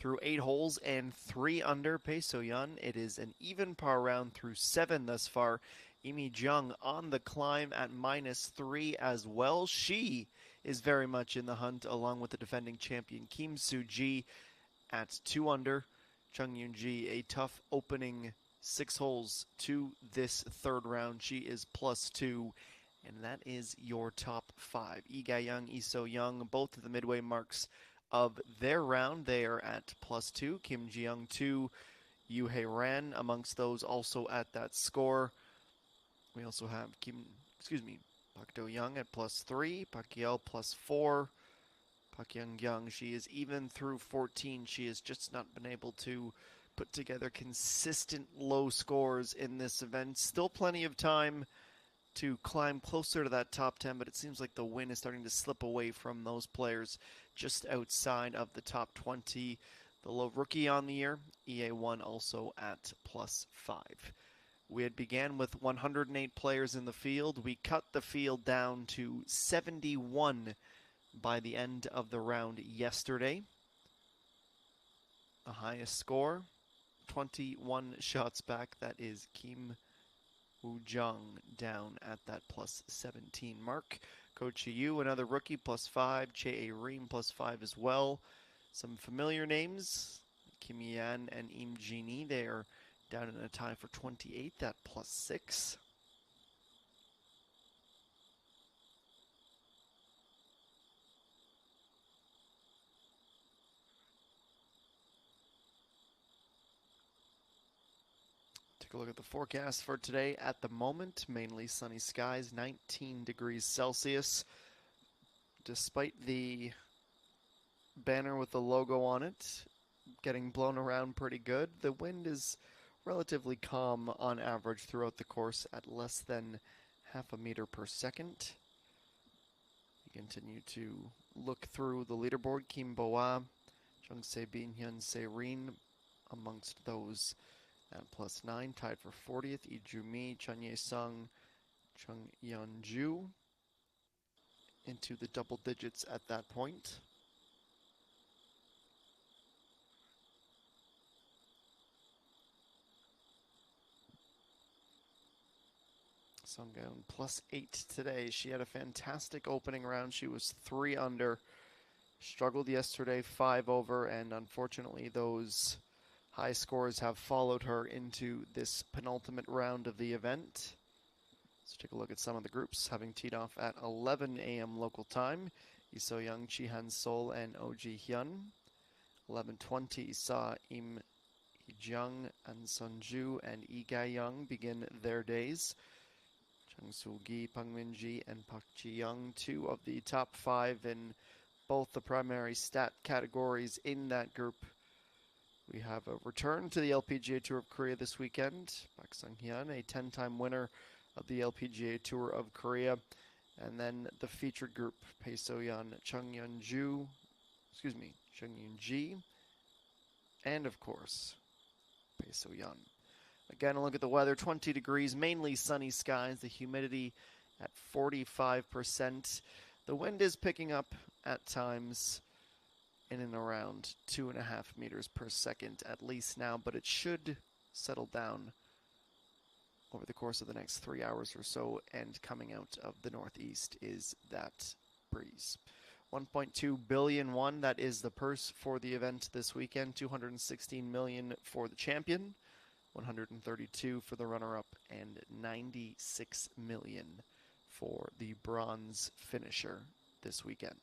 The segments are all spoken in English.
through 8 holes and 3 under. Pesoyan, it is an even par round through 7 thus far. Imi Jung on the climb at -3 as well. She is very much in the hunt along with the defending champion Kim Soo-ji at 2 under. Chung Yoon-ji, a tough opening 6 holes to this third round. She is +2, and that is your top 5. Lee Ga-young, Lee So-young, both at the midway marks of their round. They are at +2. Kim Ji-young 2, Yoo Hae-ran amongst those also at that score. We also have Park Do-young at +3, Park Yeol +4. Park Young-young, she is even through 14. She has just not been able to put together consistent low scores in this event. Still plenty of time to climb closer to that top 10, but it seems like the win is starting to slip away from those players just outside of the top 20. The low rookie on the year, EA1 also at +5. We had began with 108 players in the field. We cut the field down to 71 by the end of the round yesterday. The highest score, 21 shots back. That is Kim Woo-jung down at that +17 mark. Ko Chi-yu, another rookie, +5. Chae A-rim +5 as well. Some familiar names, Kim Yan and Im Ji-ni, they are down in a tie for 28, at +6. Take a look at the forecast for today. At the moment, mainly sunny skies, 19 degrees Celsius. Despite the banner with the logo on it getting blown around pretty good, the wind is relatively calm on average throughout the course at less than half a meter per second. We continue to look through the leaderboard. Kim Bo-ah, Jung Se-bin, Hyun Se-rin amongst those at +9, tied for 40th. Lee Ju-mi, Chun Ye-sung, Chung Yeon-ju into the double digits at that point. Sung-geun +8 today. She had a fantastic opening round. She was 3 under. Struggled yesterday, 5 over, and unfortunately those high scores have followed her into this penultimate round of the event. Let's take a look at some of the groups. Having teed off at 11 a.m. local time, Lee So-young, Chi Han-sol, and Oh Ji-hyun. 11:20 saw Im Hee-jung, An Sun-ju, and Lee Ga-young begin their days. Chung Soo-gi, Pang Min-ji, and Park Ji-young, 2 of the top 5 in both the primary stat categories in that group. We have a return to the LPGA Tour of Korea this weekend. Park Sung-hyun, a 10-time winner of the LPGA Tour of Korea. And then the featured group, Pesoyan, Chung Yoon-ji, and of course, Pesoyan. Again, a look at the weather, 20 degrees, mainly sunny skies, the humidity at 45%. The wind is picking up at times in and around 2.5 meters per second at least now, but it should settle down over the course of the next 3 hours or so, and coming out of the northeast is that breeze. 1.2 billion won, that is the purse for the event this weekend. 216 million for the champion, 132 for the runner-up, and 96 million for the bronze finisher this weekend.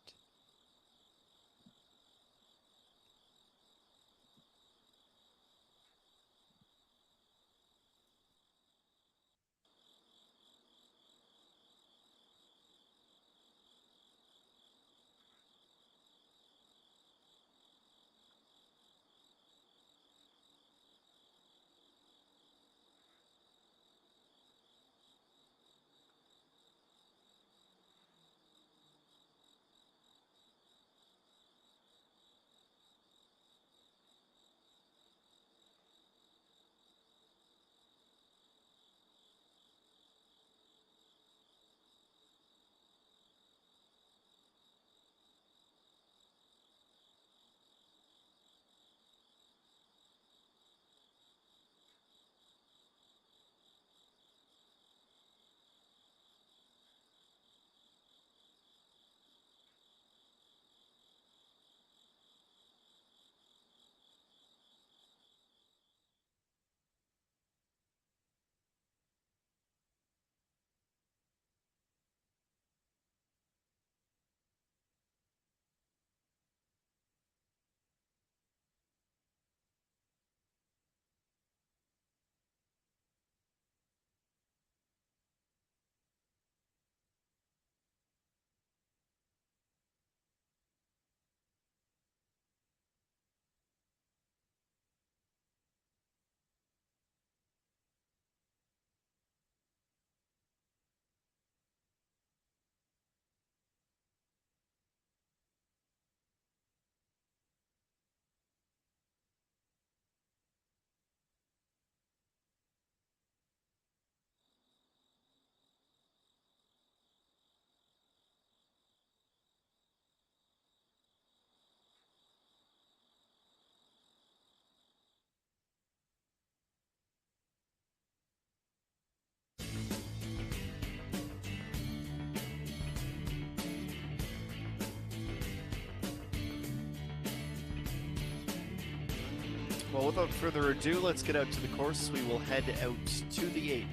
Well, without further ado, let's get out to the course. We will head out to the 8th,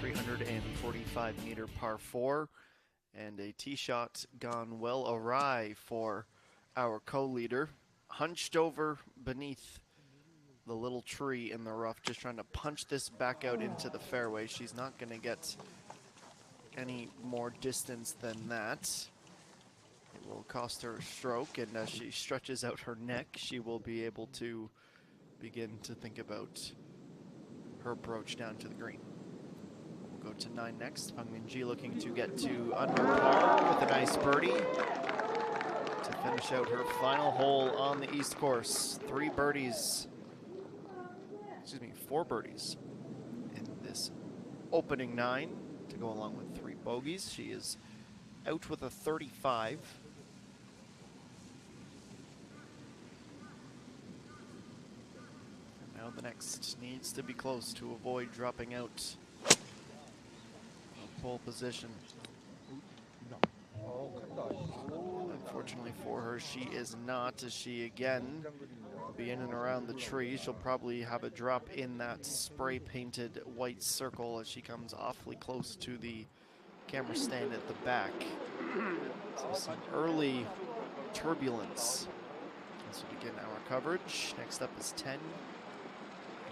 a 345-meter par 4, and a tee shot gone well awry for our co-leader. Hunched over beneath the little tree in the rough, just trying to punch this back out into the fairway. She's not going to get any more distance than that. It will cost her a stroke, and as she stretches out her neck, she will be able to begin to think about her approach down to the green. We'll go to 9 next. Peng Min-ji looking to get to under par with a nice birdie to finish out her final hole on the East course. 4 birdies in this opening 9 to go along with 3 bogeys. She is out with a 35. Now the next needs to be close to avoid dropping out of pole position. Unfortunately for her, she is not, as she again will be in and around the tree. She'll probably have a drop in that spray painted white circle as she comes awfully close to the camera stand at the back. So some early turbulence as we begin our coverage. Next up is 10.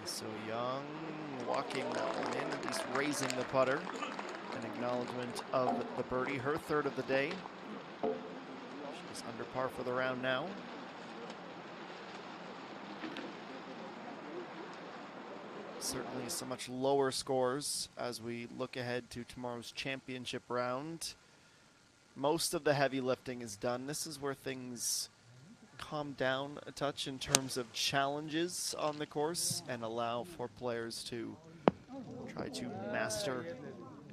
So Young walking that one in, at least raising the putter. An acknowledgement of the birdie, her 3rd of the day. She's under par for the round now. Certainly some much lower scores as we look ahead to tomorrow's championship round. Most of the heavy lifting is done. This is where things calm down a touch in terms of challenges on the course and allow for players to try to master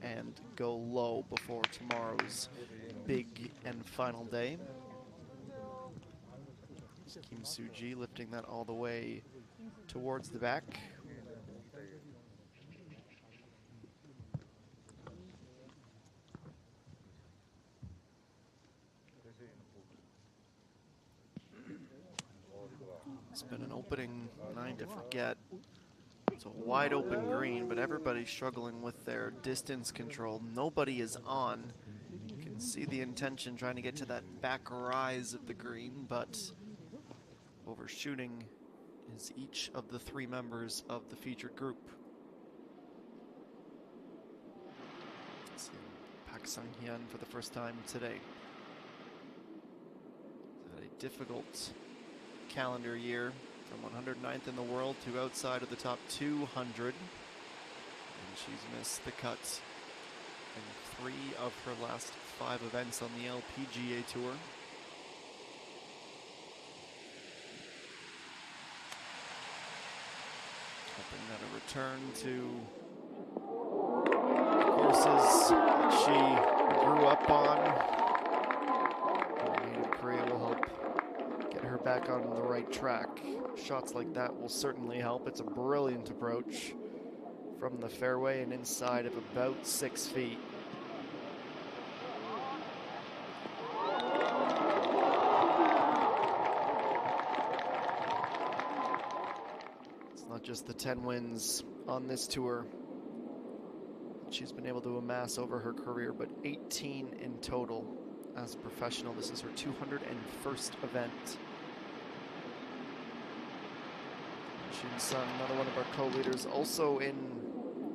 and go low before tomorrow's big and final day. Kim Soo-ji lifting that all the way towards the back. It's been an opening 9 to forget. It's a wide open green, but everybody's struggling with their distance control. Nobody is on. You can see the intention trying to get to that back rise of the green, but overshooting is each of the 3 members of the featured group. See Park Sang-hyun for the first time today. Had a difficult calendar year from 109th in the world to outside of the top 200. And she's missed the cut in 3 of her last 5 events on the LPGA Tour. Hoping that a return to courses that she grew up on in native Korea will help get her back on the right track. Shots like that will certainly help. It's a brilliant approach from the fairway and inside of about 6 feet. It's not just the 10 wins on this tour she's been able to amass over her career, but 18 in total as a professional. This is her 201st event. Shin Sun, another one of our co-leaders, also in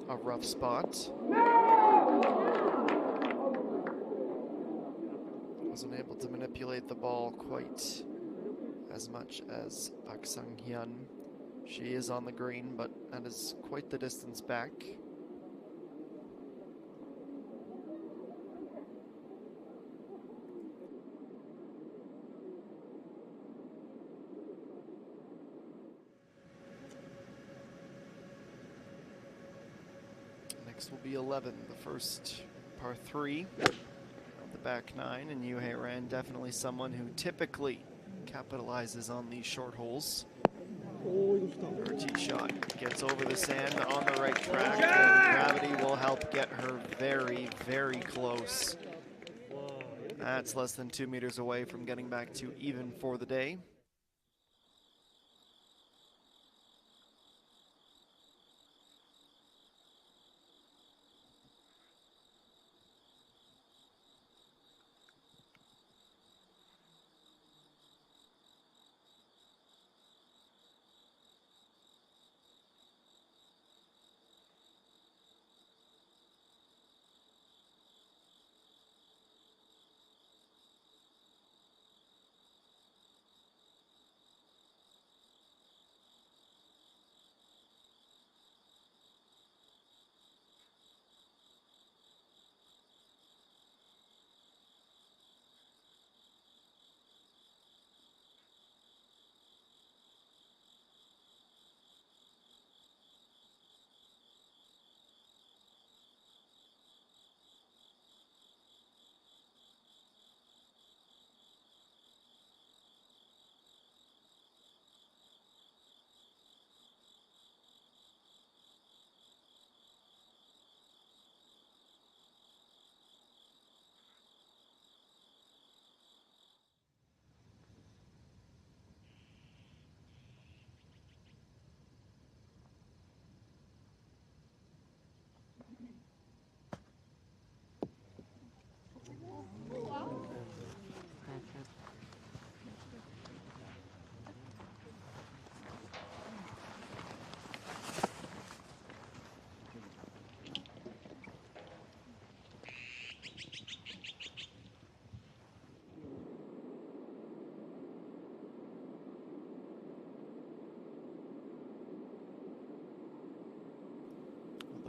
a rough spot. Wasn't able to manipulate the ball quite as much as Park Sang-hyun. She is on the green, but that is quite the distance back. Next will be 11, the first par 3 of the back 9, and Yoo-hae Ran definitely someone who typically capitalizes on these short holes. Her tee shot gets over the sand on the right track, and gravity will help get her very, very close. That's less than 2 meters away from getting back to even for the day.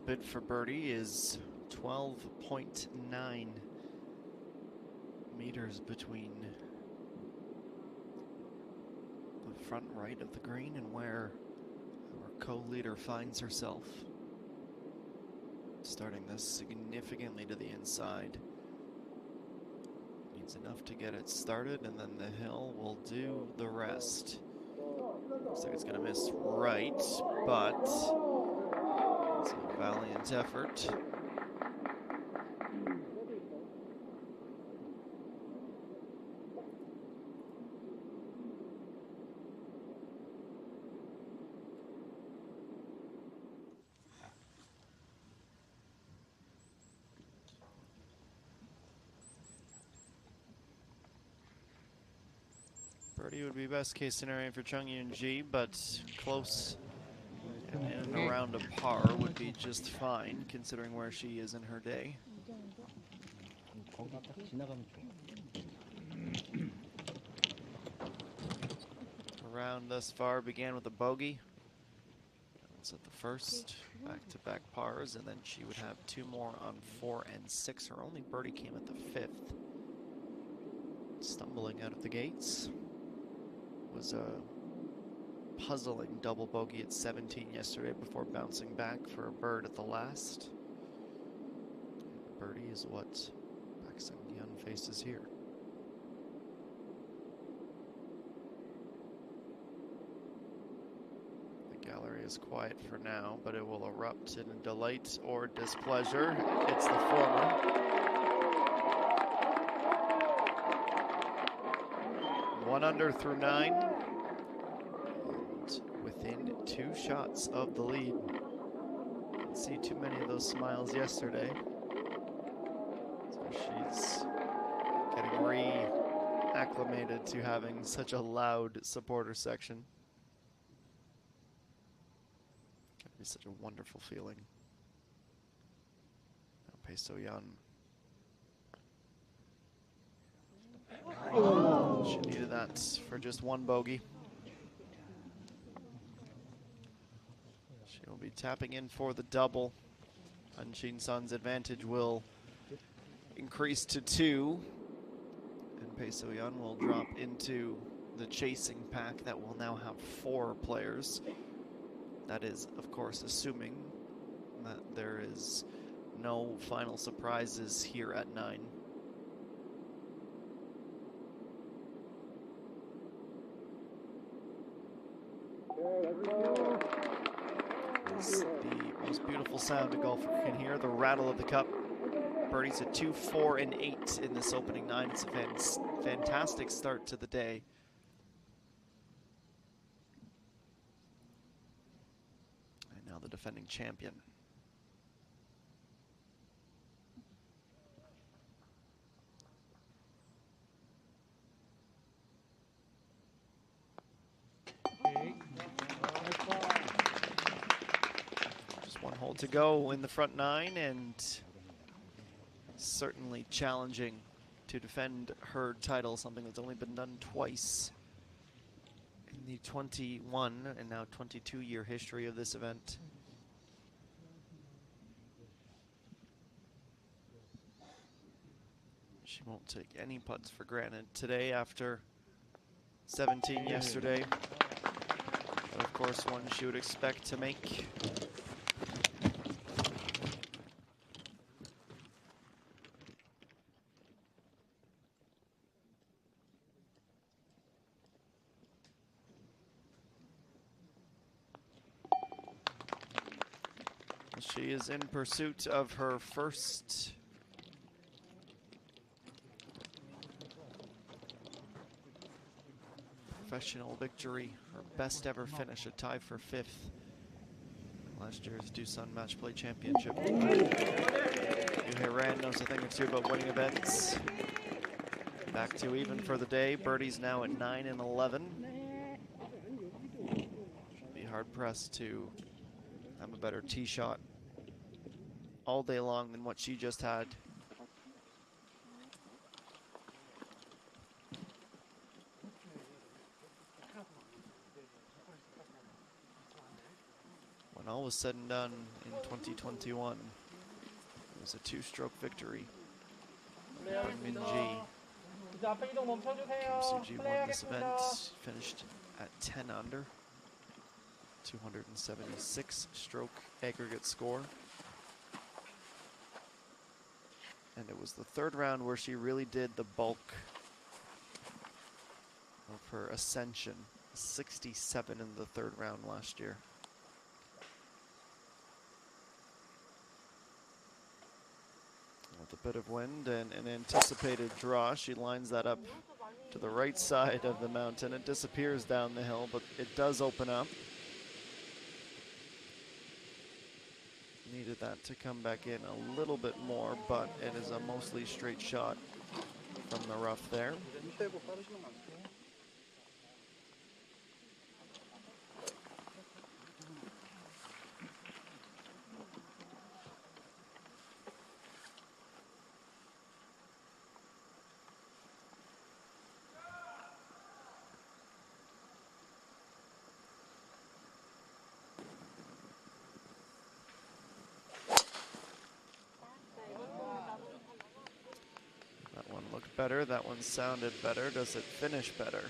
bid for birdie is 12.9 meters between the front right of the green and where our co-leader finds herself. Starting this significantly to the inside. Needs enough to get it started, and then the hill will do the rest. Looks like it's going to miss right, but it's a valiant effort. Birdie would be best case scenario for Chung Yun-ji, but close and around a par would be just fine, considering where she is in her day. Round thus far began with a bogey. That's at the first, back-to-back pars, and then she would have two more on 4 and 6. Her only birdie came at the 5th. Stumbling out of the gates. Was a puzzling double bogey at 17 yesterday before bouncing back for a bird at the last. Birdie is what Pak Sung-hyun faces here. The gallery is quiet for now, but it will erupt in delight or displeasure. It's the former. 1 under through 9. And within 2 shots of the lead. Didn't see too many of those smiles yesterday. So she's getting re-acclimated to having such a loud supporter section. Gotta be such a wonderful feeling. Now Bae So-yeon. She needed that for just 1 bogey. She will be tapping in for the double. Han Shin-sun's advantage will increase to 2. And Bae So-yeon will drop into the chasing pack that will now have 4 players. That is, of course, assuming that there is no final surprises here at 9. Is the most beautiful sound a golfer can hear, the rattle of the cup. Birdies at 2, 4, and 8 in this opening 9. It's a fantastic start to the day. And now the defending champion. One hole to go in the front 9, and certainly challenging to defend her title, something that's only been done twice in the 21 and now 22-year history of this event. She won't take any putts for granted today after 17 yesterday. But of course, one she would expect to make. She is in pursuit of her first professional victory, her best ever finish, a tie for 5th. Last year's Doosan Match Play Championship. Yoo Ran knows a thing or two about winning events. Back to even for the day. Birdie's now at 9 and 11. Should be hard pressed to have a better tee shot all day long than what she just had. when all was said and done in 2021, it was a 2-stroke victory. Min Ji. Kim Soo-ji won this event, finished at 10 under, 276 stroke aggregate score. And it was the third round where she really did the bulk of her ascension. 67 in the third round last year. With a bit of wind and an anticipated draw, she lines that up to the right side of the mountain. It disappears down the hill, but it does open up. Needed that to come back in a little bit more, but it is a mostly straight shot from the rough there. Better. That one sounded better. Does it finish better?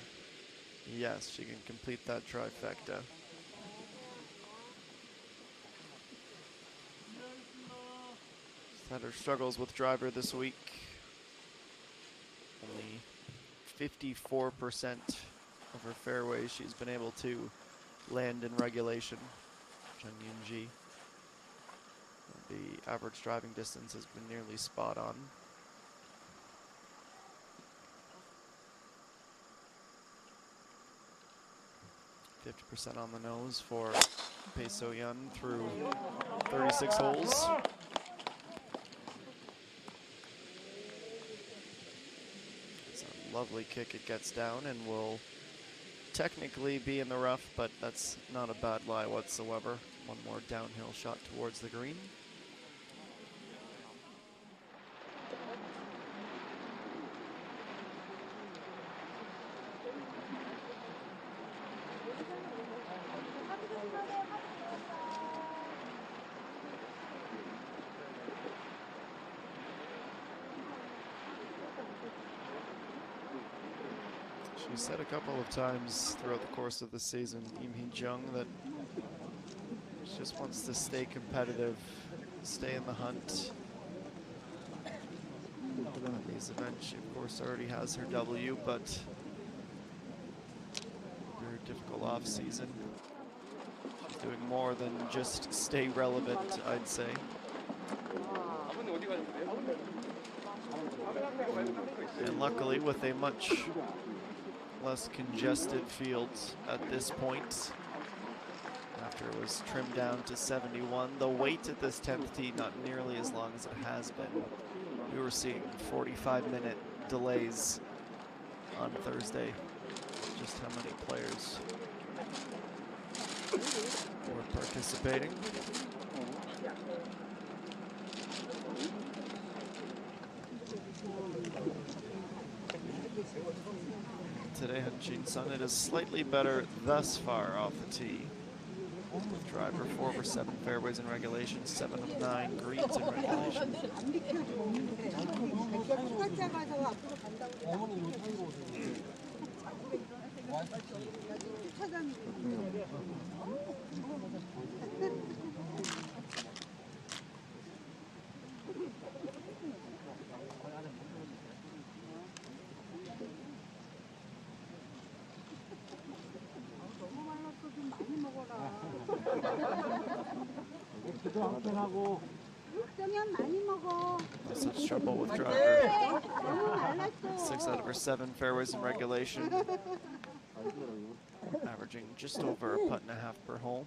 Yes, she can complete that trifecta. She's had her struggles with driver this week. Only 54% of her fairways she's been able to land in regulation. Jung Yoon-ji. The average driving distance has been nearly spot on. 50% on the nose for Bae So-yeon through 36 holes. It's a lovely kick it gets down and will technically be in the rough, but that's not a bad lie whatsoever. One more downhill shot towards the green. She said a couple of times throughout the course of the season, Im Hee-jung, that she just wants to stay competitive, stay in the hunt. At these events, she of course already has her W, but very difficult off season. She's doing more than just stay relevant, I'd say. And luckily, with a much less congested field at this point, after it was trimmed down to 71. The wait at this 10th tee not nearly as long as it has been. We were seeing 45-minute delays on Thursday. Just how many players were participating. Today, Han Shin-sun, it is slightly better thus far off the tee. With driver 4 over 7 fairways in regulation, 7 of 9 greens in regulation. No such trouble with driver. 6 out of her 7 fairways in regulation. Averaging just over a putt and a half per hole.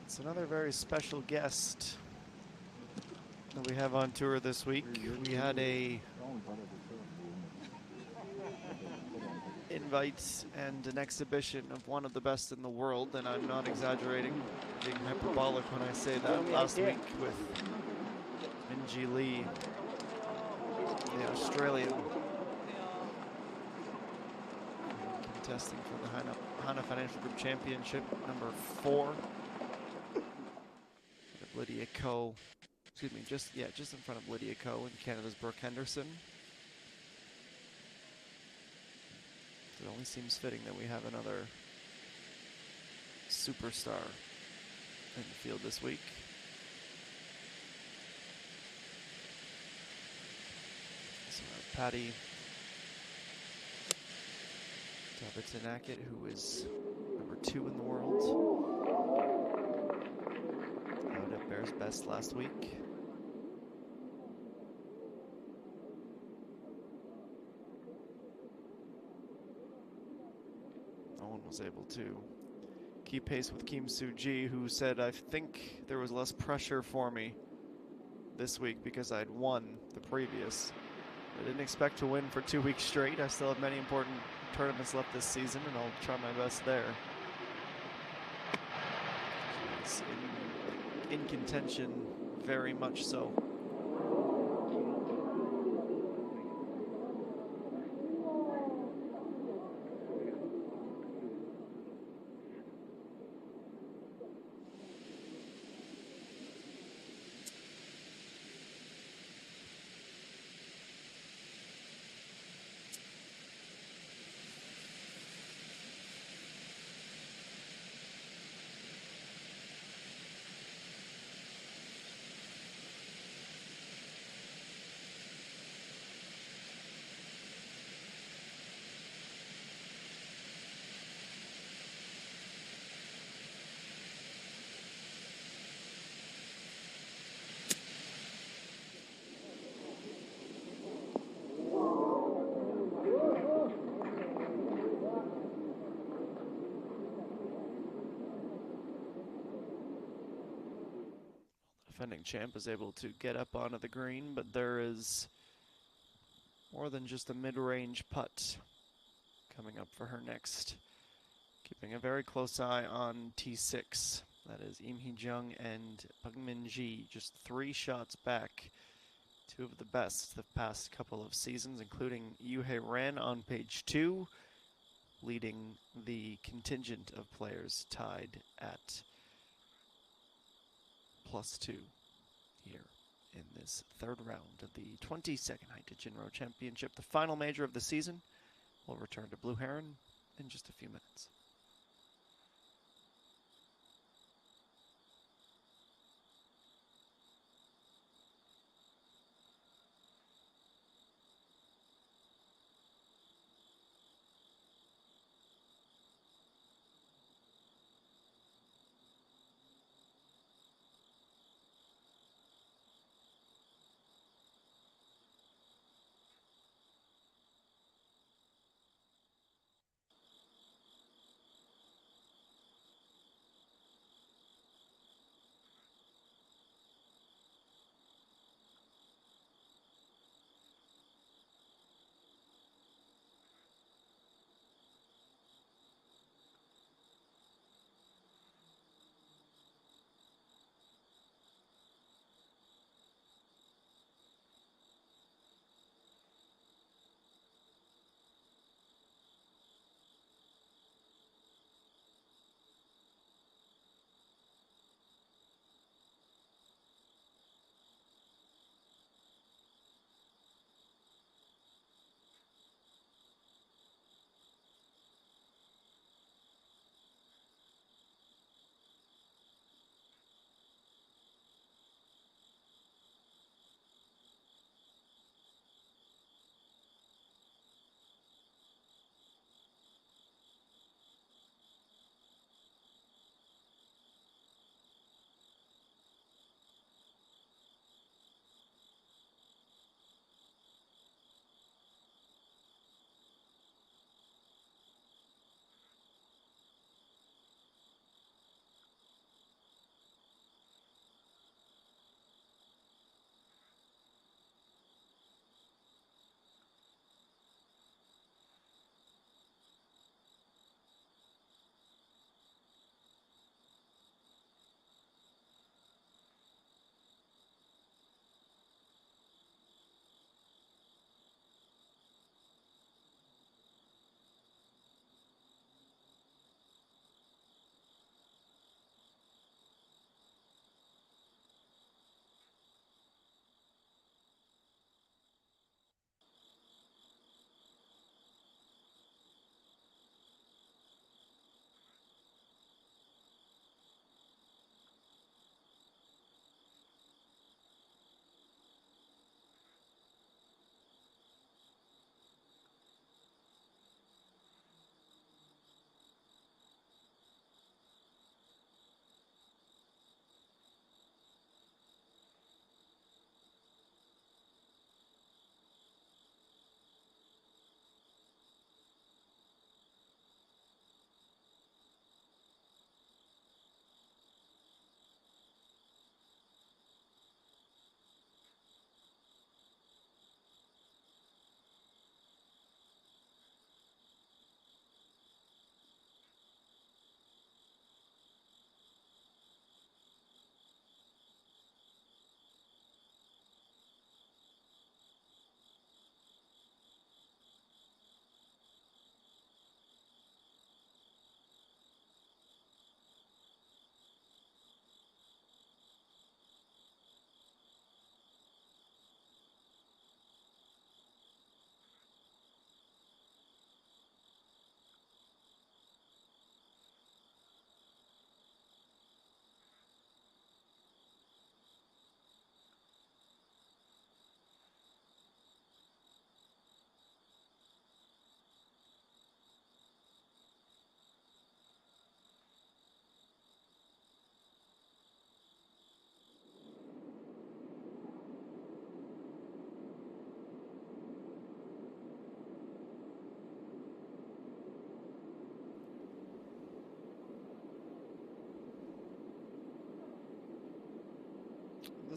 It's another very special guest that we have on tour this week. We had a invite and an exhibition of one of the best in the world, and I'm not exaggerating, being hyperbolic when I say that, last week with Minji Lee, the Australian, contesting for the Hana Financial Group Championship, number 4. Lydia Ko, excuse me, just in front of Lydia Ko and Canada's Brooke Henderson. It only seems fitting that we have another superstar in the field this week. So Patty Davidsonakit, who is number 2 in the world, out at Bears Best last week. No one was able to keep pace with Kim Soo-ji, who said, "I think there was less pressure for me this week because I'd won the previous. I didn't expect to win for 2 weeks straight. I still have many important tournaments left this season, and I'll try my best there." It's in contention, very much so. Defending champ is able to get up onto the green, but there is more than just a mid-range putt coming up for her next. Keeping a very close eye on T6. That is Im Hee-jung and Peng Min-ji, just 3 shots back. 2 of the best the past couple of seasons, including Yoo-hae Ran on page 2, leading the contingent of players tied at +2 here in this 3rd round of the 22nd HITE JINRO Championship. The final major of the season will return to Blue Heron in just a few minutes.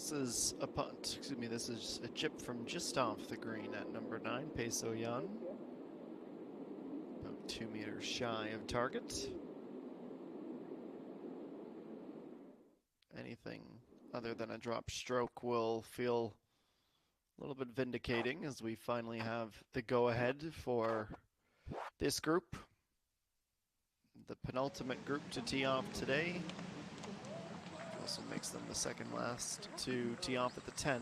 This is a punt. Excuse me. This is a chip from just off the green at number 9, Peso Yan. About 2 meters shy of target. Anything other than a drop stroke will feel a little bit vindicating as we finally have the go-ahead for this group. The penultimate group to tee off today. Also makes them the second last to tee off at the 10th.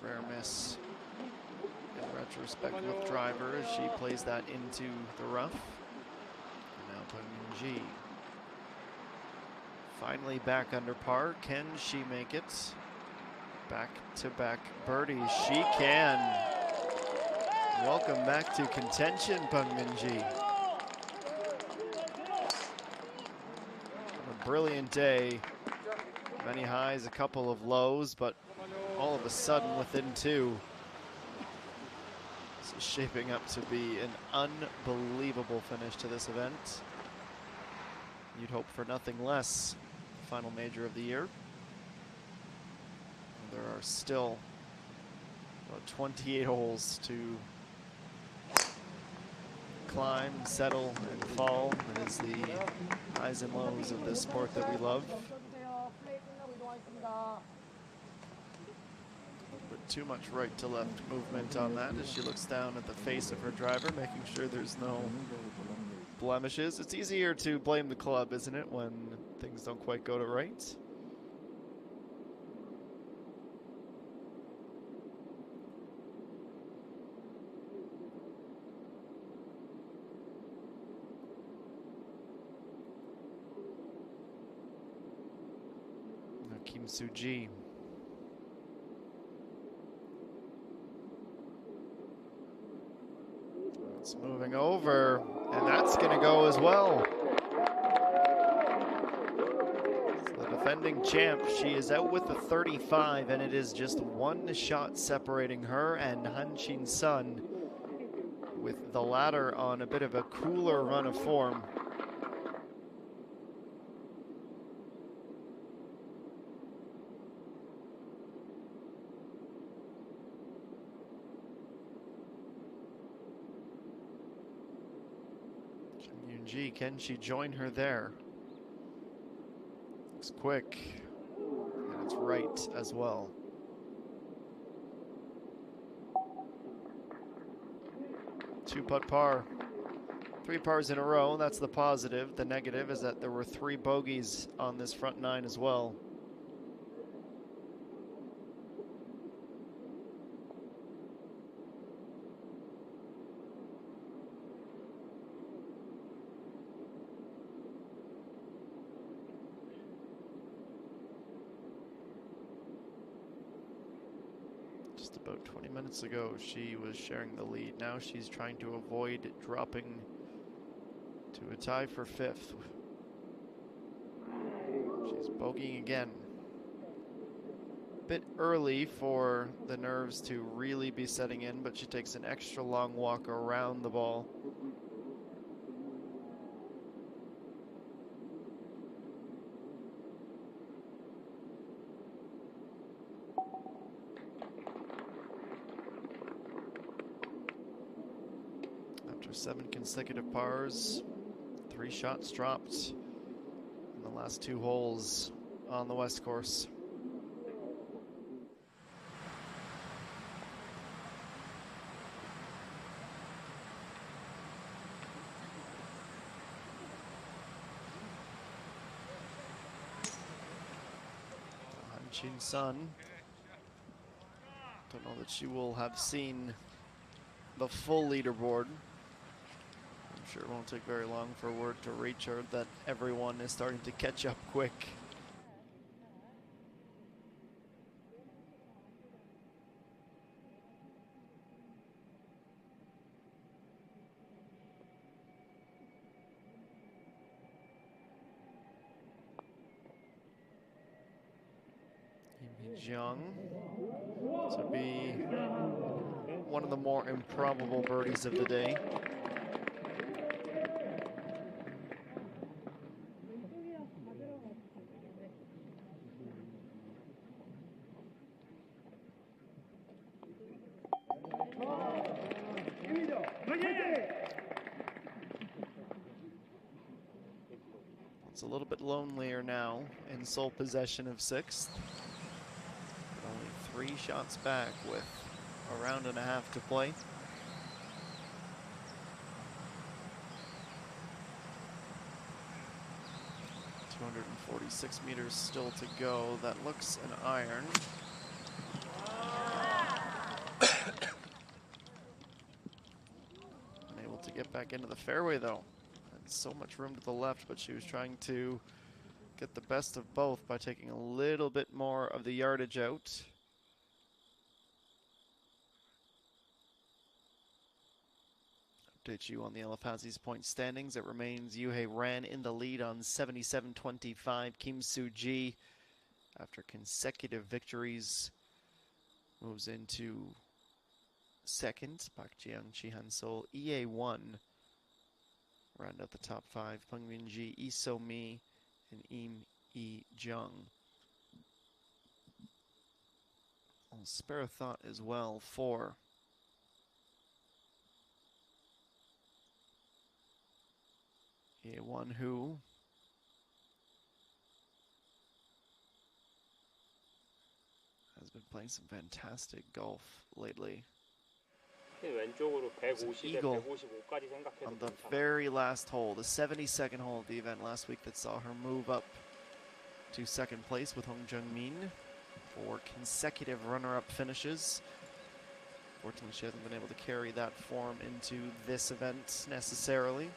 Rare miss in retrospect with driver as she plays that into the rough. And now Peng Min-ji. Finally back under par. Can she make it? Back-to-back birdies. She can. Welcome back to contention, Peng Min-ji. A brilliant day. Many highs, a couple of lows, but all of a sudden within 2. This is shaping up to be an unbelievable finish to this event. You'd hope for nothing less. Final major of the year. There are still about 28 holes to climb, settle, and fall. It is the highs and lows of this sport that we love. But too much right to left movement on that as she looks down at the face of her driver, making sure there's no blemishes. It's easier to blame the club, isn't it, when things don't quite go to right? Kim Soo-ji. It's moving over, and that's going to go as well. So the defending champ, she is out with the 35, and it is just 1 shot separating her and Han Chin-sun, with the latter on a bit of a cooler run of form. G, can she join her there? Looks quick, and it's right as well. Two-putt par. 3 pars in a row, that's the positive. The negative is that there were 3 bogeys on this front 9 as well. About 20 minutes ago, she was sharing the lead. Now she's trying to avoid dropping to a tie for 5th. She's bogeying again. Bit early for the nerves to really be setting in, but she takes an extra long walk around the ball. After 7 consecutive pars, 3 shots dropped in the last 2 holes on the West Course. Han Chin-sun, don't know that she will have seen the full leaderboard. I'm sure it won't take very long for word to reach her that everyone is starting to catch up quick. Jung to be one of the more improbable birdies of the day. It's a little bit lonelier now in sole possession of 6th. But only 3 shots back with a round and a half to play. .246 meters still to go. That looks an iron. Unable to get back into the fairway though. Had so much room to the left, but she was trying to get the best of both by taking a little bit more of the yardage out. Update you on the Elaphazi's point standings. It remains Yuhei Ran in the lead on 77-25. Kim Soo-ji, after consecutive victories, moves into second. Park Jiang, Chi Han-sol, EA1 round out the top 5. Peng Min-ji, Lee So-mi, and Im E-jung. I'll spare a thought as well for one who has been playing some fantastic golf lately. Eagle on the very last hole, the 72nd hole of the event last week, that saw her move up to second place with Hong Jung-min for consecutive runner-up finishes. Fortunately, she hasn't been able to carry that form into this event necessarily.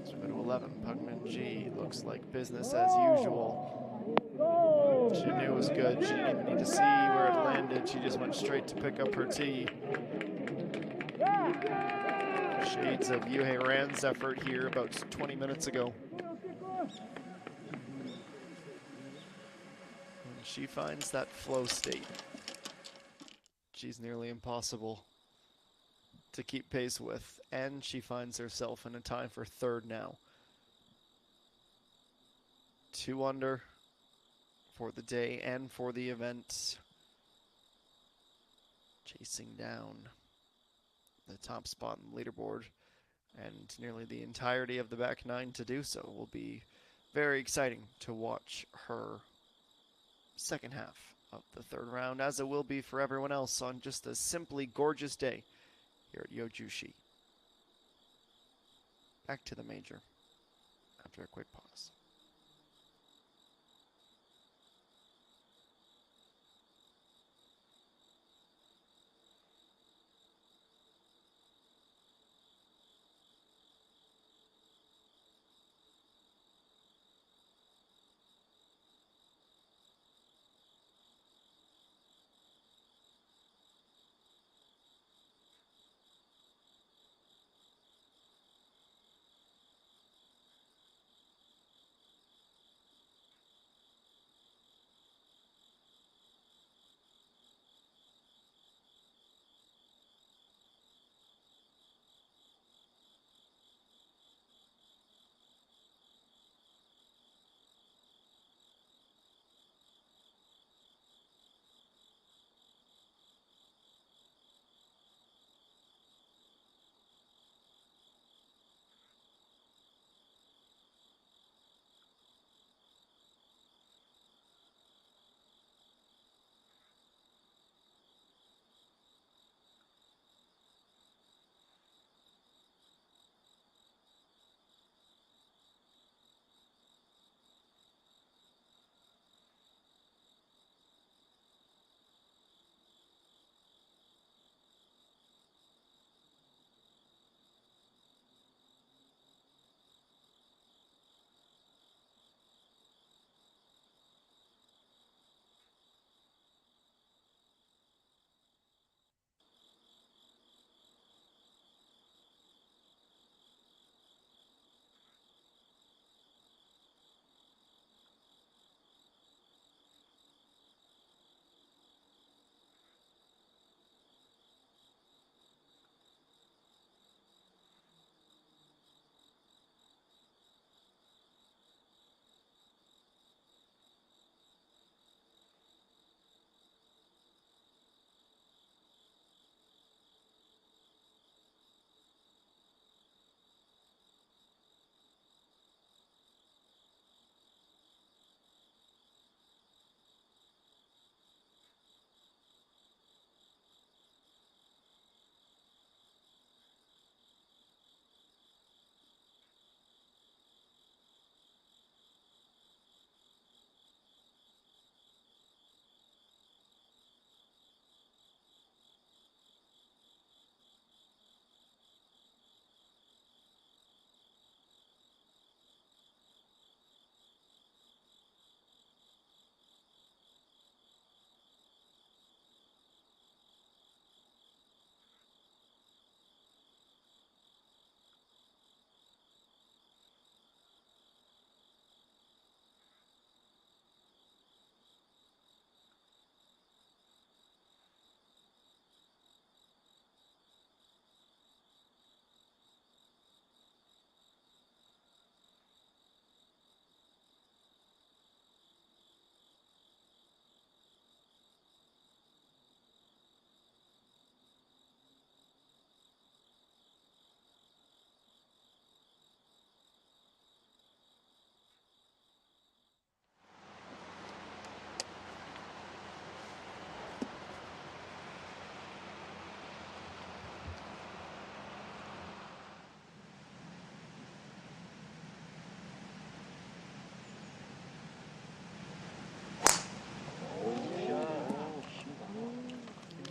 So we go to 11. Peng Min-ji looks like business as usual. She knew it was good. She didn't even need to see where it landed. She just went straight to pick up her tee. Shades of Yuhei Ran's effort here about 20 minutes ago. When she finds that flow state, she's nearly impossible to keep pace with, and she finds herself in a tie for 3rd now. 2 under for the day and for the event. Chasing down the top spot in the leaderboard, and nearly the entirety of the back 9 to do so. Will be very exciting to watch her second half of the 3rd round, as it will be for everyone else on just a simply gorgeous day here at Yojushi. Back to the major after a quick pause.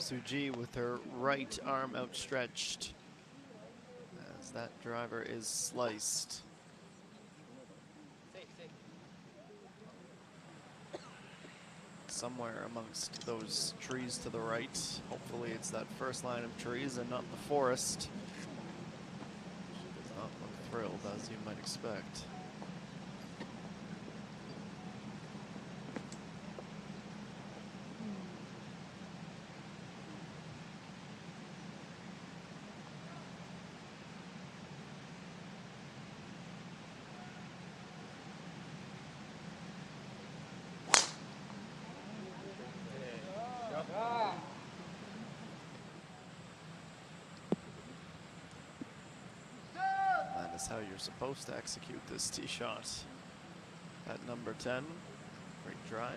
Suji with her right arm outstretched as that driver is sliced. Somewhere amongst those trees to the right. Hopefully it's that first line of trees and not the forest. She does not look thrilled, as you might expect. That is how you're supposed to execute this tee shot. At number 10, great drive.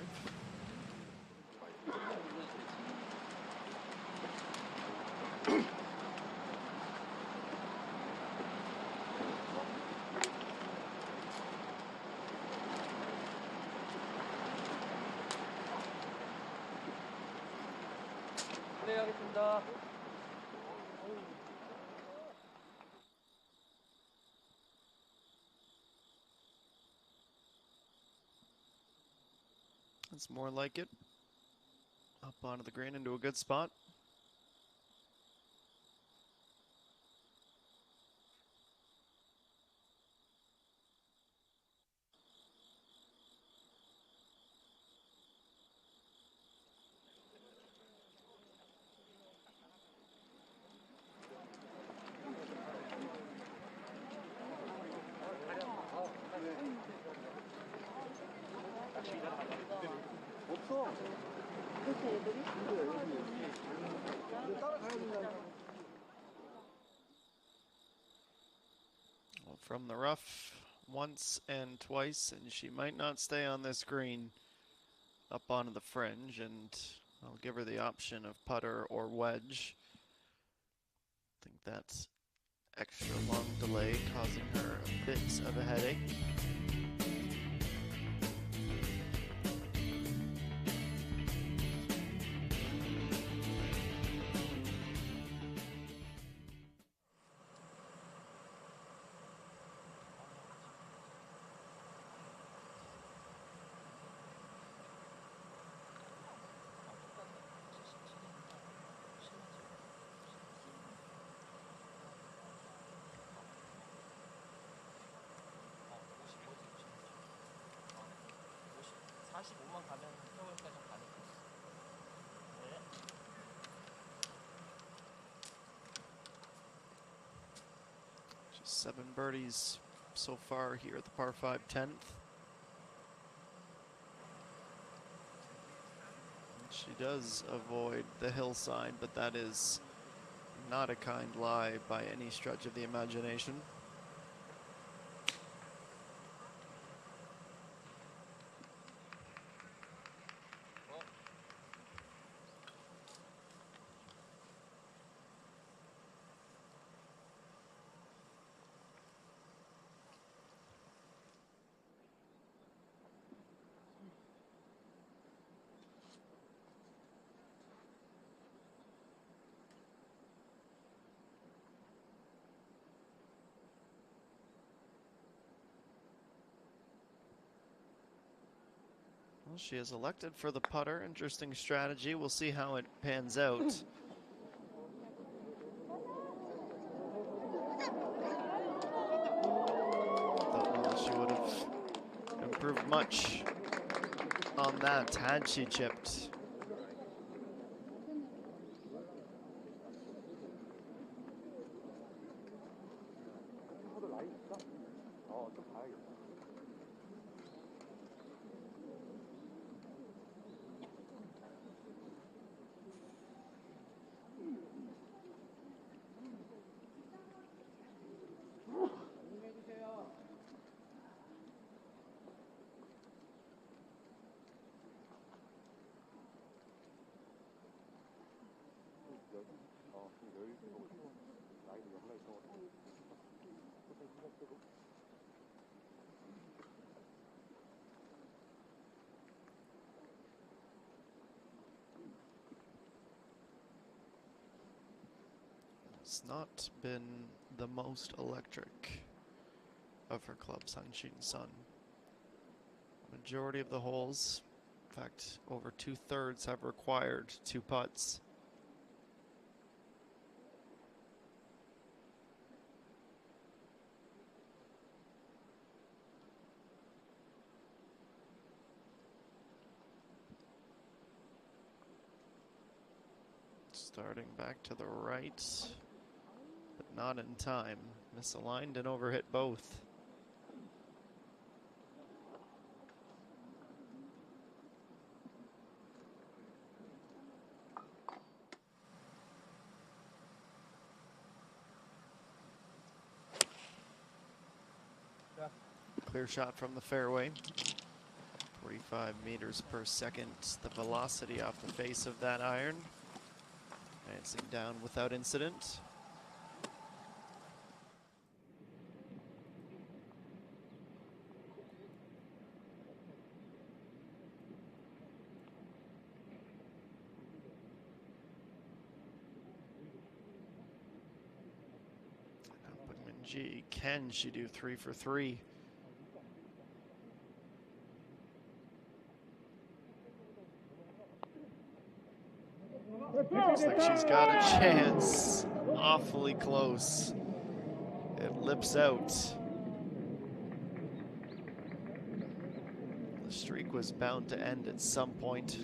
That's more like it. Up onto the green into a good spot. Well, from the rough once and twice, and she might not stay on this green up onto the fringe, and I'll give her the option of putter or wedge. I think that's extra long delay causing her a bit of a headache. Just 7 birdies so far here at the par 5 10th. She does avoid the hillside, but that is not a kind lie by any stretch of the imagination. Well, she has elected for the putter. Interesting strategy. We'll see how it pans out. Don't know she would have improved much on that had she chipped. It's not been the most electric of her clubs, Hanshin Sun. Majority of the holes, in fact, over 2/3 have required 2 putts. Starting back to the right, but not in time. Misaligned and overhit both. Clear shot from the fairway. 45 meters per second, the velocity off the face of that iron. Advancing down without incident. Gee, can she do 3 for 3? Looks like she's got a chance. Awfully close. It lips out. The streak was bound to end at some point,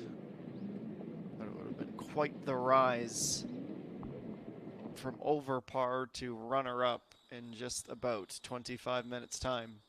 but it would have been quite the rise from over par to runner-up in just about 25 minutes time.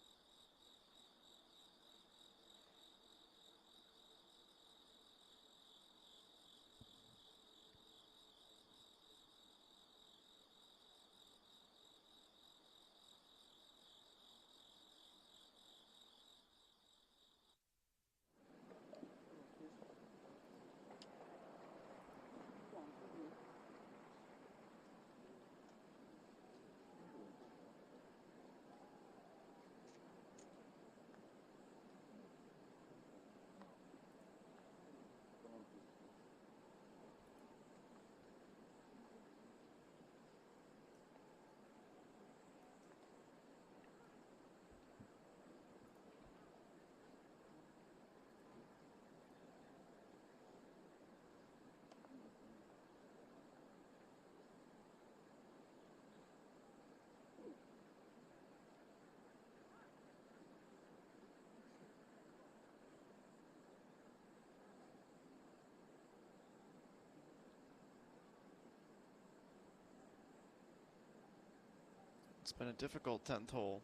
It's been a difficult 10th hole.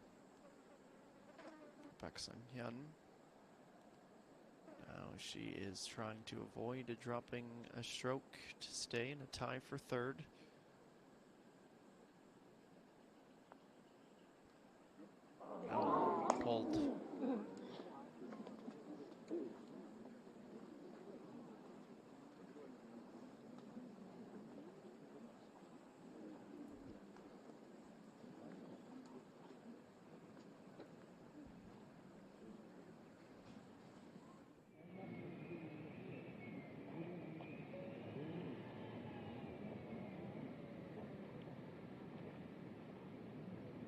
Baek Sung-hyun. Now she is trying to avoid dropping a stroke to stay in a tie for 3rd. Oh, pulled.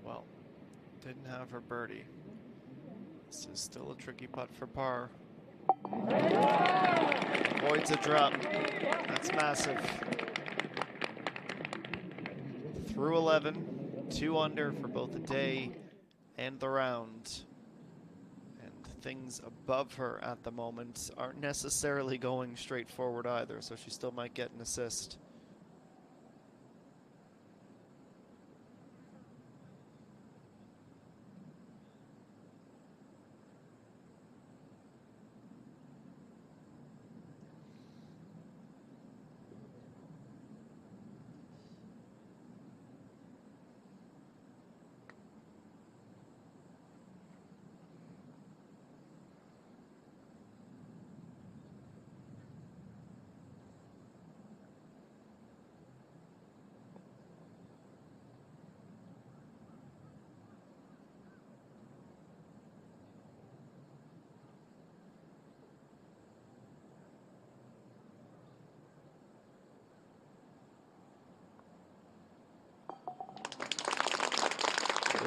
Well, didn't have her birdie. This is still a tricky putt for par. Avoids a drop. That's massive. Through 11, 2 under for both the day and the round. And things above her at the moment aren't necessarily going straight forward either, so she still might get an assist.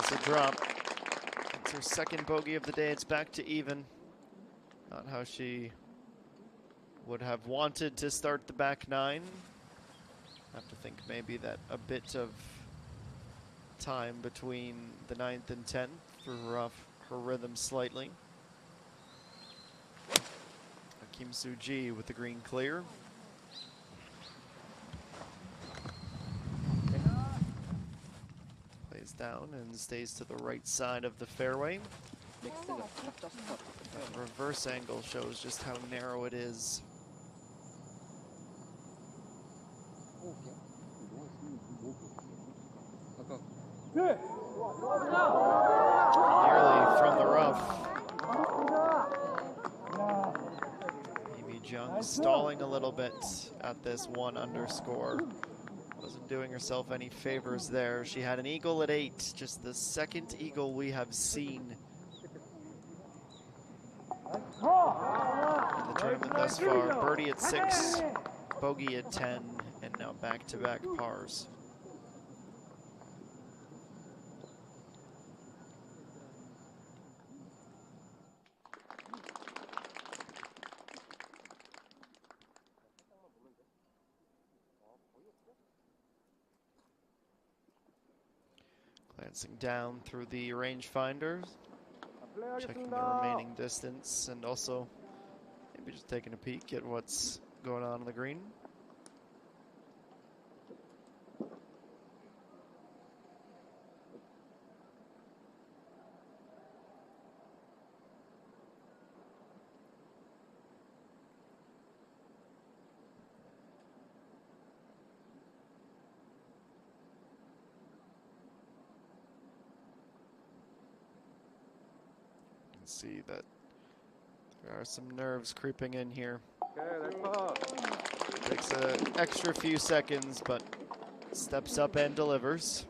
That's a drop. It's her second bogey of the day. It's back to even. Not how she would have wanted to start the back nine. Have to think maybe that a bit of time between the 9th and 10th threw off her rhythm slightly. Kim Soo-ji with the green clear. Plays down and stays to the right side of the fairway. That reverse angle shows just how narrow it is. Nearly from the rough. Amy Jung stalling a little bit at this 1 under score. Wasn't doing herself any favors there. She had an eagle at 8, just the second eagle we have seen in the tournament thus far. Birdie at 6, bogey at 10, and now back-to-back pars. Glancing down through the rangefinder, checking the remaining distance, and also maybe just taking a peek at what's going on the green. See that there are some nerves creeping in here. Takes an extra few seconds, but steps up and delivers.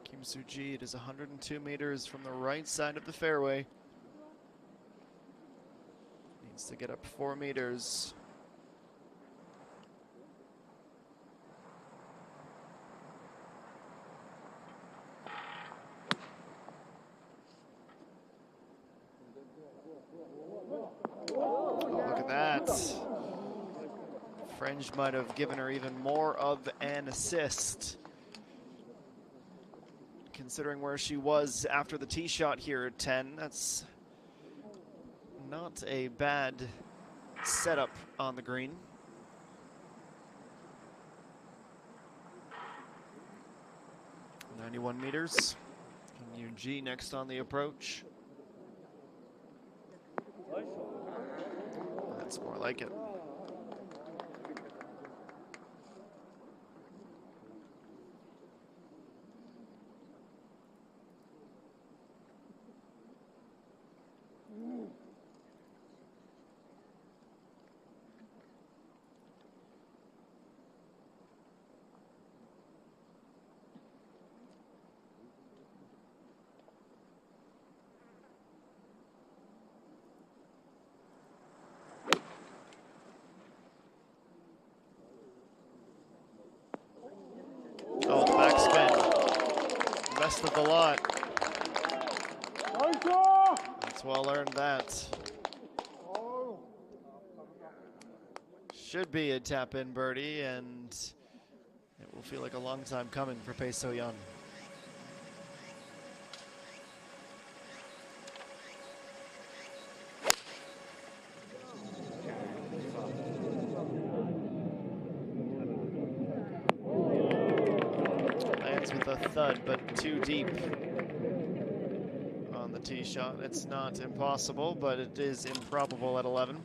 Kim Soo-ji, it is 102 meters from the right side of the fairway. Needs to get up 4 meters. Oh, look at that. French might have given her even more of an assist, considering where she was after the tee shot here at 10. That's not a bad setup on the green. .91 meters. Kim Yoon-ji next on the approach. That's more like it. Oh, the backspin. Rest of the lot. That's well earned, that. Should be a tap-in birdie, and it will feel like a long time coming for Pae So-yeon. a thud, but too deep on the tee shot. It's not impossible, but it is improbable at 11.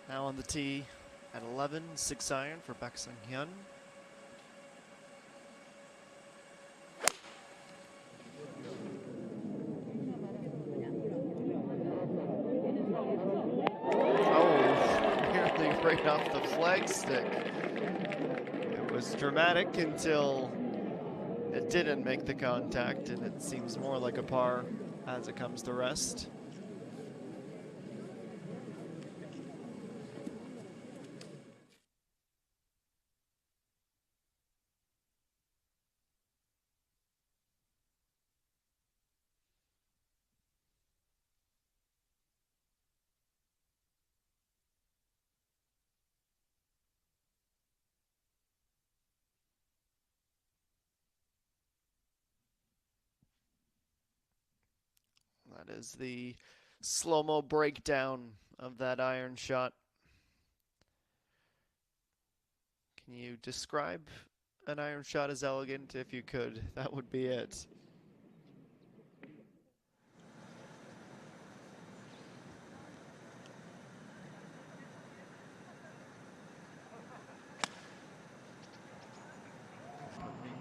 Now on the tee at 11, 6 iron for Baek Sung-hyun. Oh, nearly right off the flagstick. It was dramatic until it didn't make the contact, and it seems more like a par as it comes to rest. That is the slow-mo breakdown of that iron shot. Can you describe an iron shot as elegant? If you could, that would be it.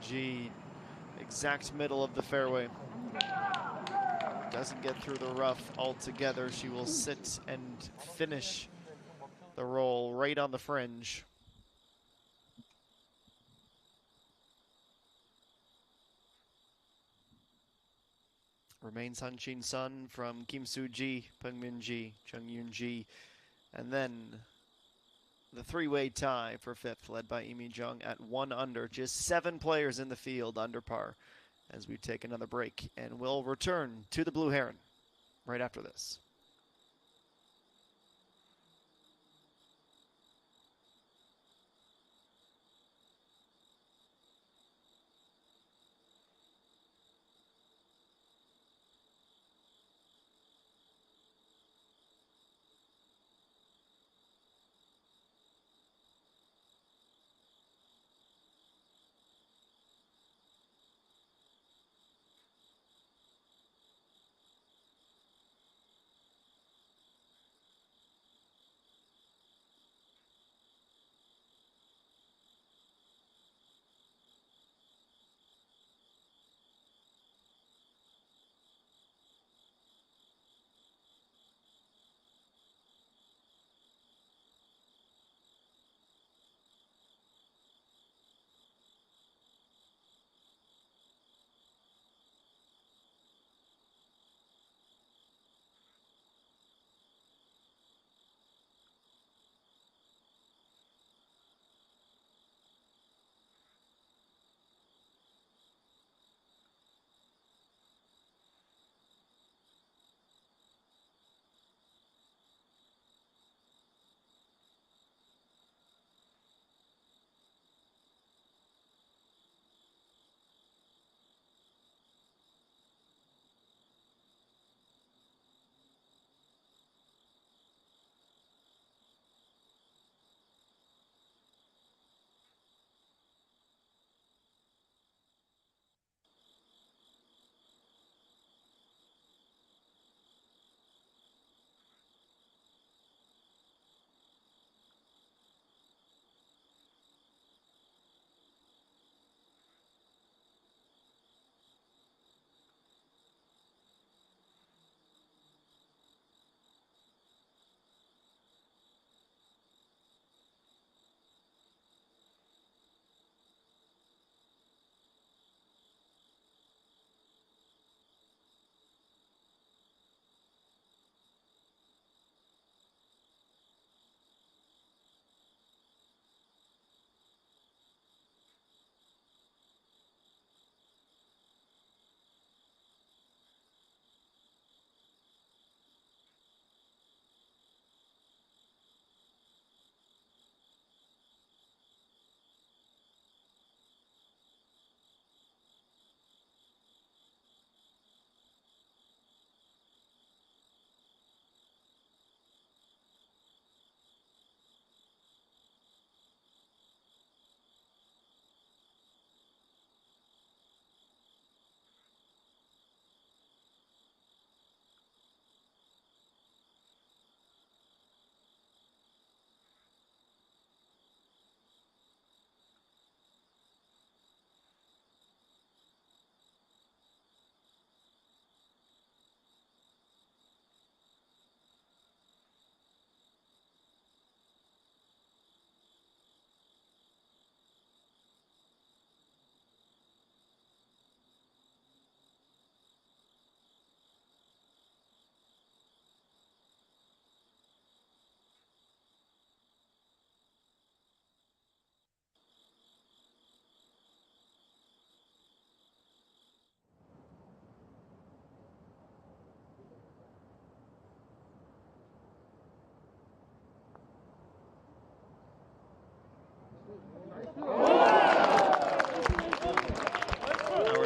G, exact middle of the fairway. Doesn't get through the rough altogether. She will sit and finish the roll right on the fringe. Remains Hanshin Sun from Kim Soo-ji, Pungmin Ji, Chung Yoon Ji, and then the three-way tie for fifth, led by Imi Jung at 1 under. Just 7 players in the field under par as we take another break, and we'll return to the Blue Heron right after this.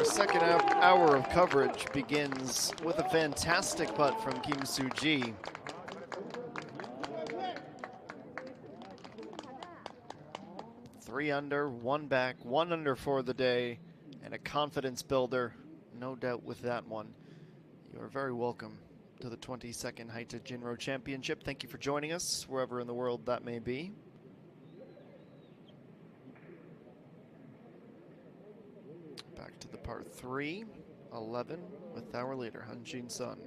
second hour of coverage begins with a fantastic putt from Kim Soo-ji. Three under, one back, one under for the day, and a confidence builder, no doubt with that one. You are very welcome to the 22nd HITE JINRO Championship. Thank you for joining us, wherever in the world that may be. Back to the par 3, 11, with our leader, Han-Jin Sun.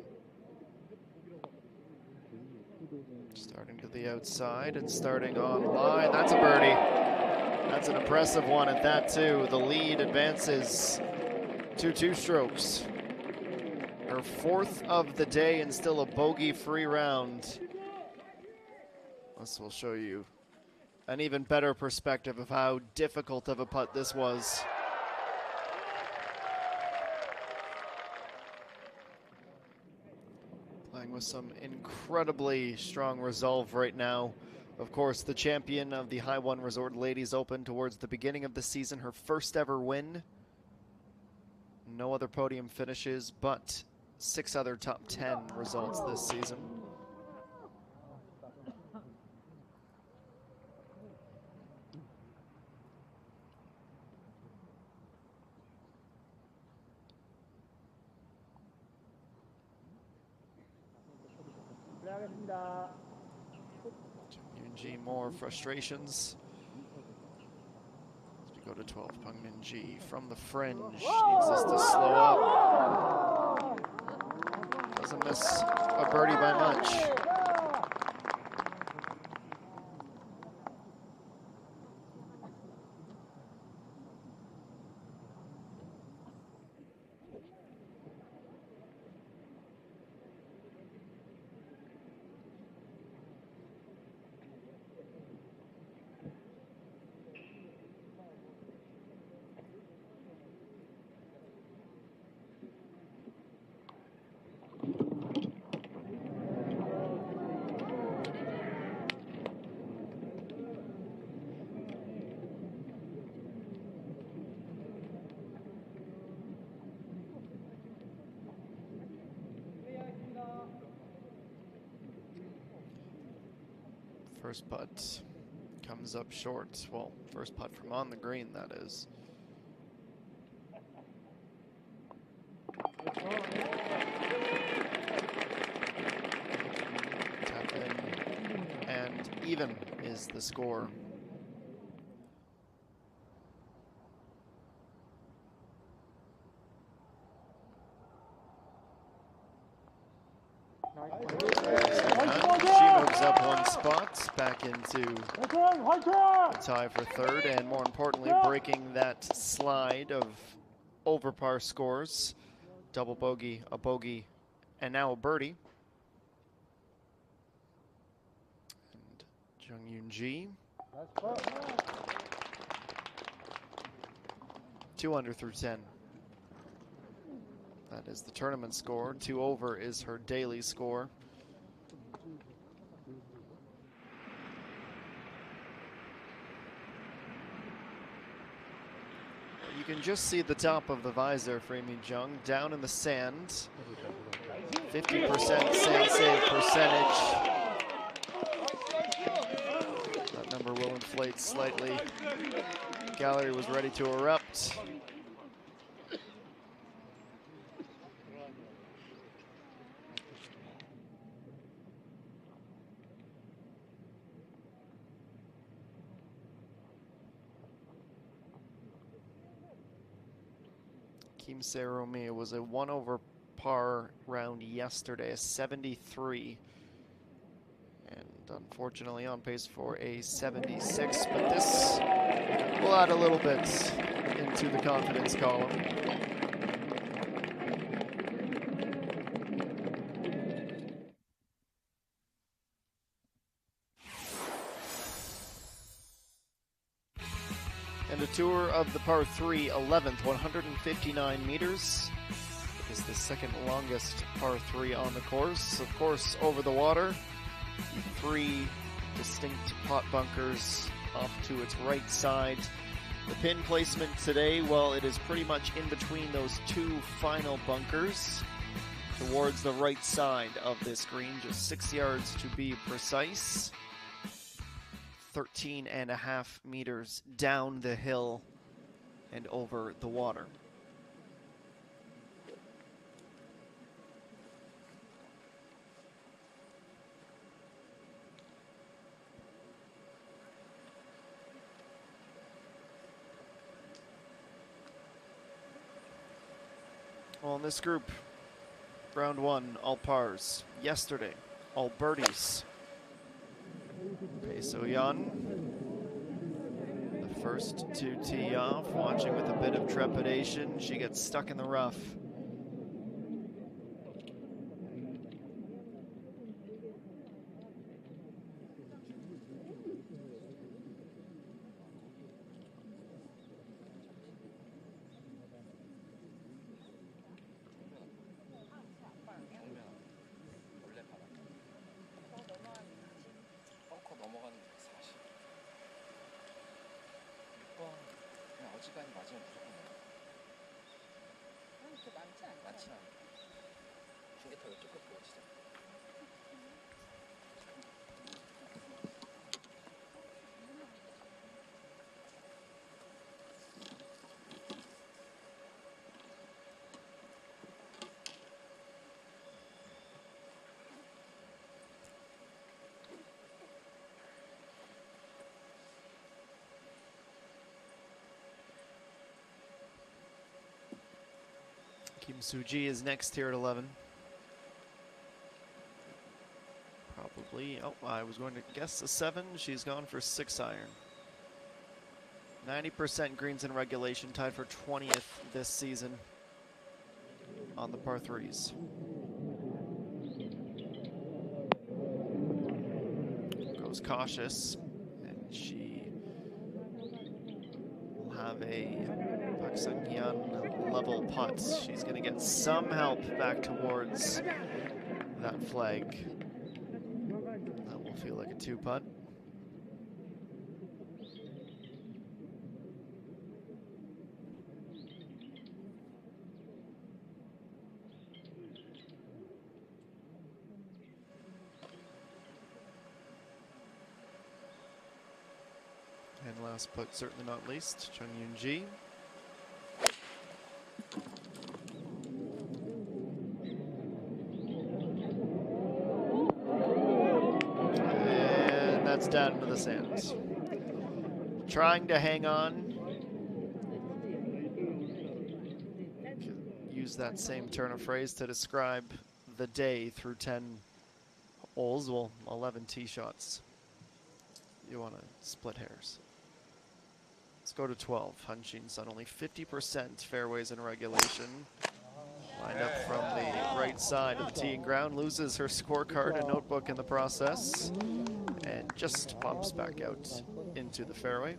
Starting to the outside and starting on line. That's a birdie. That's an impressive one at that, too. The lead advances to 2 strokes. Her 4th of the day and still a bogey-free round. This will show you an even better perspective of how difficult of a putt this was. Playing with some incredibly strong resolve right now. Of course, the champion of the High One Resort Ladies Open towards the beginning of the season, her first ever win. No other podium finishes, but 6 other top 10 results this season. Yoon-ji, more frustrations. As we go to 12, Pang Min-ji from the fringe. Needs us to slow up. Doesn't miss a birdie by much. First putt comes up short. Well, first putt from on the green, that is. Tap in, and even is the score. Up 1 spot, back into a tie for 3rd, and more importantly, breaking that slide of over par scores. Double bogey, a bogey, and now a birdie. And Jung Yoon-ji. 2 under through 10. That is the tournament score. 2 over is her daily score. You can just see the top of the visor for Imi Jung down in the sand. 50% sand save percentage. That number will inflate slightly. Gallery was ready to erupt. Kim Se-romi, it was a 1 over par round yesterday, a 73. And unfortunately on pace for a 76, but this will add a little bit into the confidence column. And a tour of the par 3, 11th, 159 meters. It is the 2nd longest par 3 on the course. Of course, over the water, 3 distinct pot bunkers off to its right side. The pin placement today, well, it is pretty much in between those two final bunkers towards the right side of this green, just 6 yards to be precise. 13.5 meters down the hill and over the water. Well, in this group, round one, all pars. Yesterday, all birdies. Bae So-yeon, the first to tee off, watching with a bit of trepidation. She gets stuck in the rough. 어지간히 맞으면 무조건 나와. 그렇게 많지 않아. 많지 않아. 중계타가 조금 보여지잖아. Kim Soo-ji is next here at 11. Probably, oh, I was going to guess a 7. She's gone for 6 iron. 90% greens in regulation, tied for 20th this season on the par 3s. Goes cautious, and she will have a Park Seung-hyun level putt. She's going to get some help back towards that flag. That will feel like a 2 putt. And last but certainly not least, Chung Yoon-ji. And that's down into the sands. Trying to hang on. Use that same turn of phrase to describe the day through 10 holes, well, 11 tee shots. You want to split hairs. Let's go to 12. Hanshin Sun, only 50% fairways in regulation. Lined up from the right side of the teeing ground, loses her scorecard and notebook in the process, and just pops back out into the fairway.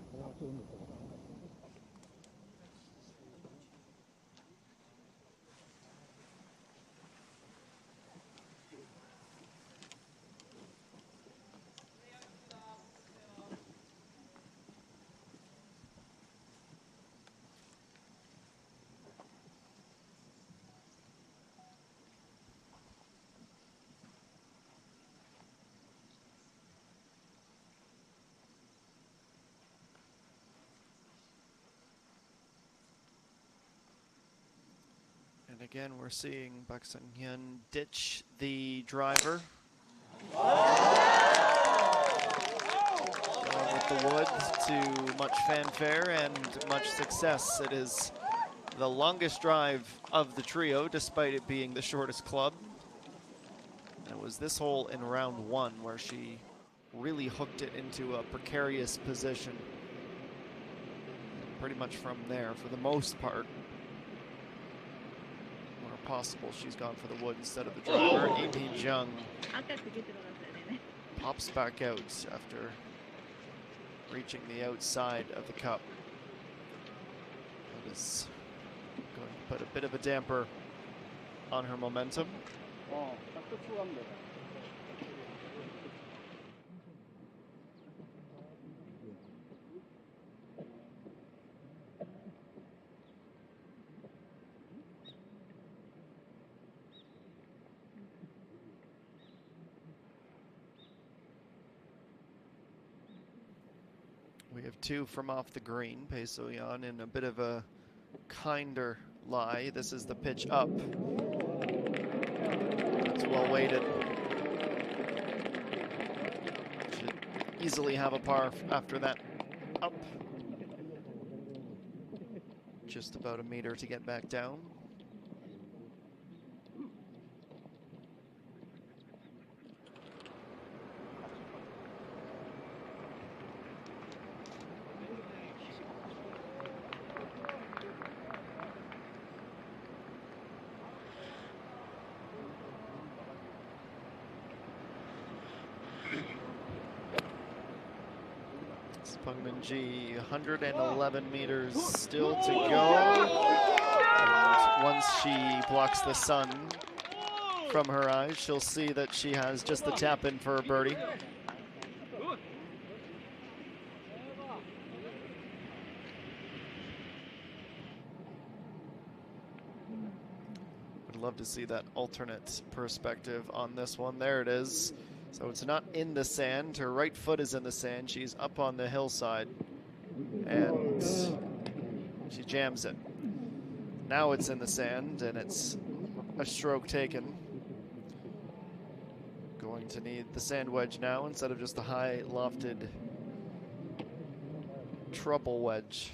And again, we're seeing Park Seung-hyun ditch the driver. Going with the wood to much fanfare and much success. It is the longest drive of the trio, despite it being the shortest club. And it was this hole in round one where she really hooked it into a precarious position. And pretty much from there, for the most part, possible, she's gone for the wood instead of the driver. Lee Jung pops back out after reaching the outside of the cup. That is going to put a bit of a damper on her momentum. -2 from off the green. Pei So-yeon in a bit of a kinder lie. This is the pitch up. It's well weighted. Should easily have a par after that up. Just about a meter to get back down. G, 111 meters still to go. And once she blocks the sun from her eyes, she'll see that she has just the tap in for a birdie. Would love to see that alternate perspective on this one. There it is. So it's not in the sand. Her right foot is in the sand. She's up on the hillside. And she jams it. Now it's in the sand, and it's a stroke taken. Going to need the sand wedge now instead of just the high lofted trouble wedge.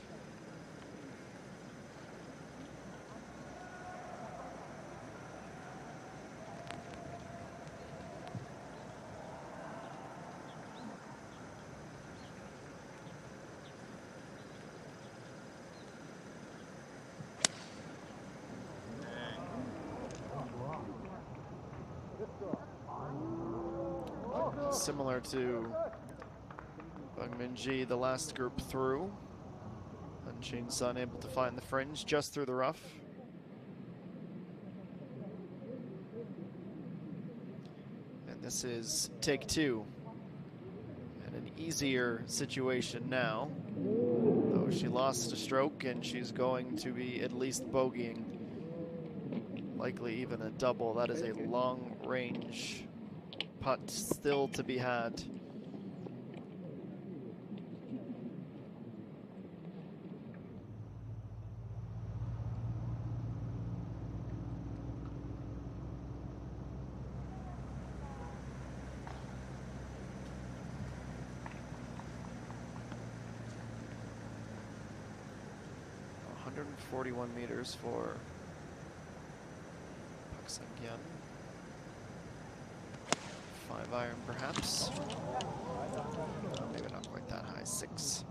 Similar to Bungmin-ji, the last group through. And Shin-sun able to find the fringe just through the rough. And this is take 2. And an easier situation now. Though she lost a stroke and she's going to be at least bogeying. Likely even a double. That is a long range putt still to be had. .141 meters for Park Sang-hyun. 5 iron perhaps. Maybe not quite that high. 6.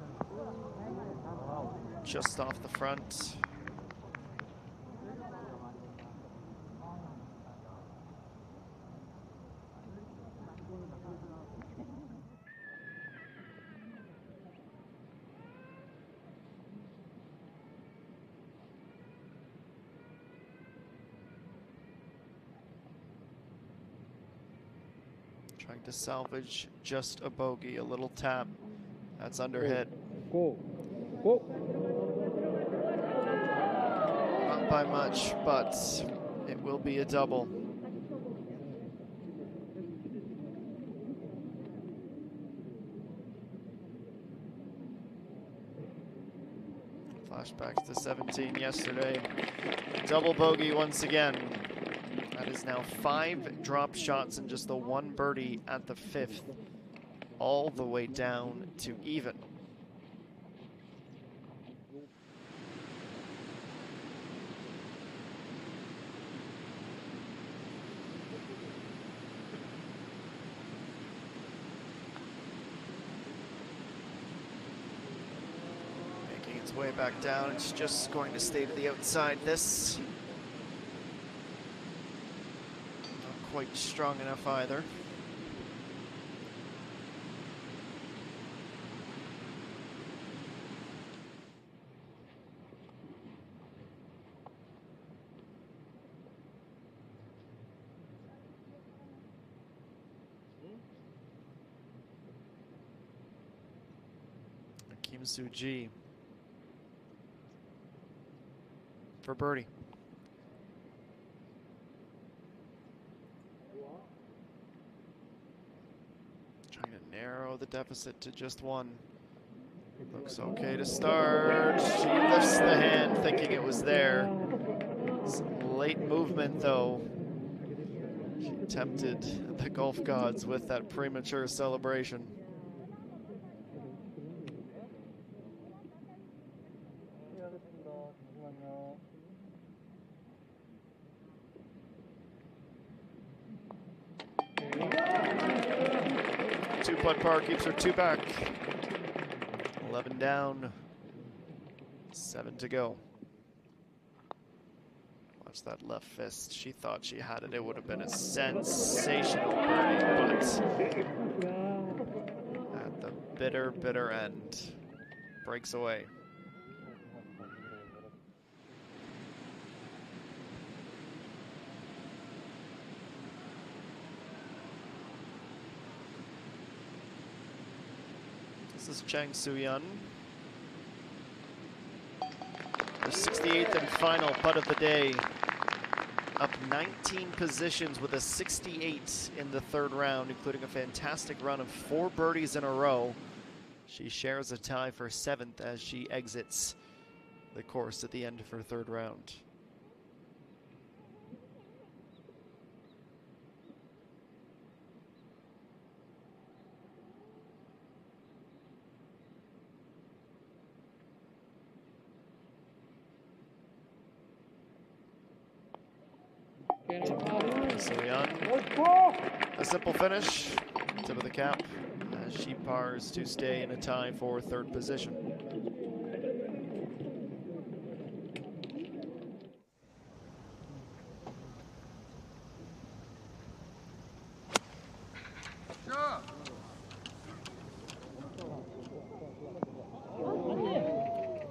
Just off the front. Trying to salvage just a bogey, a little tap. That's under hit. Go. Go. Not by much, but it will be a double. Flashbacks to 17 yesterday. Double bogey once again. That is now 5 drop shots and just the 1 birdie at the 5th, all the way down to even. Making its way back down, it's just going to stay to the outside this. Quite strong enough either. Kim Soo-ji for birdie. Trying to narrow the deficit to just 1. Looks okay to start. She lifts the hand thinking it was there. Some late movement though. She tempted the golf gods with that premature celebration. Two-putt par keeps her 2 back. 11 down, 7 to go. Watch that left fist. She thought she had it. It would have been a sensational birdie, but at the bitter, bitter end, breaks away. This is Chang Soo-yeon. Her 68th and final putt of the day. Up 19 positions with a 68 in the 3rd round, including a fantastic run of 4 birdies in a row. She shares a tie for 7th as she exits the course at the end of her 3rd round. Soo-yeon, a simple finish, tip of the cap, as she pars to stay in a tie for 3rd position.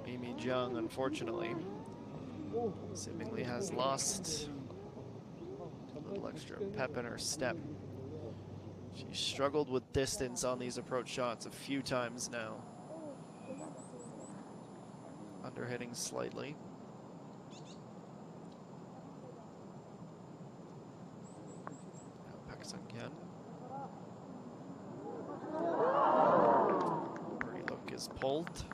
Imi Jung, unfortunately, seemingly has lost a little extra pep in her step. She struggled with distance on these approach shots a few times now. Underhitting slightly. Now Paksang-yeon. Birdie look is pulled.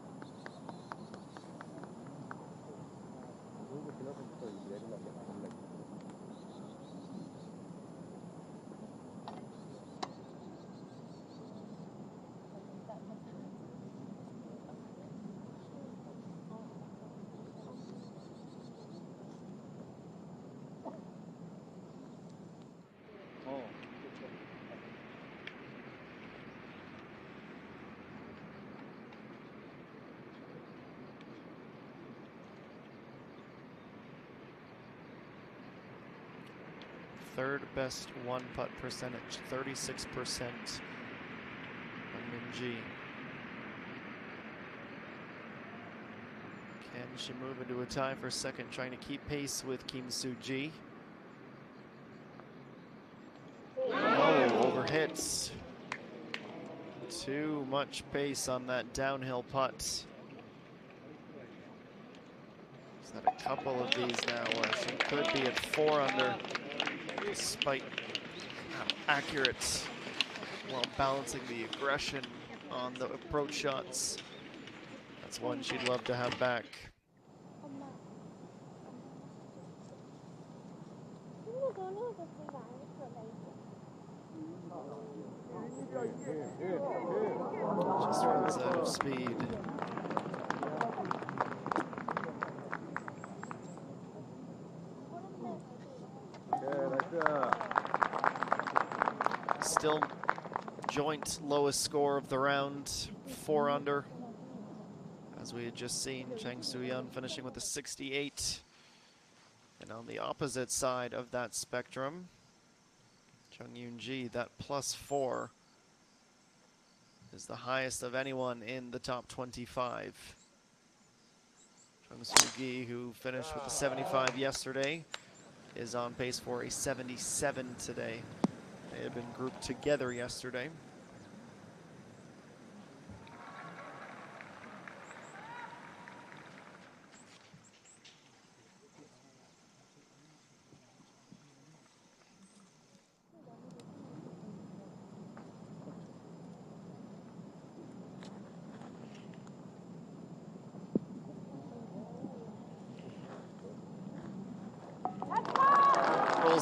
Third best one putt percentage, 36% on Min-ji. Can she move into a tie for 2nd, trying to keep pace with Kim Soo-ji? Oh, overhits. Too much pace on that downhill putt. She's had a couple of these now where she could be at 4 under. Despite how accurate while balancing the aggression on the approach shots. That's one she'd love to have back. Just runs out of speed. Still joint lowest score of the round, 4 under. As we had just seen, Chang Soo-yeon finishing with a 68. And on the opposite side of that spectrum, Chung Yoon-ji, that +4 is the highest of anyone in the top 25. Chung Soo-gi, who finished with a 75 yesterday, is on pace for a 77 today. They had been grouped together yesterday.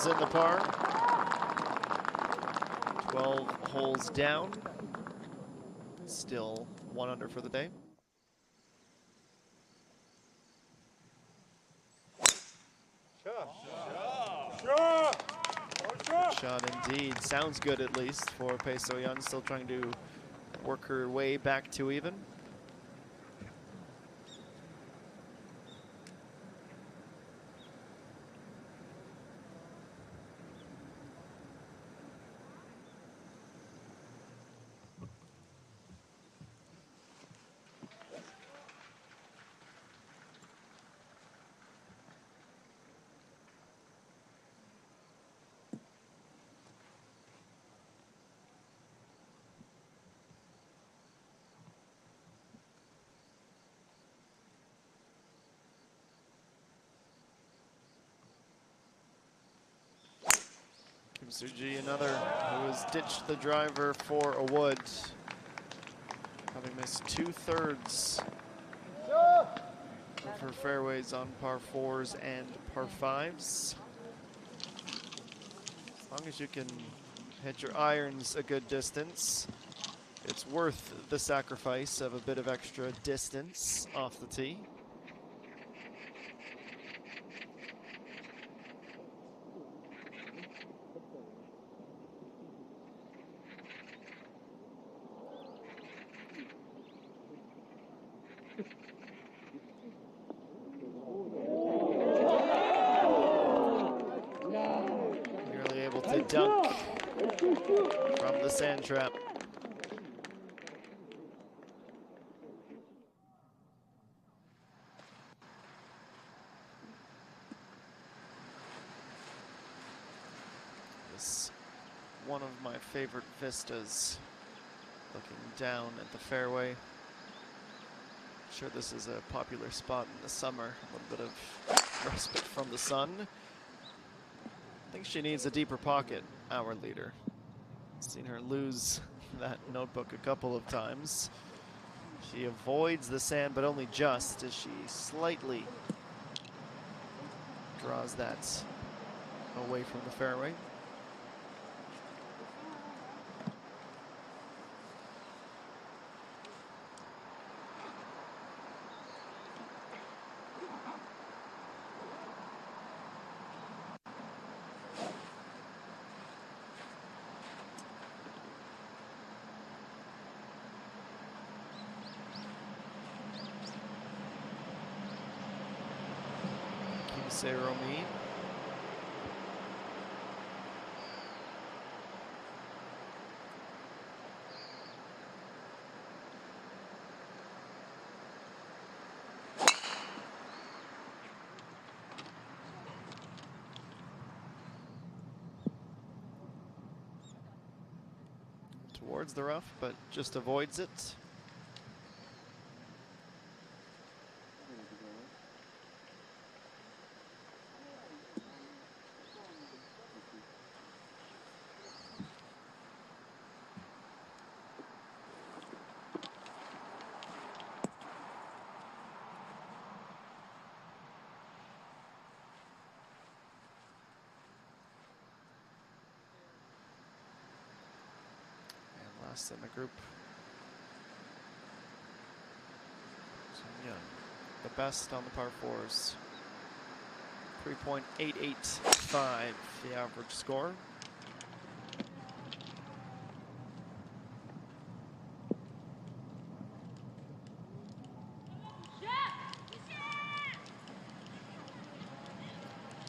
fills in the par. 12 holes down. Still 1 under for the day. Shot indeed. Sounds good at least for Pei So-yeon. Still trying to work her way back to even. Kim Soo-ji, another who has ditched the driver for a wood, having missed 2/3 of her fairways on par 4s and par 5s. As long as you can hit your irons a good distance, it's worth the sacrifice of a bit of extra distance off the tee. Nearly able to dunk from the sand trap. This one of my favorite vistas, looking down at the fairway. Sure, this is a popular spot in the summer. A little bit of respite from the sun. I think she needs a deeper pocket, our leader. Seen her lose that notebook a couple of times. She avoids the sand, but only just as she slightly draws that away from the fairway. Seromi. Towards the rough, but just avoids it. Last in the group. So, the best on the par 4s. 3.885, the average score.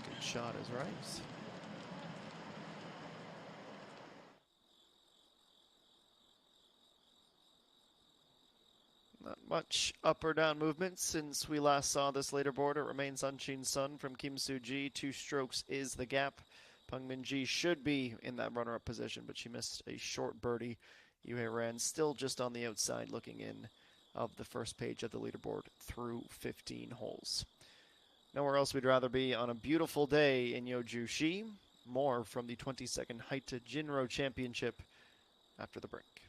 Good shot is right. Not much up or down movement since we last saw this leaderboard. It remains Unseen Sun from Kim Soo-ji. 2 strokes is the gap. Peng Min-ji should be in that runner-up position, but she missed a short birdie. Yuhei Ran still just on the outside looking in of the first page of the leaderboard through 15 holes. Nowhere else we'd rather be on a beautiful day in Yeoju-shi. More from the 22nd HITE JINRO Championship after the break.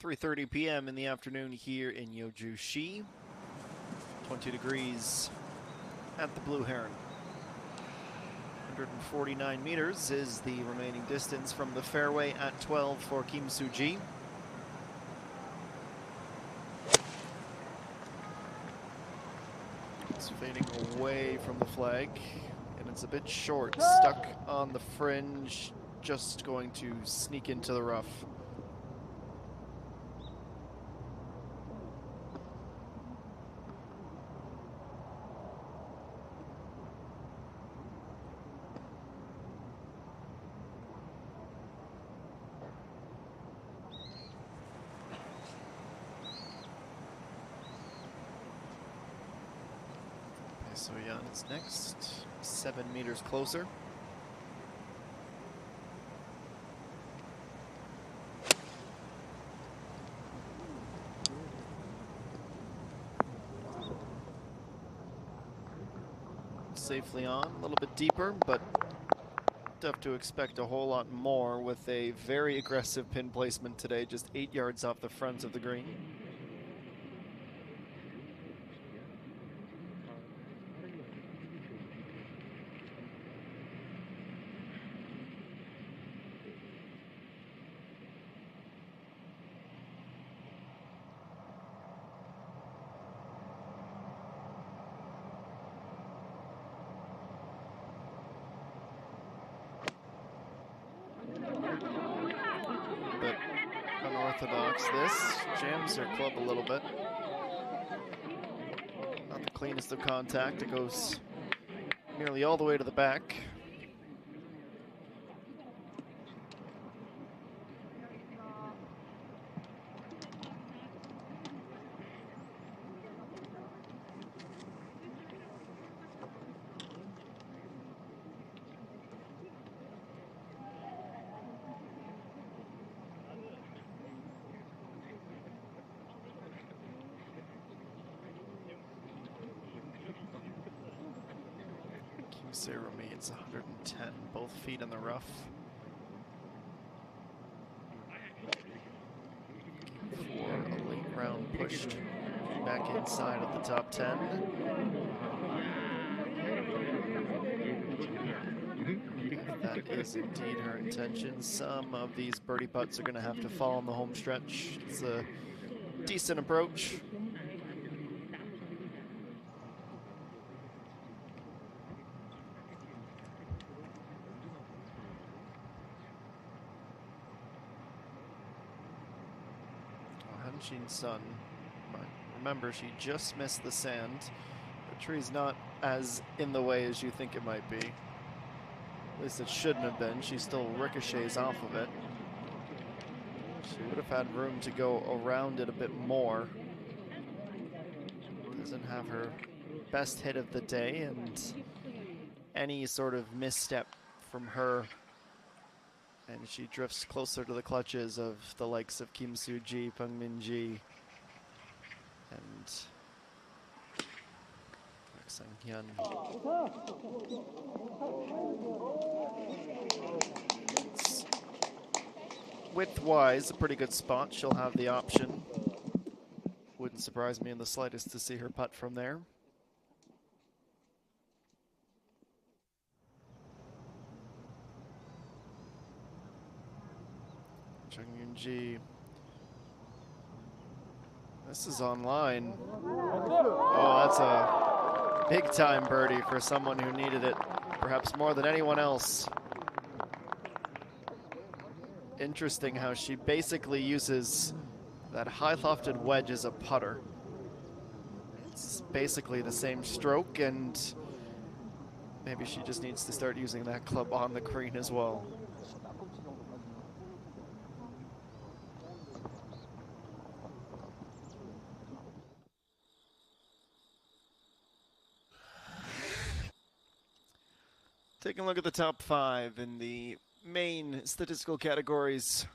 3:30 p.m. in the afternoon here in Yeoju-si. 20 degrees at the Blue Heron. 149 meters is the remaining distance from the fairway at 12 for Kim Soo-ji. It's fading away from the flag, and it's a bit short, stuck on the fringe, just going to sneak into the rough. So Yan is next, 7 meters closer. Safely on, a little bit deeper, but tough to expect a whole lot more with a very aggressive pin placement today, just 8 yards off the front of the green. Bit unorthodox this, jams her club a little bit. Not the cleanest of contact, it goes nearly all the way to the back. Zero means 110, both feet in the rough. For a late round pushed back inside of the top 10. If that is indeed her intention, some of these birdie putts are going to have to fall on the home stretch. It's a decent approach. Sun. Remember, she just missed the sand. The tree's not as in the way as you think it might be. At least it shouldn't have been. She still ricochets off of it. She would have had room to go around it a bit more. Doesn't have her best hit of the day, and any sort of misstep from her and she drifts closer to the clutches of the likes of Kim Soo-ji, Pang Min-ji, and Park Sang-hyun. Width-wise, a pretty good spot. She'll have the option. Wouldn't surprise me in the slightest to see her putt from there. Chung Yoon-ji. This is online. Oh, that's a big time birdie for someone who needed it, perhaps more than anyone else. Interesting how she basically uses that high lofted wedge as a putter. It's basically the same stroke, and maybe she just needs to start using that club on the green as well. Taking a look at the top 5 in the main statistical categories.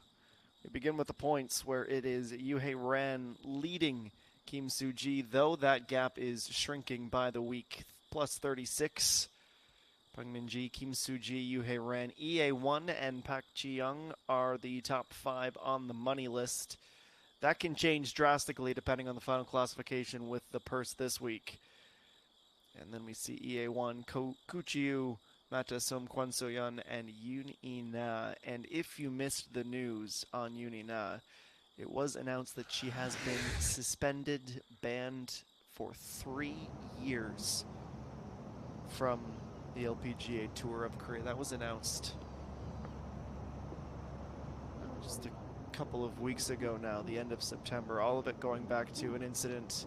We begin with the points, where it is Yoo-hae Ran leading Kim Soo-ji, though that gap is shrinking by the week, plus 36. Pang Min-ji, Kim Soo-ji, Yoo-hae Ran, EA1, and Park Ji-young are the top 5 on the money list. that can change drastically depending on the final classification with the purse this week. And then we see EA1, Kuchiu, Matasum, Kwan Soyeon, and Yoon In-na. And if you missed the news on Yoon In-na, it was announced that she has been suspended, banned for 3 years from the LPGA Tour of Korea. That was announced just a couple of weeks ago now, the end of September. All of it going back to an incident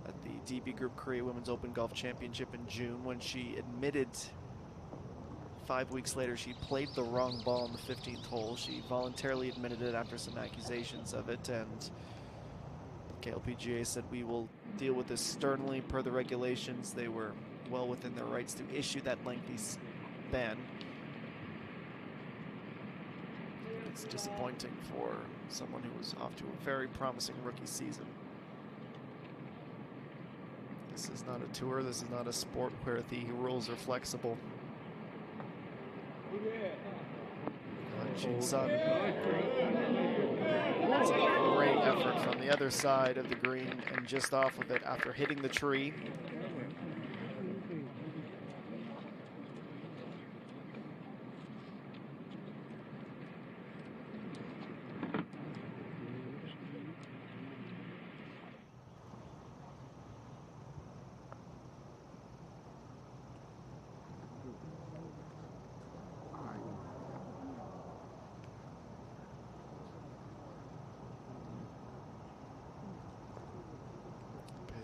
at the DB Group Korea Women's Open Golf Championship in June when she admitted 5 weeks later she played the wrong ball on the 15th hole. She voluntarily admitted it after some accusations of it, and the KLPGA said we will deal with this sternly per the regulations. They were well within their rights to issue that lengthy ban. It's disappointing for someone who was off to a very promising rookie season. This is not a tour, this is not a sport where the rules are flexible. Jin-sun. It's a great effort from the other side of the green and just off of it after hitting the tree.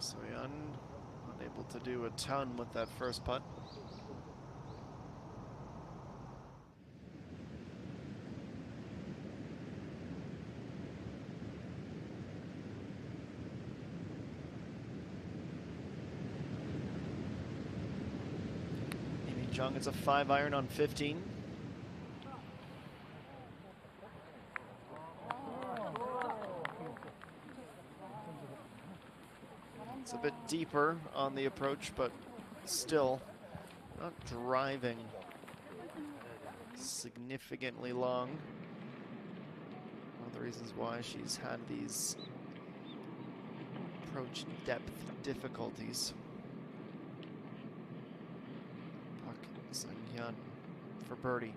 Soyeon unable to do a ton with that first putt. Amy Jung, it's a 5-iron on 15. It's a bit deeper on the approach, but still not driving significantly long. One of the reasons why she's had these approach depth difficulties. Park Sang-hyun for birdie.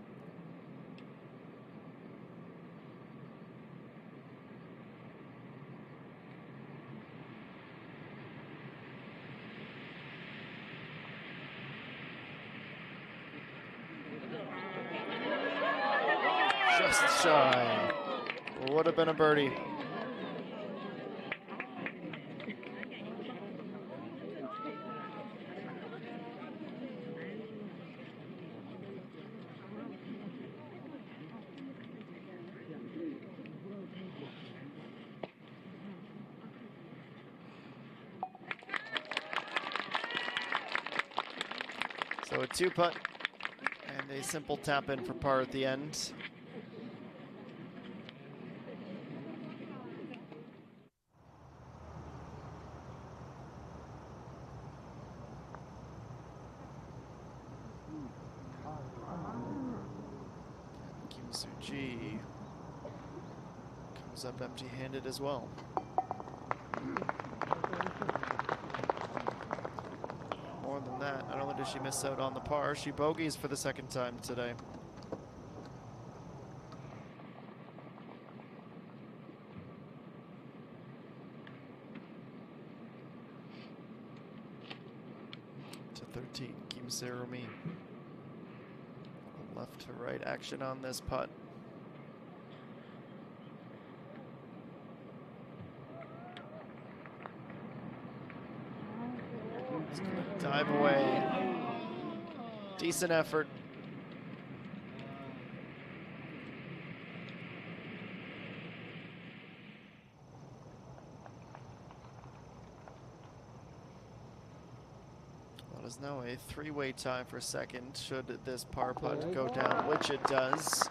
Just shy. Would have been a birdie. So a 2-putt and a simple tap in for par at the end. Suji comes up empty-handed as well. More than that, not only does she miss out on the par, she bogeys for the second time today. To 13, Kim Se-rumi. Left to right action on this putt. It's gonna dive away. Decent effort. Well, it is now a 3-way tie for second should this par putt go down, which it does.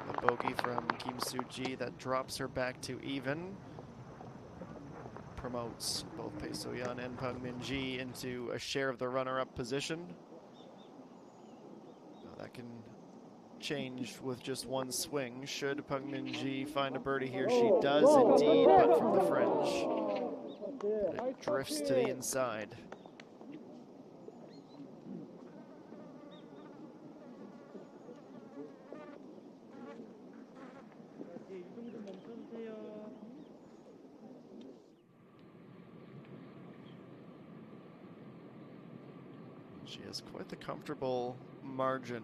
A bogey from Kim Soo-ji that drops her back to even. Promotes both Pae So-yeon and Pang Min-ji into a share of the runner-up position. Now that can changed with just one swing. Should Peng Minji find a birdie here? She does indeed, but from the fringe. It drifts to the inside. She has quite the comfortable margin.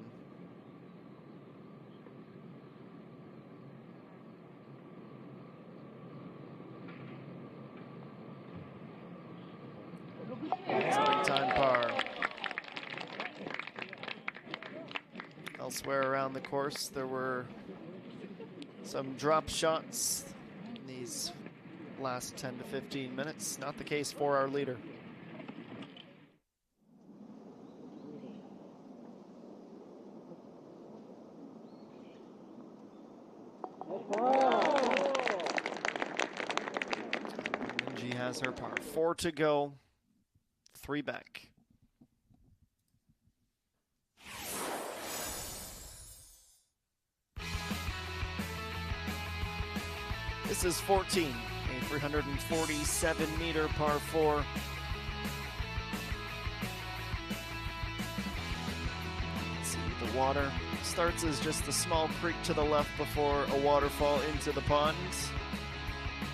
It's a big time par. Elsewhere around the course, there were some drop shots in these last 10 to 15 minutes. Not the case for our leader. Minji has her par. 4 to go. 3 back. This is 14, a 347-meter par 4. Let's see, the water starts as just a small creek to the left before a waterfall into the pond.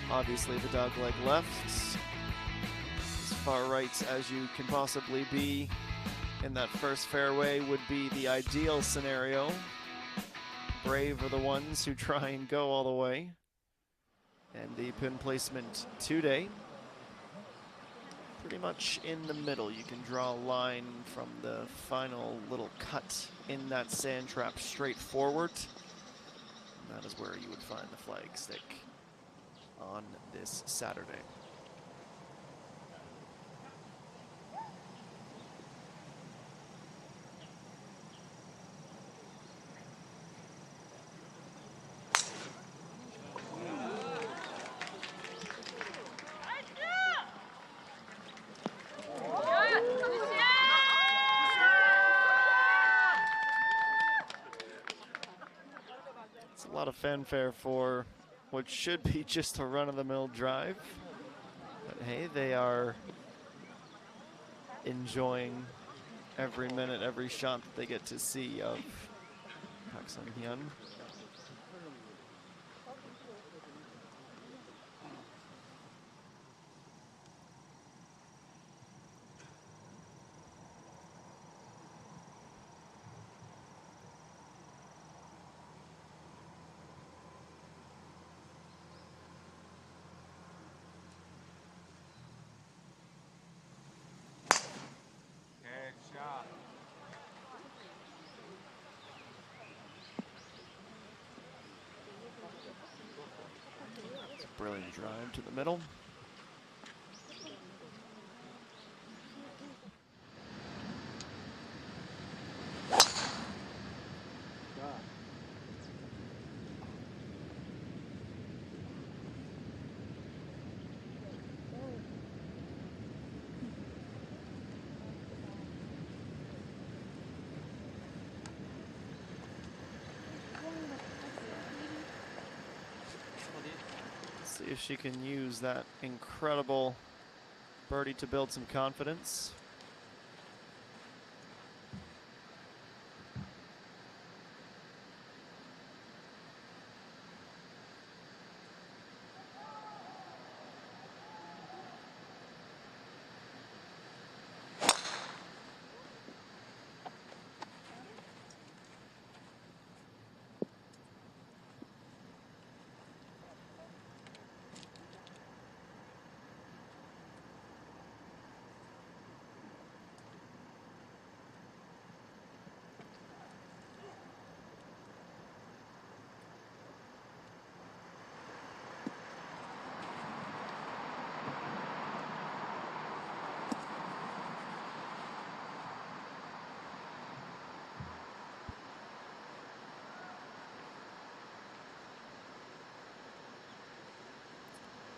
Obviously the dogleg left. As far right as you can possibly be in that first fairway would be the ideal scenario. Brave are the ones who try and go all the way. And the pin placement today, pretty much in the middle. You can draw a line from the final little cut in that sand trap straight forward. And that is where you would find the flag stick on this Saturday. A lot of fanfare for what should be just a run-of-the-mill drive. But hey, they are enjoying every minute, every shot that they get to see of Park Sung-hyun. Brilliant drive to the middle. See if she can use that incredible birdie to build some confidence.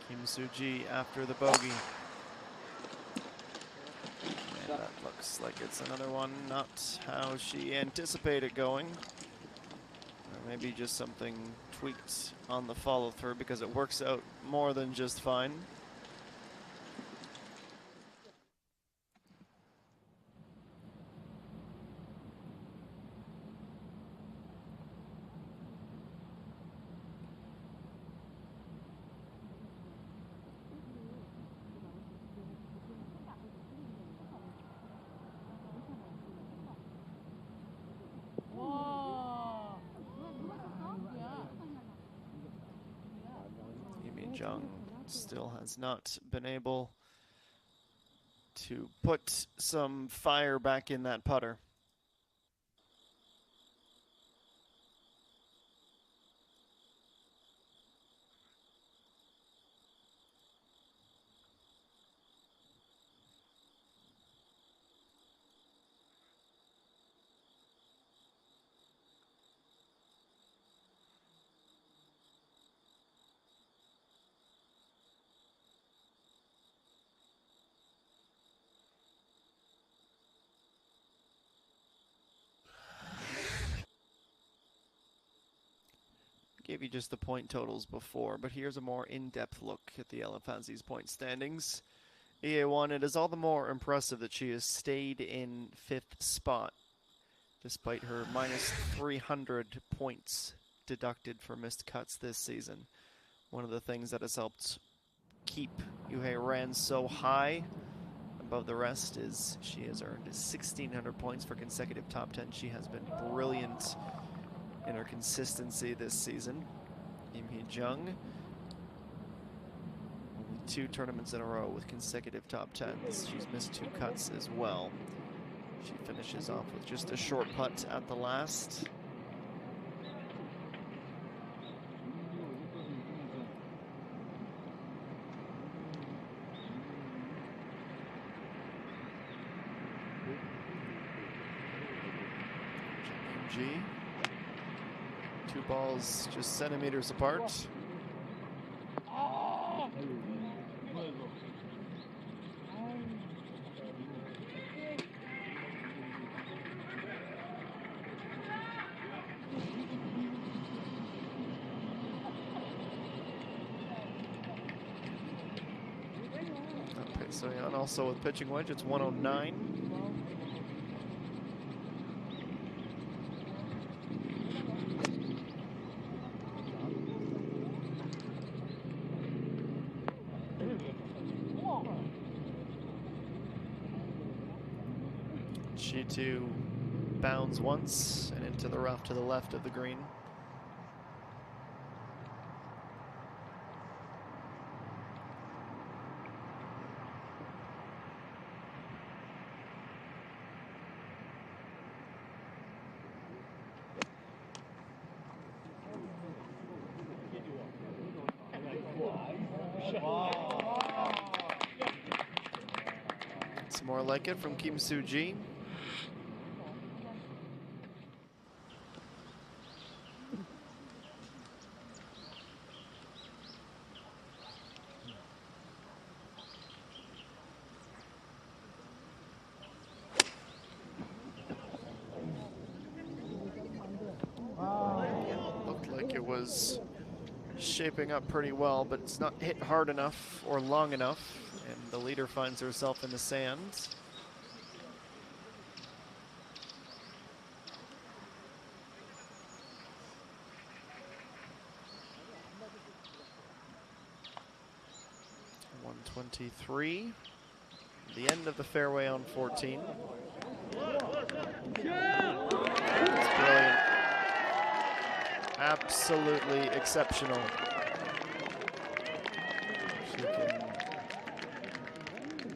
Kim Soo-ji after the bogey. And that looks like it's another one, not how she anticipated going. Maybe just something tweaked on the follow through because it works out more than just fine. Still has not been able to put some fire back in that putter. Gave you just the point totals before, but here's a more in-depth look at the Elefanzi's point standings. EA1, it is all the more impressive that she has stayed in 5th spot, despite her minus 300 points deducted for missed cuts this season. One of the things that has helped keep Yuhei Ran so high above the rest is she has earned 1,600 points for consecutive top 10. She has been brilliant in her consistency this season. Im Hee Jung, only 2 tournaments in a row with consecutive top 10s. She's missed 2 cuts as well. She finishes off with just a short putt at the last. ENG. 2 balls just centimeters apart. Soyeon also with pitching wedge, it's 109. She too bounds once and into the rough to the left of the green. It's more like it from Kim Soo-ji. Looked like it was shaping up pretty well, but it's not hit hard enough or long enough, and the leader finds herself in the sand. .123. The end of the fairway on 14. That's brilliant. Absolutely exceptional. She can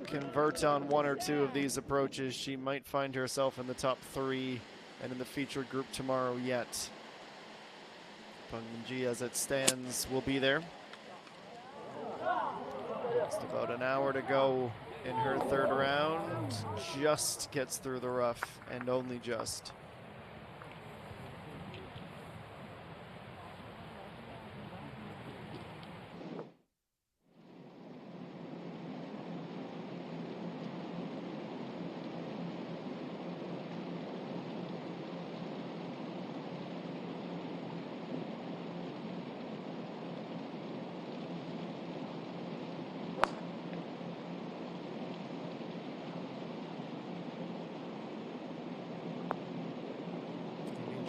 convert on 1 or 2 of these approaches. She might find herself in the top 3 and in the featured group tomorrow yet. Peng Min-ji, as it stands, will be there. Just about an hour to go in her 3rd round. Just gets through the rough, and only just.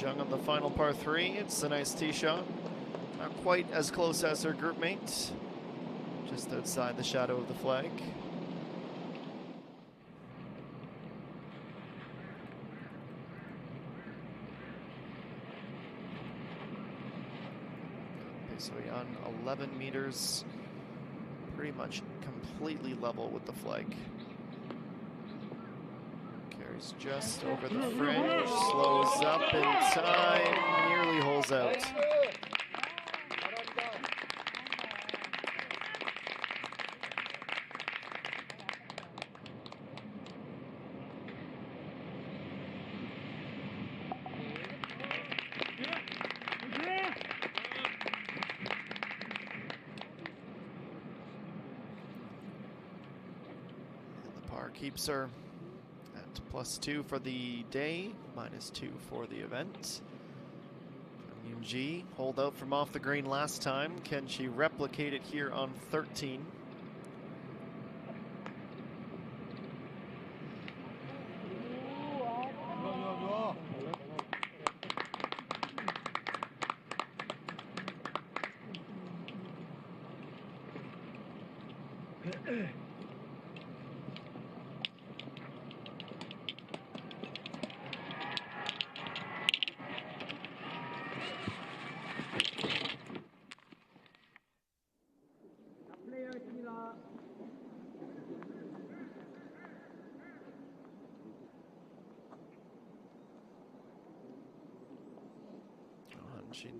Jung on the final par 3. It's a nice tee shot. Not quite as close as her group mate. Just outside the shadow of the flag. Pesoyan 11 meters. Pretty much completely level with the flag. Carries just over the fringe, slows up in time, nearly holes out. And the par keeps her at +2 for the day, -2 for the event. ENG hold out from off the green last time. Can she replicate it here on 13?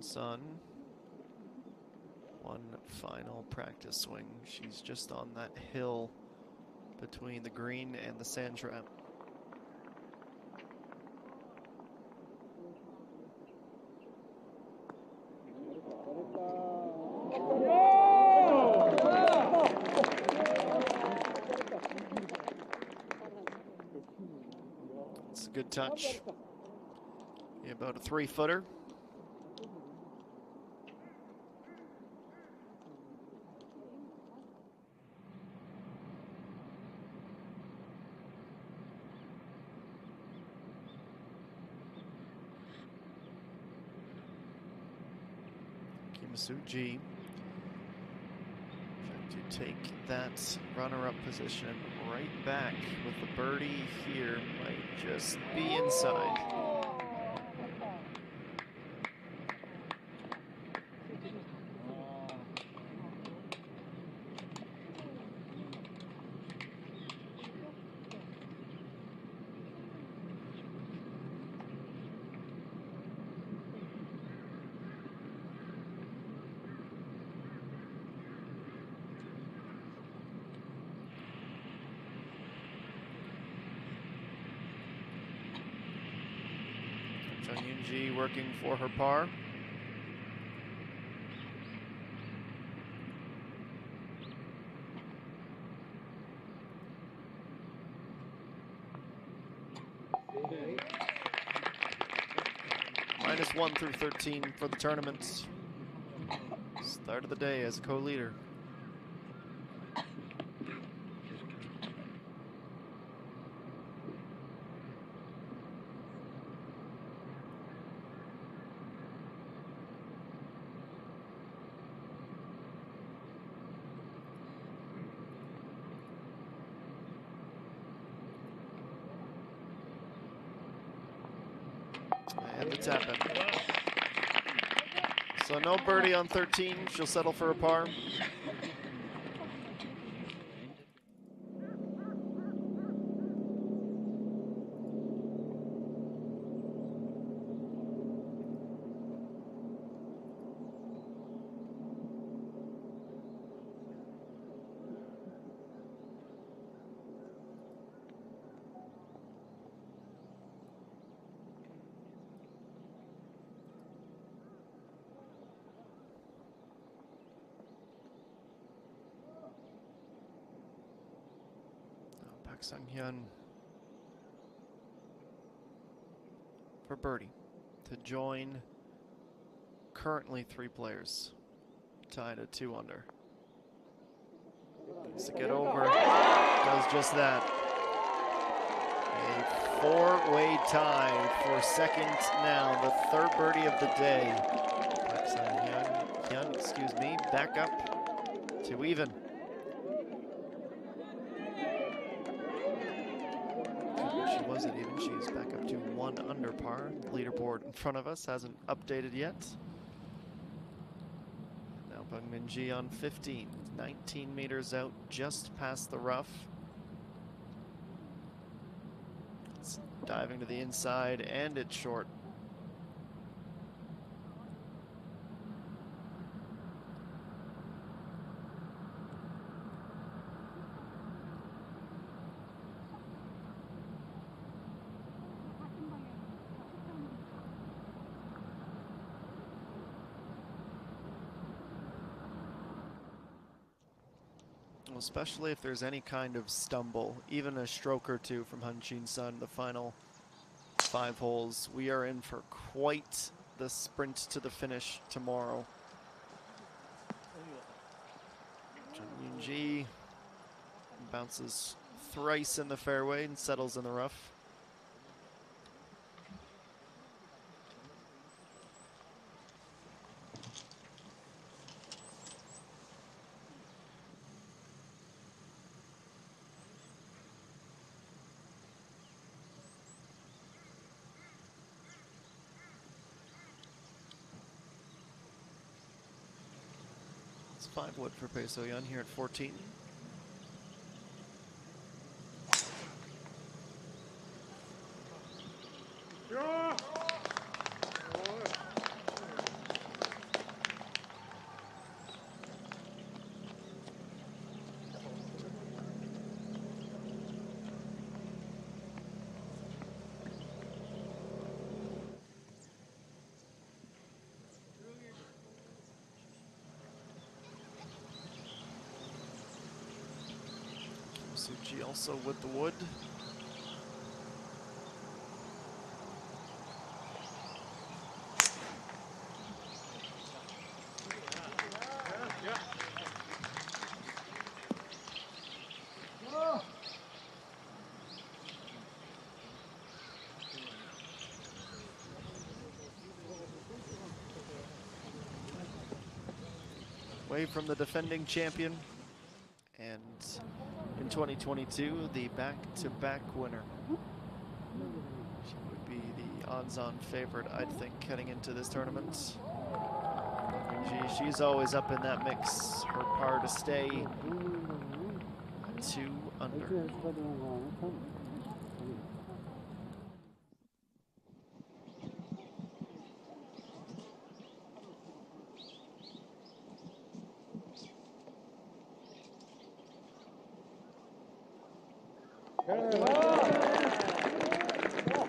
Sun. One final practice swing. She's just on that hill between the green and the sand trap. It's a good touch. Yeah, about a 3-footer. G trying to take that runner-up position right back with the birdie here. Might just be inside. ENG working for her par. -1 through 13 for the tournament. Start of the day as a co-leader. And the tap in. So no birdie on 13. She'll settle for a par. Sang-hyun for birdie to join currently 3 players tied at 2 under. Needs to get over, does just that. A four-way tie for second now, the third birdie of the day. Hyun, excuse me, back up to even. She wasn't even, she's back up to 1 under par. Leaderboard in front of us hasn't updated yet. Now Bung Min-ji on 15, 19 meters out, just past the rough. It's diving to the inside, and it's short. Especially if there's any kind of stumble, even a stroke or two from Han-Chin Sun, the final 5 holes. We are in for quite the sprint to the finish tomorrow. Jung Yoon-ji bounces thrice in the fairway and settles in the rough. It's 5 wood for Bae So-yeon here at 14. Suchi also with the wood. Away from the defending champion, and in 2022, the back-to-back winner. She would be the odds-on favorite, I think, heading into this tournament. She's always up in that mix. Her par to stay, 2 under.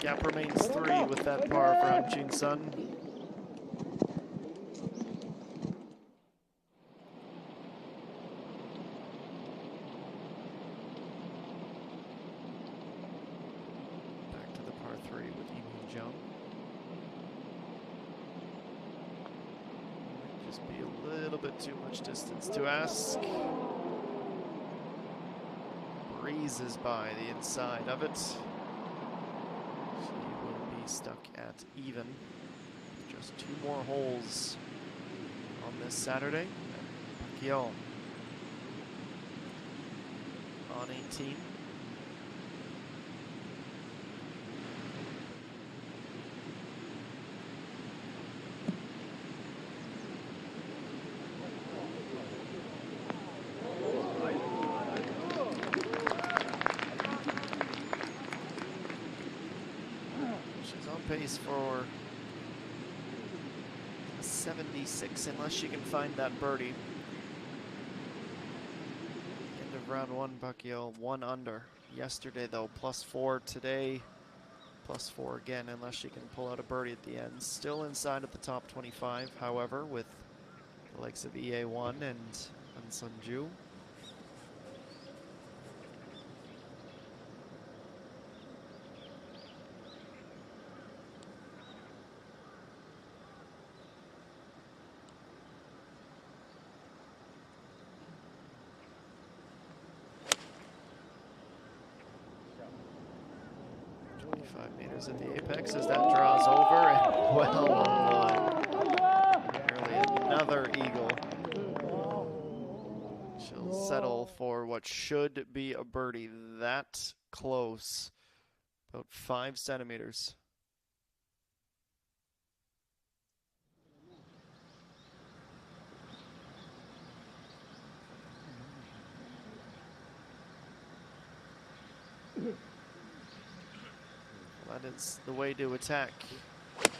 Gap remains 3 with that par for Han-Chin Sun. Back to the par 3 with Lee Jung. Might just be a little bit too much distance to ask. Breezes by the inside of it. She will be stuck at even. Just 2 more holes on this Saturday. Pacquiao on 18. Pace for 76 unless she can find that birdie. End of round 1, Pacquiao 1 under. Yesterday though, +4. Today, +4 again unless she can pull out a birdie at the end. Still inside of the top 25, however, with the likes of EA1 and An Sunju. 5 meters at the apex as that draws over and well on line. Nearly another eagle. She'll settle for what should be a birdie. That close. About 5 centimeters. That is the way to attack. Let's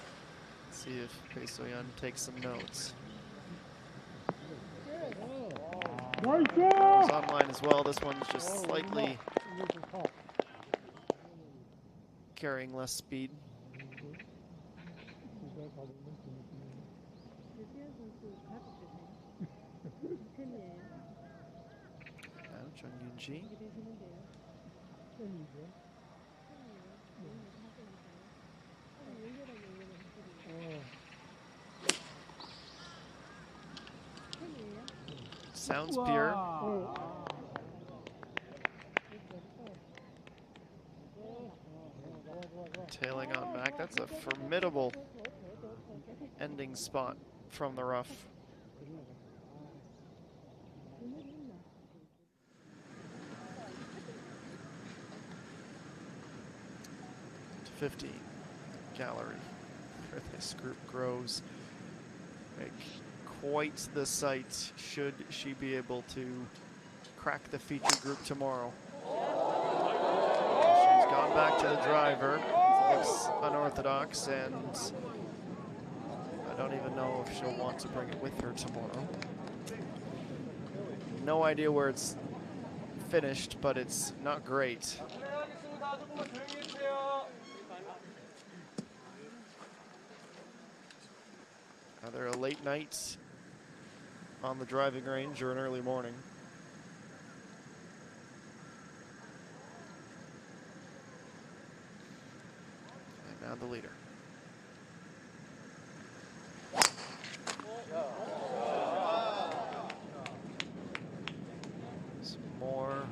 see if Pei So-yeon takes some notes. Goes online as well. This one's just slightly carrying less speed. Now Chung Yun-ji. Sounds pure. Tailing on back. That's a formidable ending spot from the rough. To 15. Gallery where this group grows. Make quite the sight should she be able to crack the feature group tomorrow. She's gone back to the driver. Looks unorthodox, and I don't even know if she'll want to bring it with her tomorrow. No idea where it's finished, but it's not great. Either a late night on the driving range or an early morning. And now the leader. Some more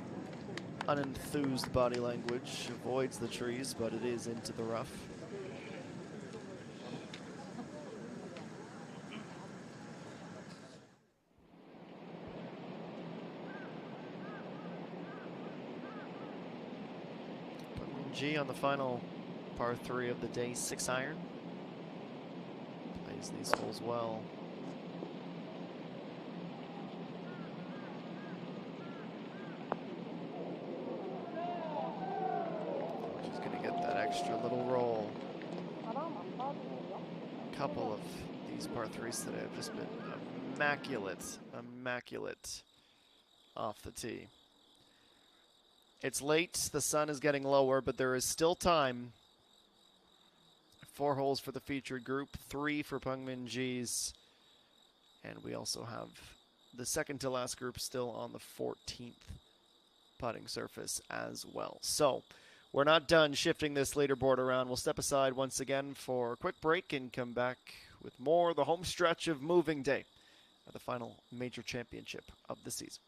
unenthused body language. Avoids the trees, but it is into the rough. G on the final par 3 of the day, 6-iron. Plays these holes well. She's going to get that extra little roll. A couple of these par 3s today have just been immaculate off the tee. It's late, the sun is getting lower, but there is still time. 4 holes for the featured group, 3 for Pungmin G's. And we also have the second to last group still on the 14th putting surface as well. So we're not done shifting this leaderboard around. We'll step aside once again for a quick break and come back with more the home stretch of moving day at the final major championship of the season.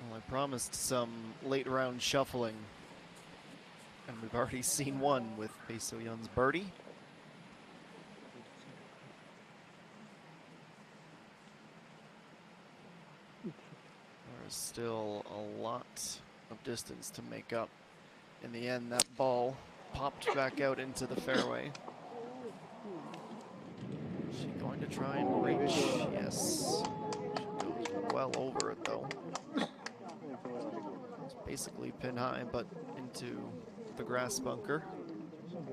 Well, I promised some late round shuffling, and we've already seen one with Bae So-yeon's birdie. There's still a lot of distance to make up. In the end, that ball popped back out into the fairway. Is she going to try and reach? Yes. She goes well over it, though. It's basically pin high, but into the grass bunker. And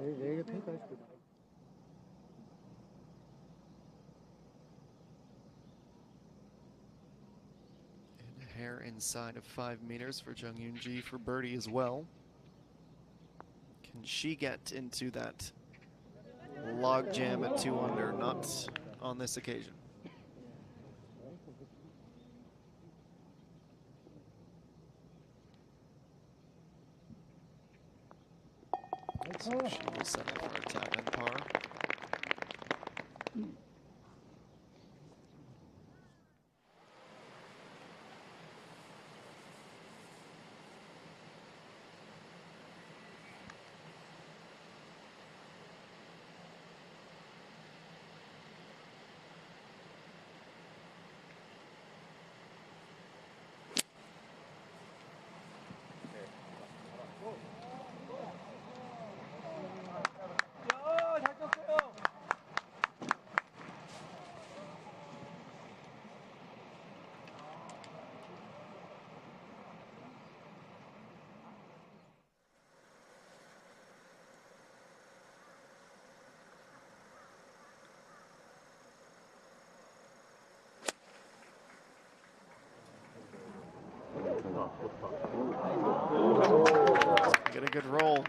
a hair inside of 5 meters for Jung Yoon-ji for birdie as well. Can she get into that log jam at 2 under? Not on this occasion. So she will settle for a tap and par. Get a good roll.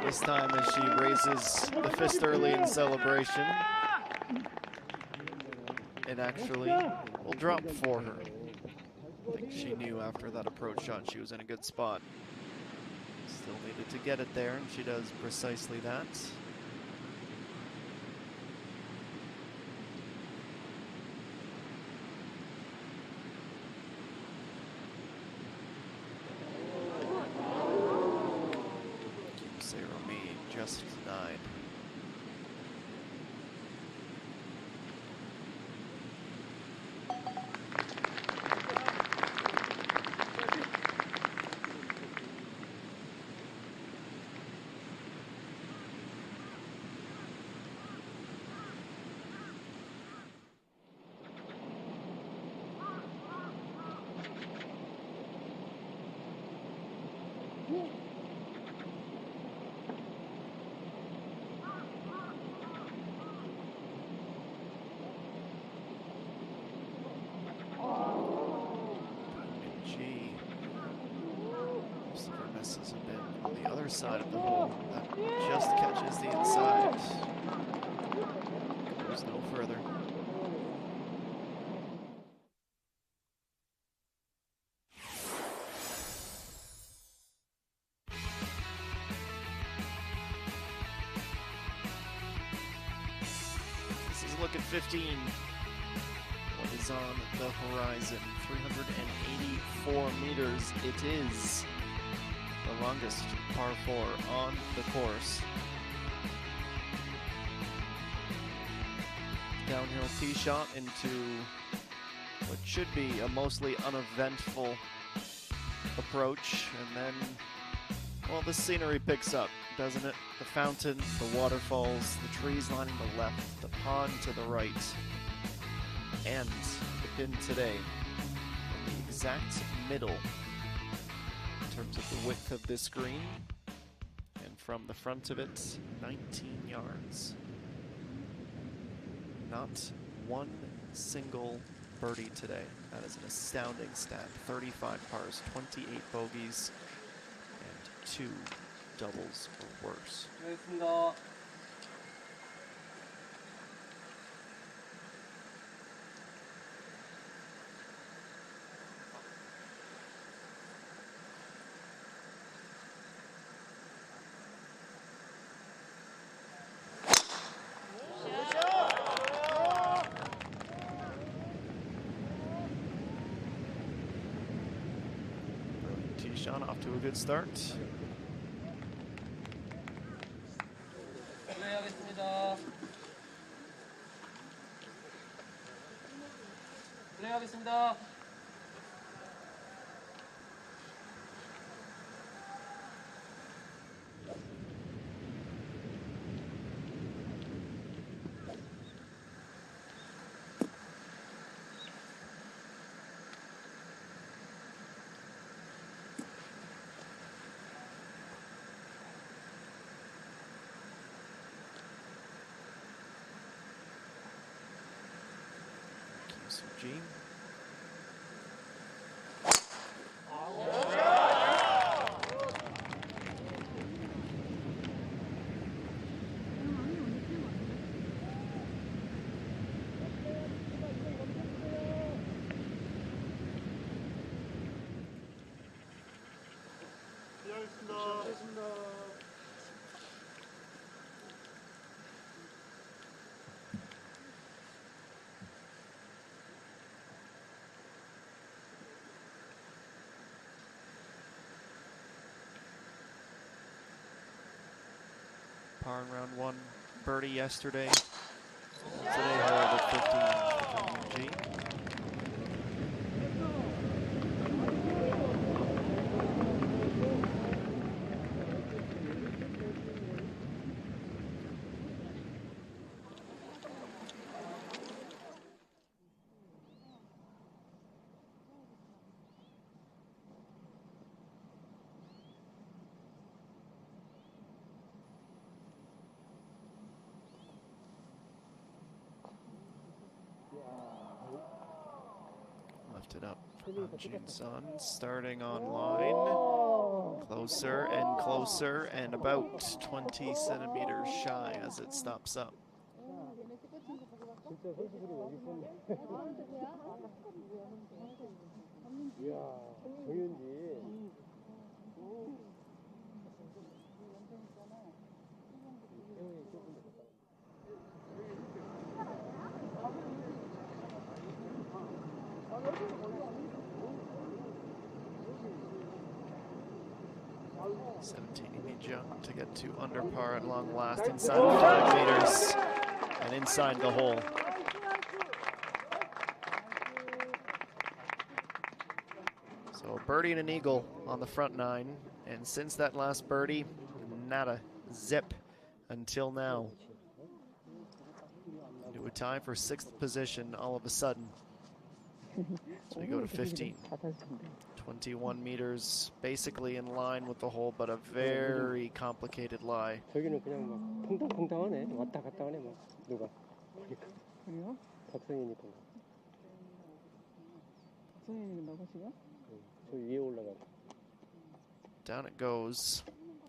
This time as she raises the fist early in celebration, it actually will drop for her. I think she knew after that approach shot she was in a good spot. Still needed to get it there, and she does precisely that. Just denied. Misses have been on the other side of the hole. That just catches the inside. Goes no further. This is a look at 15. What is on the horizon? 384 meters. It is the longest par 4 on the course. Downhill tee shot into what should be a mostly uneventful approach, and then, well, the scenery picks up, doesn't it? The fountain, the waterfalls, the trees lining the left, the pond to the right, and the pin today in the exact middle in terms of the width of this green, and from the front of it, 19 yards. Not one single birdie today. That is an astounding stat. 35 pars, 28 bogeys, and 2 doubles or worse. Off to a good start. 플레이하겠습니다. 플레이하겠습니다. Suji. Par in round one, birdie yesterday. Today hole at 15 for ENG. Lifted up from Jun-sun, starting on line. Closer and closer, and about 20 centimeters shy as it stops up. Jung to get to under par at long last, inside 5 meters and inside the hole. So a birdie and an eagle on the front nine, and since that last birdie, nada, zip until now. Into a tie for 6th position all of a sudden. So we go to 15. 21 meters, basically in line with the hole, but a very complicated lie. 저기는 그냥 막 퐁당퐁당하네. 왔다 갔다 하네 막 누가. 그래요? 박성희니까. 박성희는 나가시가? 저 위에 올라가. Down it goes.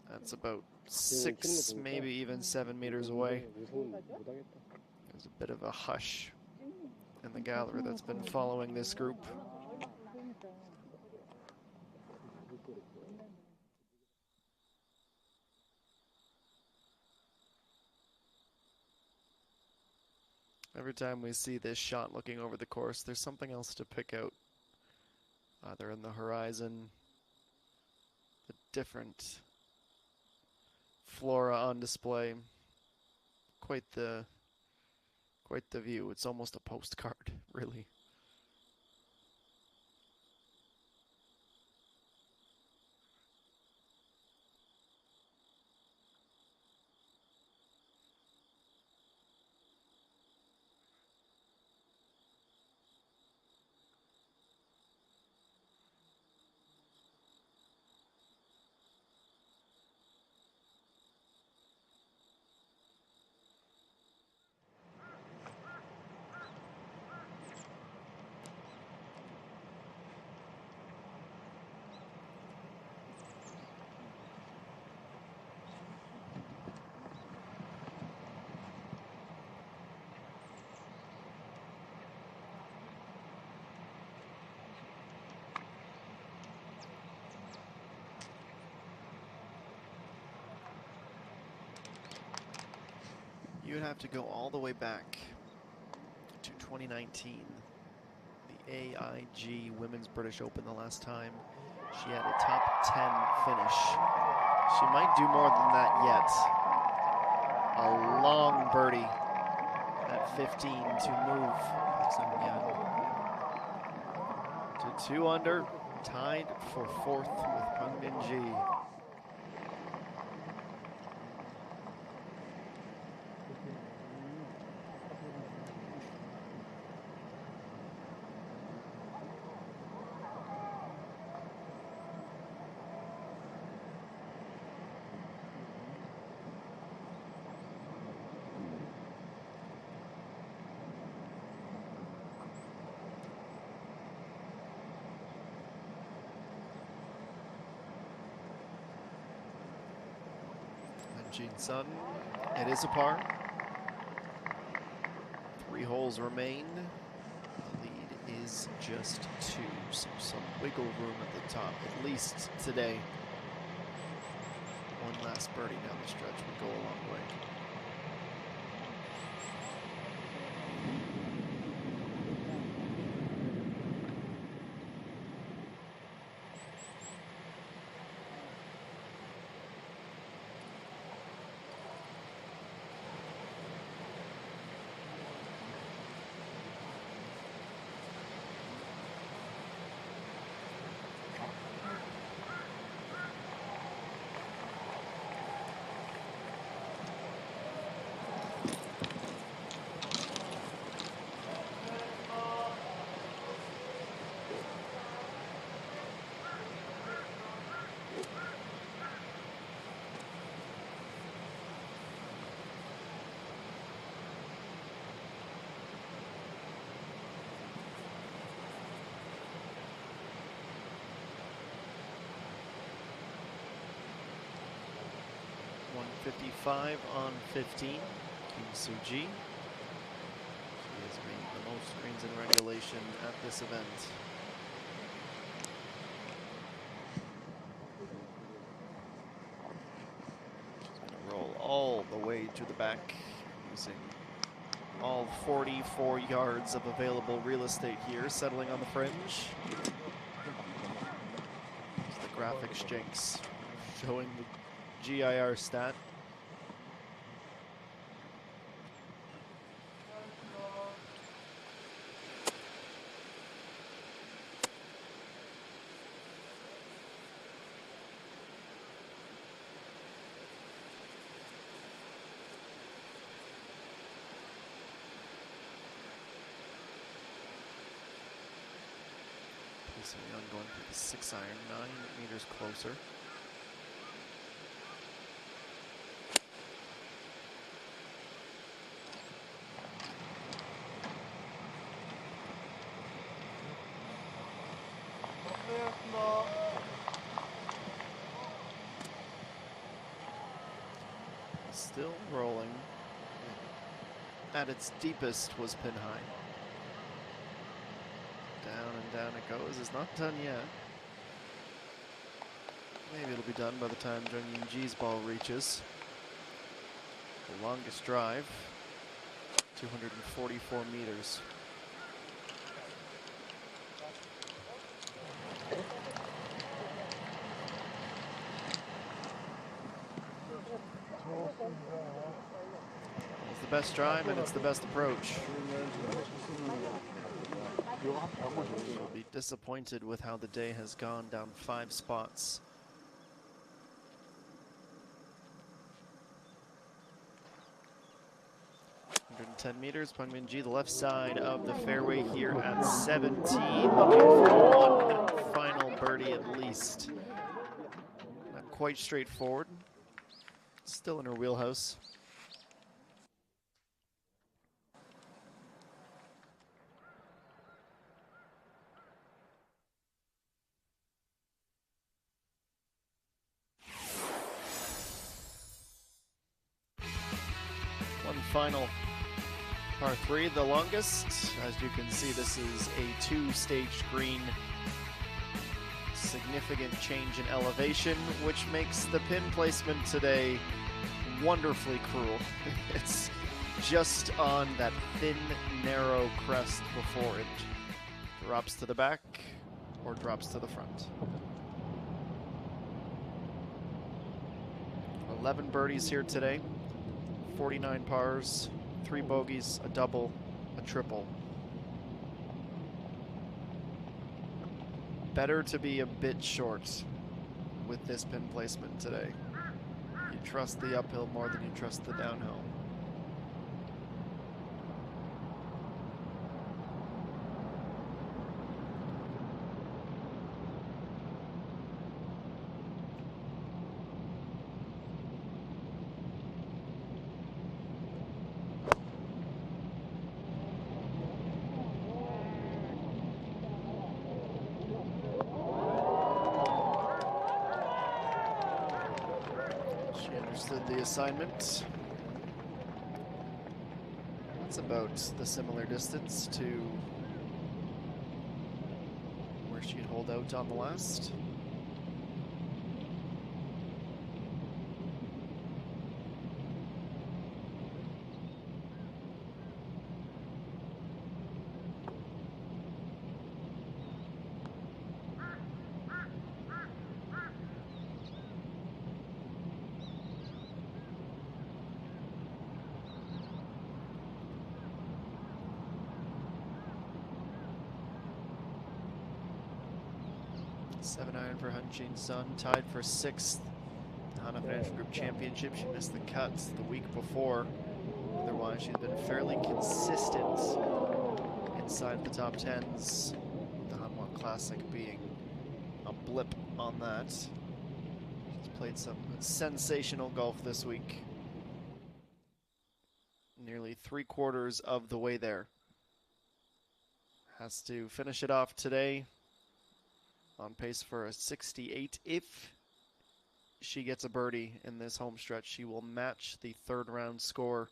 That's about 6, maybe even 7 meters away. There's a bit of a hush in the gallery that's been following this group. Every time we see this shot looking over the course, there's something else to pick out. Either in the horizon, the different flora on display. Quite the view. It's almost a postcard, really. You'd have to go all the way back to 2019, the AIG Women's British Open, the last time She had a top 10 finish. She might do more than that yet. A long birdie at 15 to move Sung Yan to 2 under, tied for 4th with Peng Min-ji. Jin Sun, it is a par. 3 holes remain. The lead is just 2, so some wiggle room at the top, at least today. One last birdie down the stretch would go a long way. .155 on 15, Kim Soo-ji. She has made the most greens in regulation at this event. She's going to roll all the way to the back, using all 44 yards of available real estate here, settling on the fringe. As the graphics jinx showing the GIR stat. Young going for the 6 iron, 9 meters closer. Still rolling. At its deepest was pin high. Down and down it goes. It's not done yet. Maybe it'll be done by the time Jung Yin-ji's ball reaches. The longest drive, 244 meters. It's the best drive and it's the best approach. She'll be disappointed with how the day has gone, down 5 spots. .110 meters, Peng Min-ji, the left side of the fairway here at 17, looking for one final birdie at least. Not quite straightforward, still in her wheelhouse. One final par 3, the longest. As you can see, this is a 2-stage green. Significant change in elevation, which makes the pin placement today wonderfully cruel. It's just on that thin, narrow crest before it drops to the back or drops to the front. 11 birdies here today, 49 pars, 3 bogeys, a double, a triple. Better to be a bit short with this pin placement today. You trust the uphill more than you trust the downhill. She understood the assignment. It's about the similar distance to where she'd hold out on the last. Seven iron for Hanjin Sun, tied for 6th. Hana Financial Group Championship. She missed the cuts the week before. Otherwise, she's been fairly consistent inside the top 10s. The Hanwha Classic being a blip on that. She's played some sensational golf this week. Nearly 3/4 of the way there. Has to finish it off today. On pace for a 68. If she gets a birdie in this home stretch, she will match the 3rd round score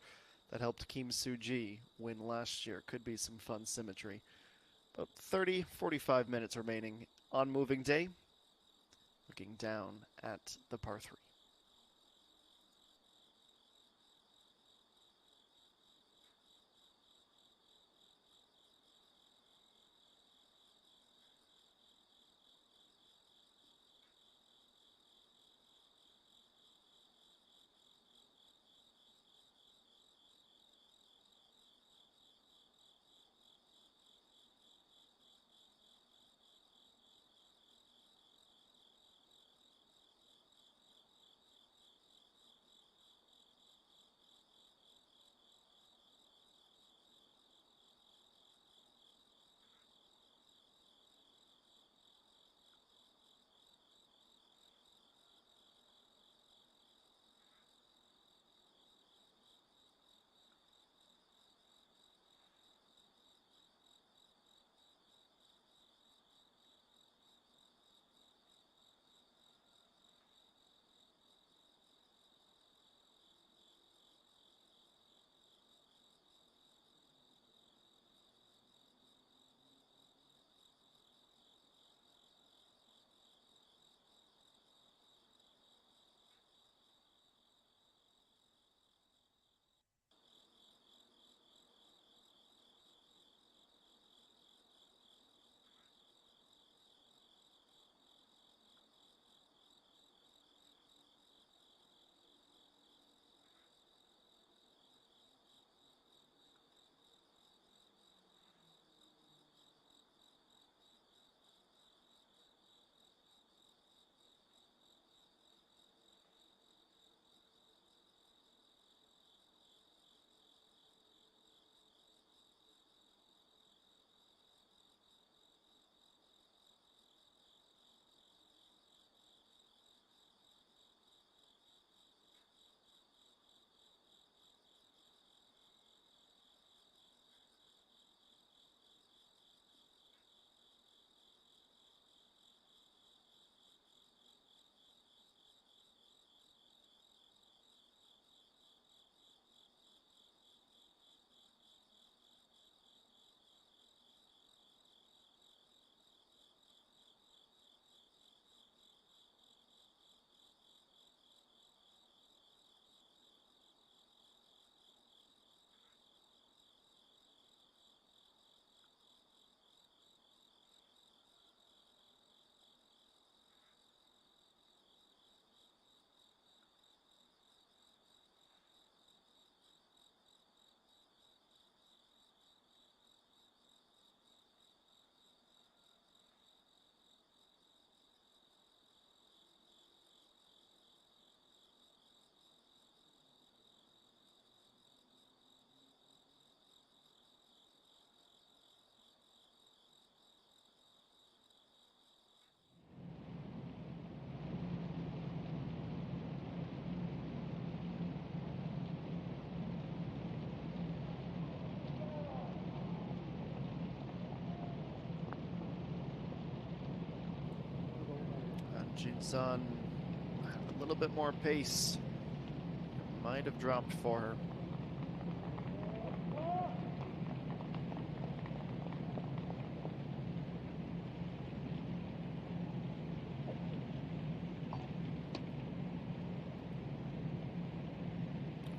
that helped Kim Soo-ji win last year. Could be some fun symmetry. About 30, 45 minutes remaining on moving day. Looking down at the par 3. Jinsun had a little bit more pace. Might have dropped for her.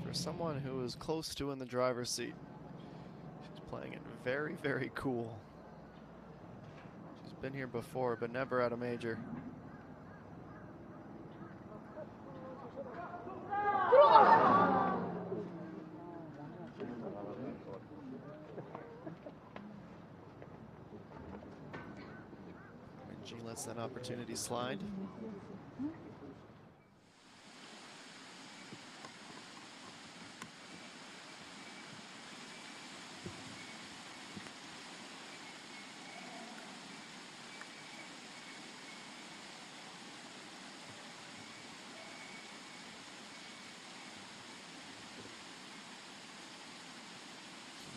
For someone who is close to in the driver's seat, she's playing it very, very cool. She's been here before, but never at a major. And G lets that opportunity slide.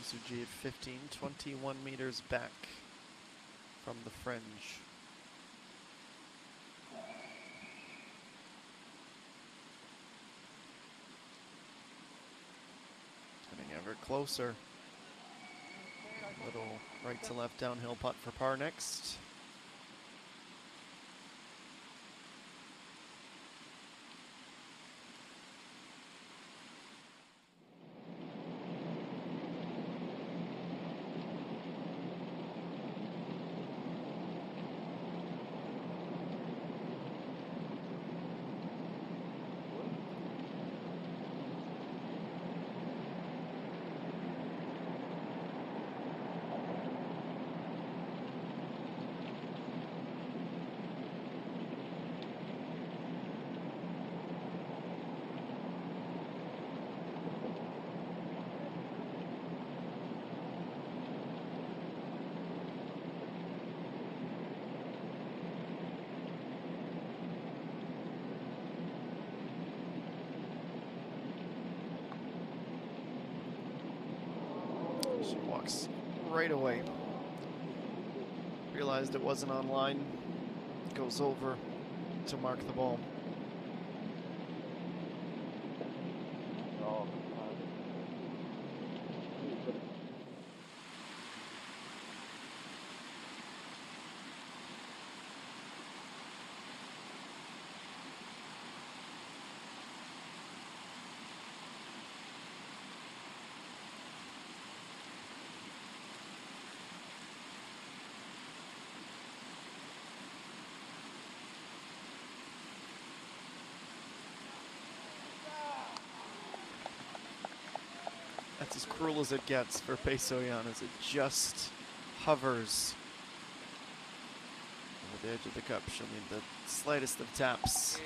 Suji at 15, 21 meters back from the fringe. Getting ever closer. Little right to left downhill putt for par next. She walks right away. Realized it wasn't online. Goes over to mark the ball. That's as cruel as it gets for Pei So-yeon as it just hovers over the edge of the cup. She'll need the slightest of taps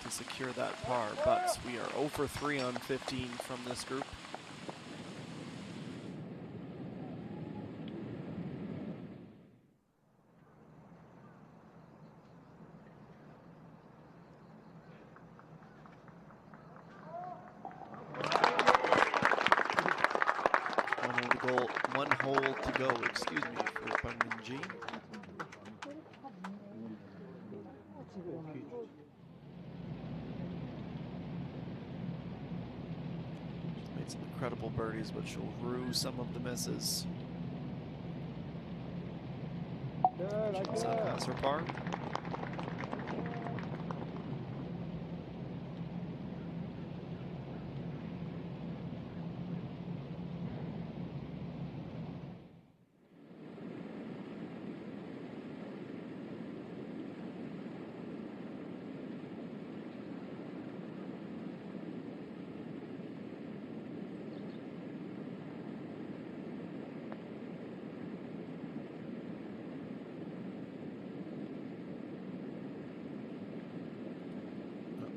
to secure that par, but we are 0 for 3 on 15 from this group. One hole to go, excuse me, for Bang Min-ji. She's made some incredible birdies, but she'll rue some of the misses. She's on past her par.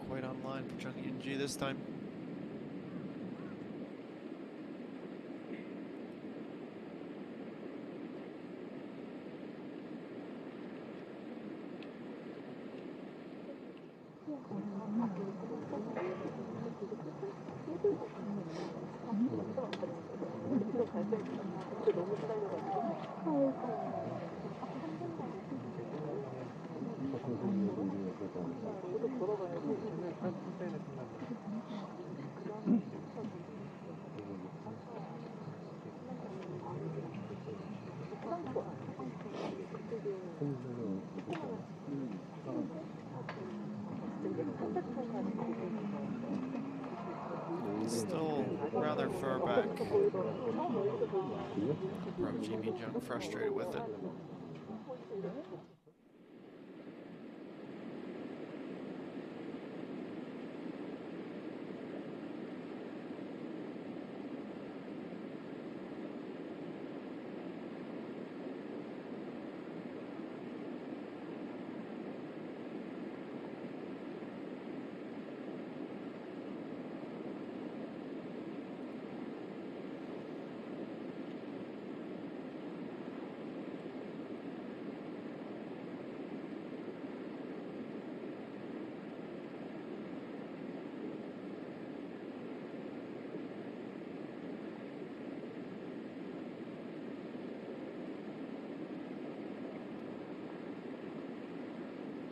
Quite online for Chung Eun-ji this time. Still rather far back. Approach, Amy Jung frustrated with it.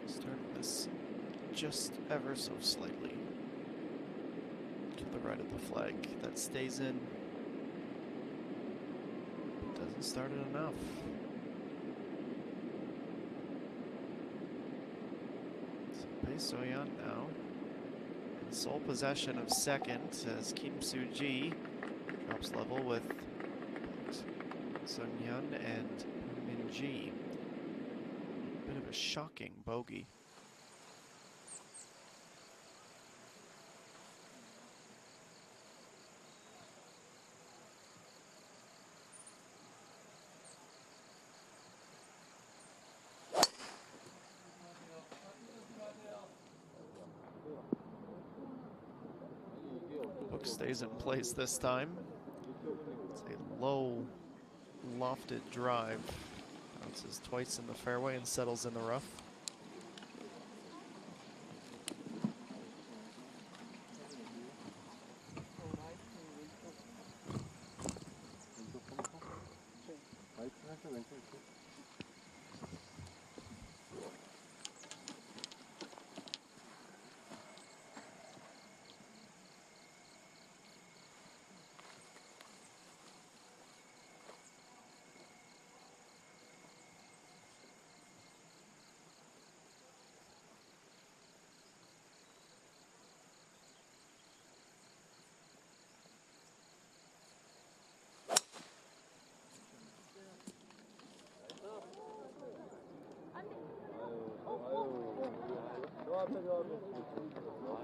Start this just ever so slightly to the right of the flag. That stays in. Doesn't start it enough. So Pei Soyan now in sole possession of second as Kim Soo-ji drops level with Sun Hyun and Min Ji. Bit of a shocking bogey. Hook stays in place this time. It's a low, lofted drive. Bounces twice in the fairway and settles in the rough.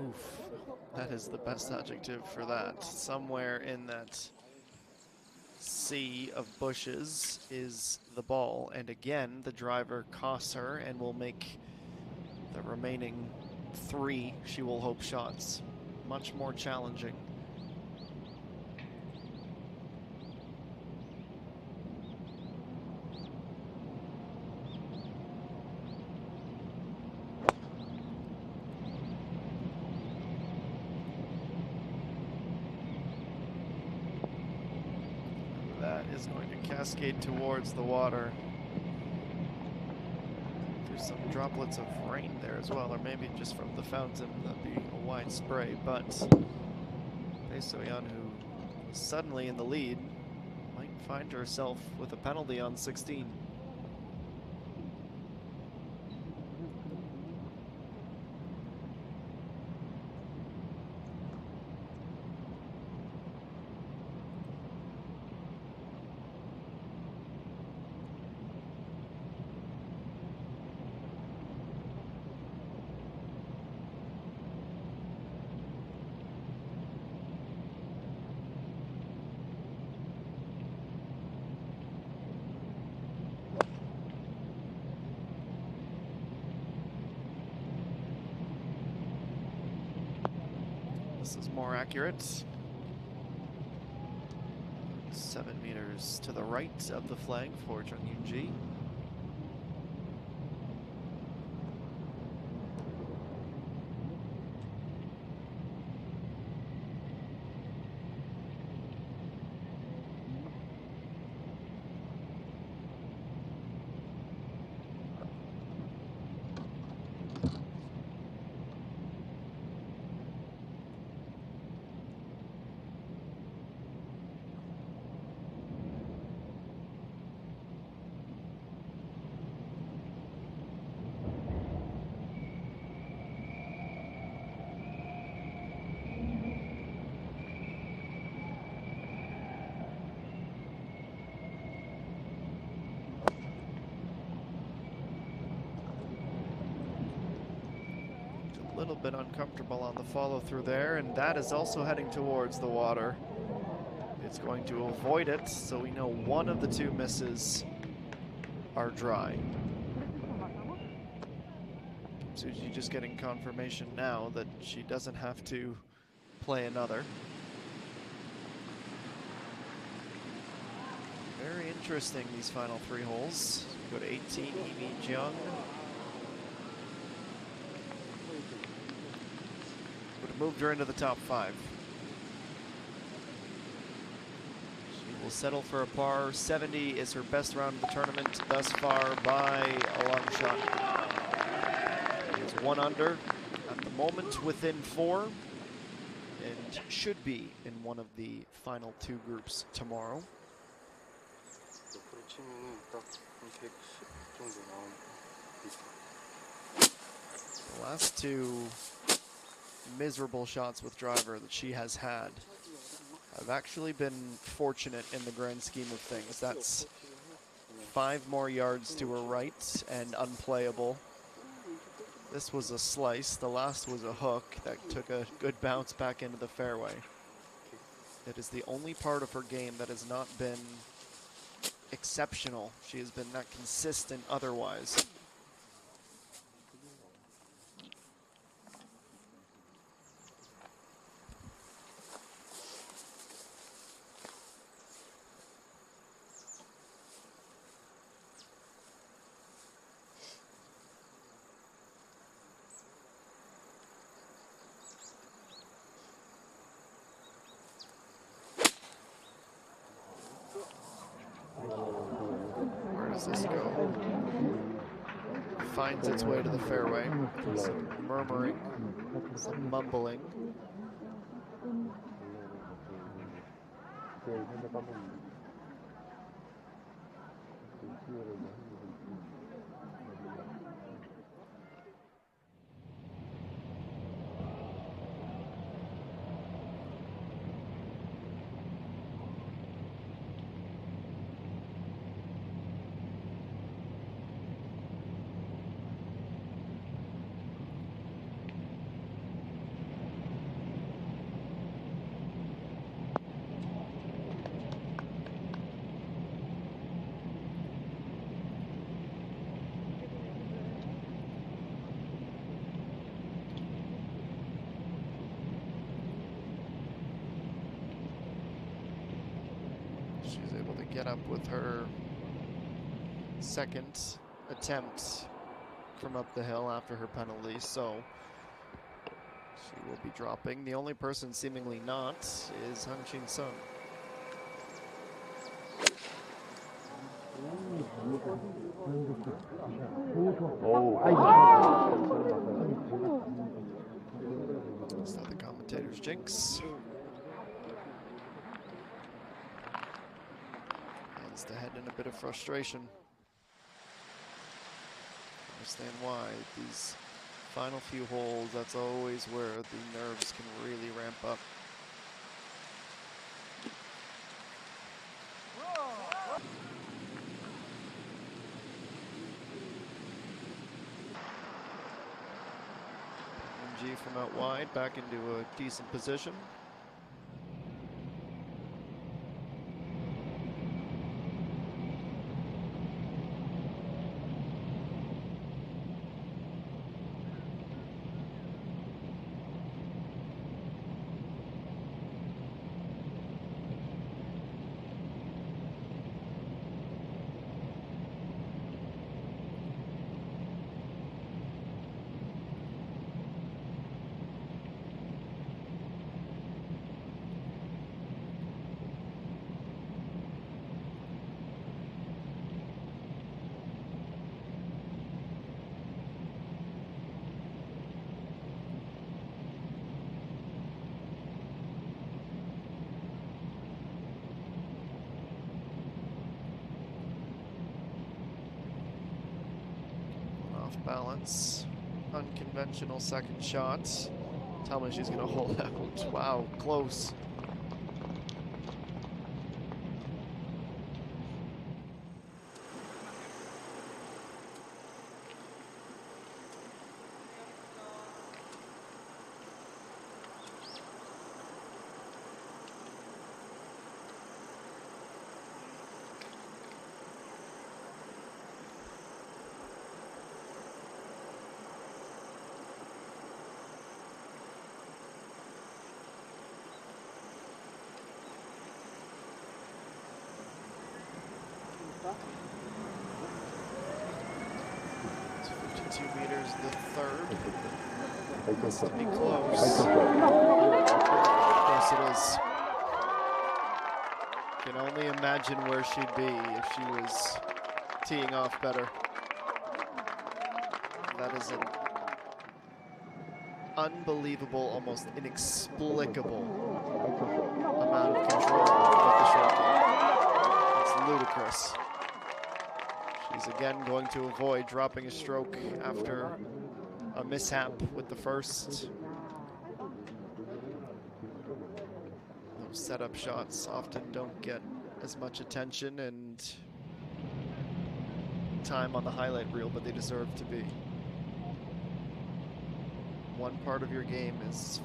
Oof, that is the best adjective for that. Somewhere in that sea of bushes is the ball, and again the driver costs her and will make the remaining 3 she will hope shots much more challenging. That is going to cascade towards the water. There's some droplets of rain there as well, or maybe just from the fountain. That'd be a wide spray, but Pei Soyan, who is suddenly in the lead, might find herself with a penalty on 16. This is more accurate. 7 meters to the right of the flag for Jung Yoon-ji. bit uncomfortable on the follow through there, and that is also heading towards the water. It's going to avoid it, so we know one of the two misses are dry. Suji just getting confirmation now that she doesn't have to play another. Very interesting, these final 3 holes. Go to 18, Imi Jung. Would have moved her into the top 5. She will settle for a par. 70 is her best round of the tournament thus far by a long shot. She is 1 under at the moment, within 4, and should be in one of the final 2 groups tomorrow. The last 2 miserable shots with driver that she has had have actually been fortunate in the grand scheme of things. That's 5 more yards to her right and unplayable. This was a slice. The last was a hook that took a good bounce back into the fairway. It is the only part of her game that has not been exceptional. She has been not consistent otherwise. Where does this go? Finds its way to the fairway. Some murmuring, some mumbling. She's able to get up with her second attempt from up the hill after her penalty, so she will be dropping. The only person seemingly not is Hung Chin Sung. Is that the commentator's jinx? Hands to head in a bit of frustration. Understand why these final few holes, that's always where the nerves can really ramp up. MG from out wide, back into a decent position. Off balance, unconventional second shot. Tell me she's gonna hold out. Wow, close. It's 52 meters, the third. Has to be 하이트 close. 샷. Of course it is. Can only imagine where she'd be if she was teeing off better. That is an unbelievable, almost inexplicable amount of control with the short game. It's ludicrous. She's again going to avoid dropping a stroke after a mishap with the first. Those setup shots often don't get as much attention and time on the highlight reel, but they deserve to be. One part of your game is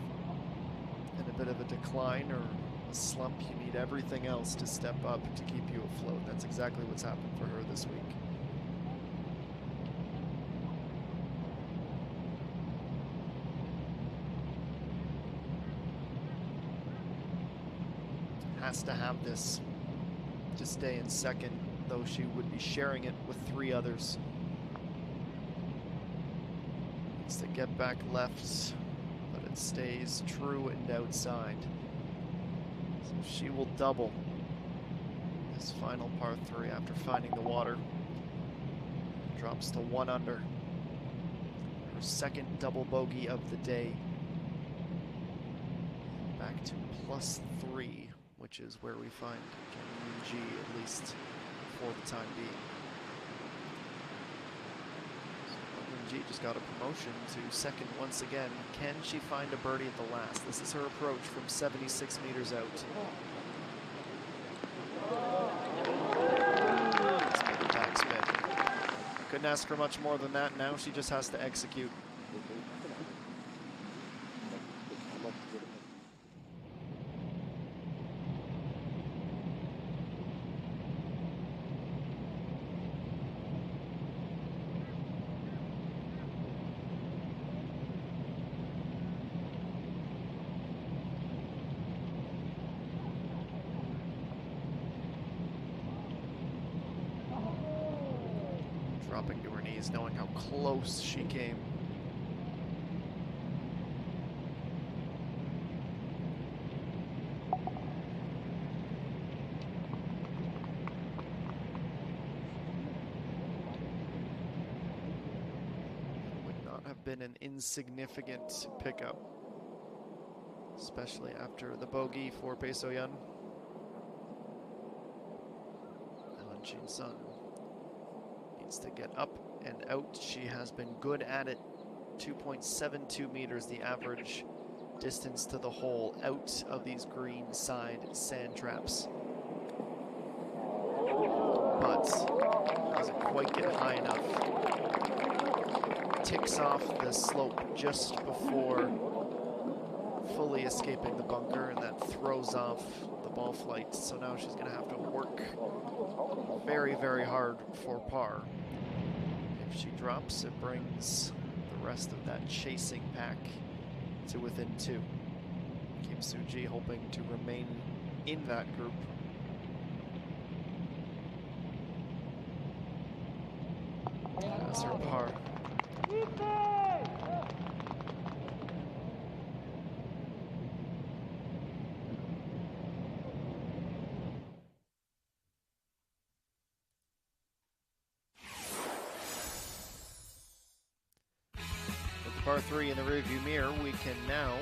in a bit of a decline or a slump. You need everything else to step up to keep you afloat. That's exactly what's happened for her this week. Has to have this to stay in second, though she would be sharing it with 3 others. Needs to get back left, but it stays true and outside. So she will double this final par 3 after finding the water. Drops to 1 under. Her second double bogey of the day. Back to +3. Which is where we find ENG, at least for the time being. So ENG just got a promotion to second once again. Can she find a birdie at the last? This is her approach from 76 meters out. Spin, backspin. Couldn't ask for much more than that. Now she just has to execute. Dropping to her knees, knowing how close she came. Would not have been an insignificant pickup, especially after the bogey for Bae So-yeon. Ellen Jin-sun needs to get up and out. She has been good at it. 2.72 meters, the average distance to the hole out of these green side sand traps. But doesn't quite get high enough. Ticks off the slope just before fully escaping the bunker, and that throws off the ball flight. So now she's going to have to work very, very hard for par. If she drops, it brings the rest of that chasing pack to within 2. Kim Soo-ji hoping to remain in that group. That's her par. Par 3 in the rearview mirror, we can now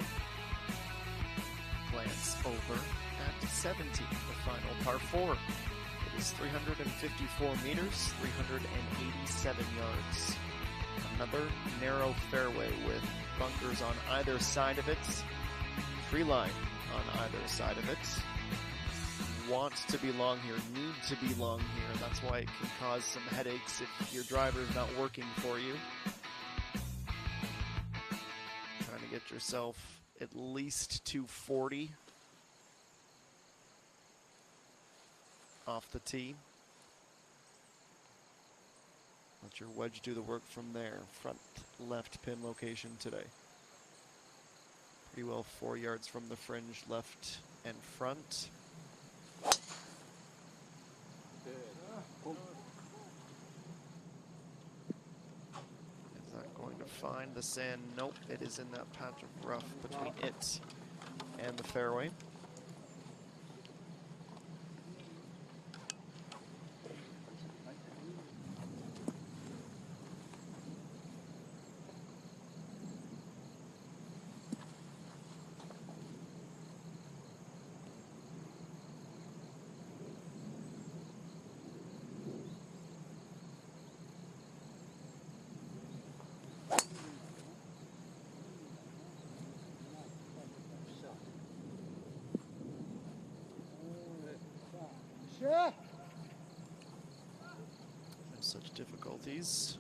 glance over at 17, the final par 4. It is 354 meters, 387 yards. Another narrow fairway with bunkers on either side of it, tree line on either side of it. Want to be long here, need to be long here. That's why it can cause some headaches if your driver is not working for you. Get yourself at least 240 off the tee. Let your wedge do the work from there. Front left pin location today. Pretty well 4 yards from the fringe, left and front. Good. find the sand. Nope, it is in that patch of rough between it and the fairway. Sure. No such difficulties.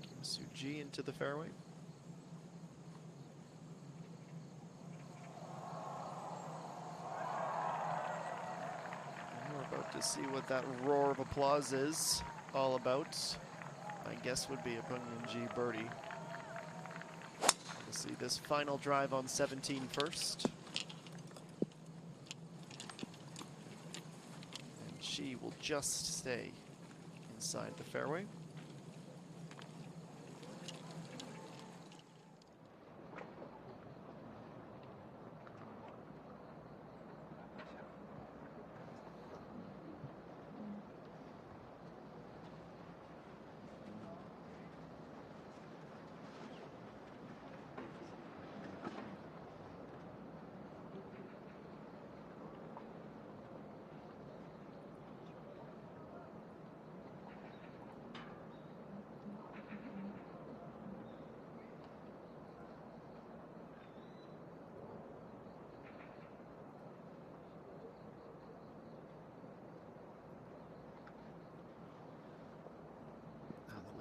Kim Soo-ji into the fairway. And we're about to see what that roar of applause is all about. My guess would be a Peng-Min-ji birdie. We'll see this final drive on 17 first. And she will just stay inside the fairway.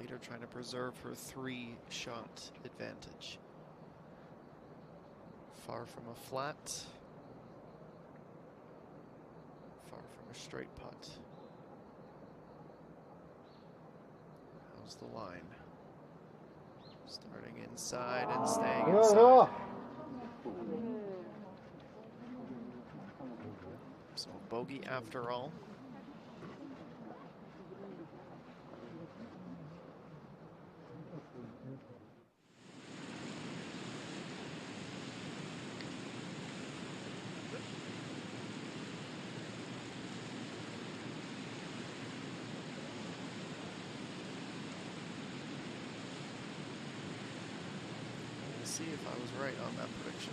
Leader trying to preserve her 3-shot advantage. Far from a flat, far from a straight putt. How's the line? Starting inside and staying inside. So bogey after all. See if I was right on that prediction.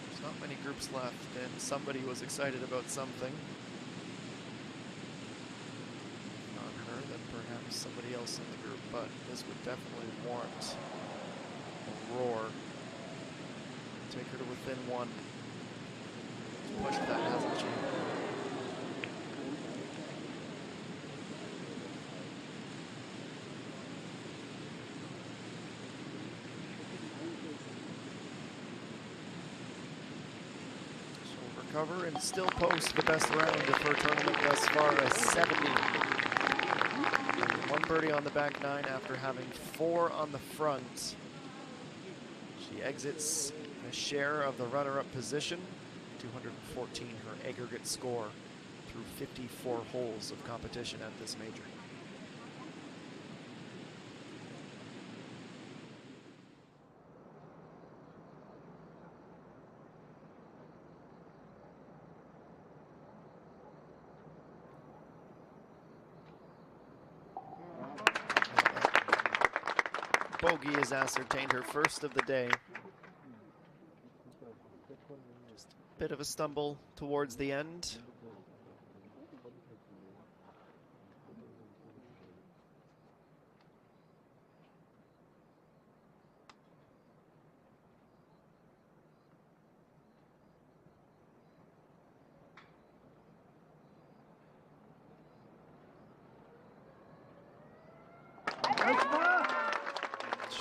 There's not many groups left, and somebody was excited about something. If not her, then perhaps somebody else in the group, but this would definitely warrant a roar. Take her to within one. Push that, hasn't she? Cover and still post the best round of her tournament thus far, a 70. One birdie on the back nine after having 4 on the front. She exits a share of the runner-up position, 214 her aggregate score through 54 holes of competition at this major. Bogey has ascertained her first of the day. Just a bit of a stumble towards the end.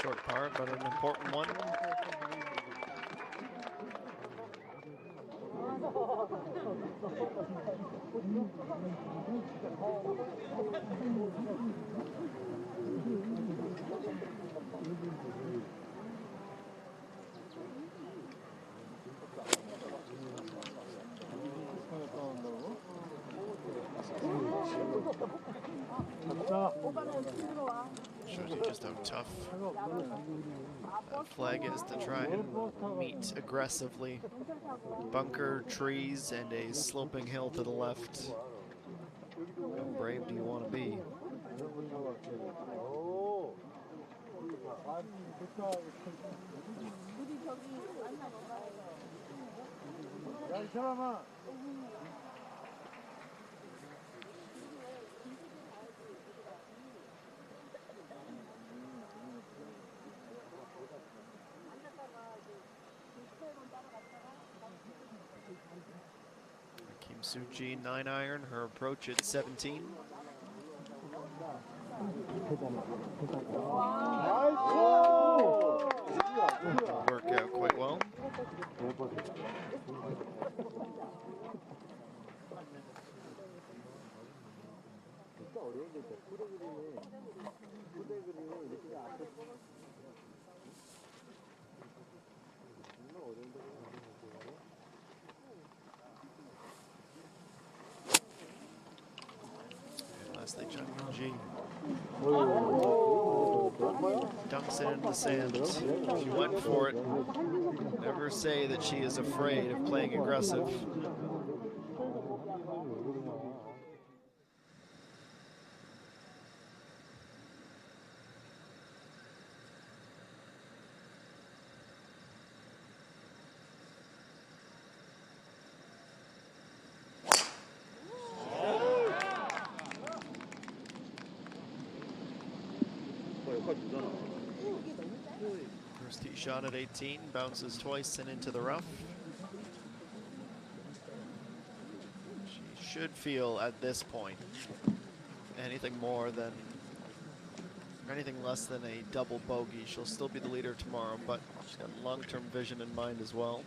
Short par, but an important one. Shows you just how tough that flag is to try and meet aggressively. Bunker, trees, and a sloping hill to the left. How brave do you want to be? Kim Soo-ji, 9-iron, her approach at 17. Work out quite well. Lastly, Chung Min-ji dunks it into the sand. She went for it. Never say that she is afraid of playing aggressive. First tee shot at 18, bounces twice and into the rough. She should feel at this point anything more than, or anything less than a double bogey. She'll still be the leader tomorrow, but she's got long-term vision in mind as well.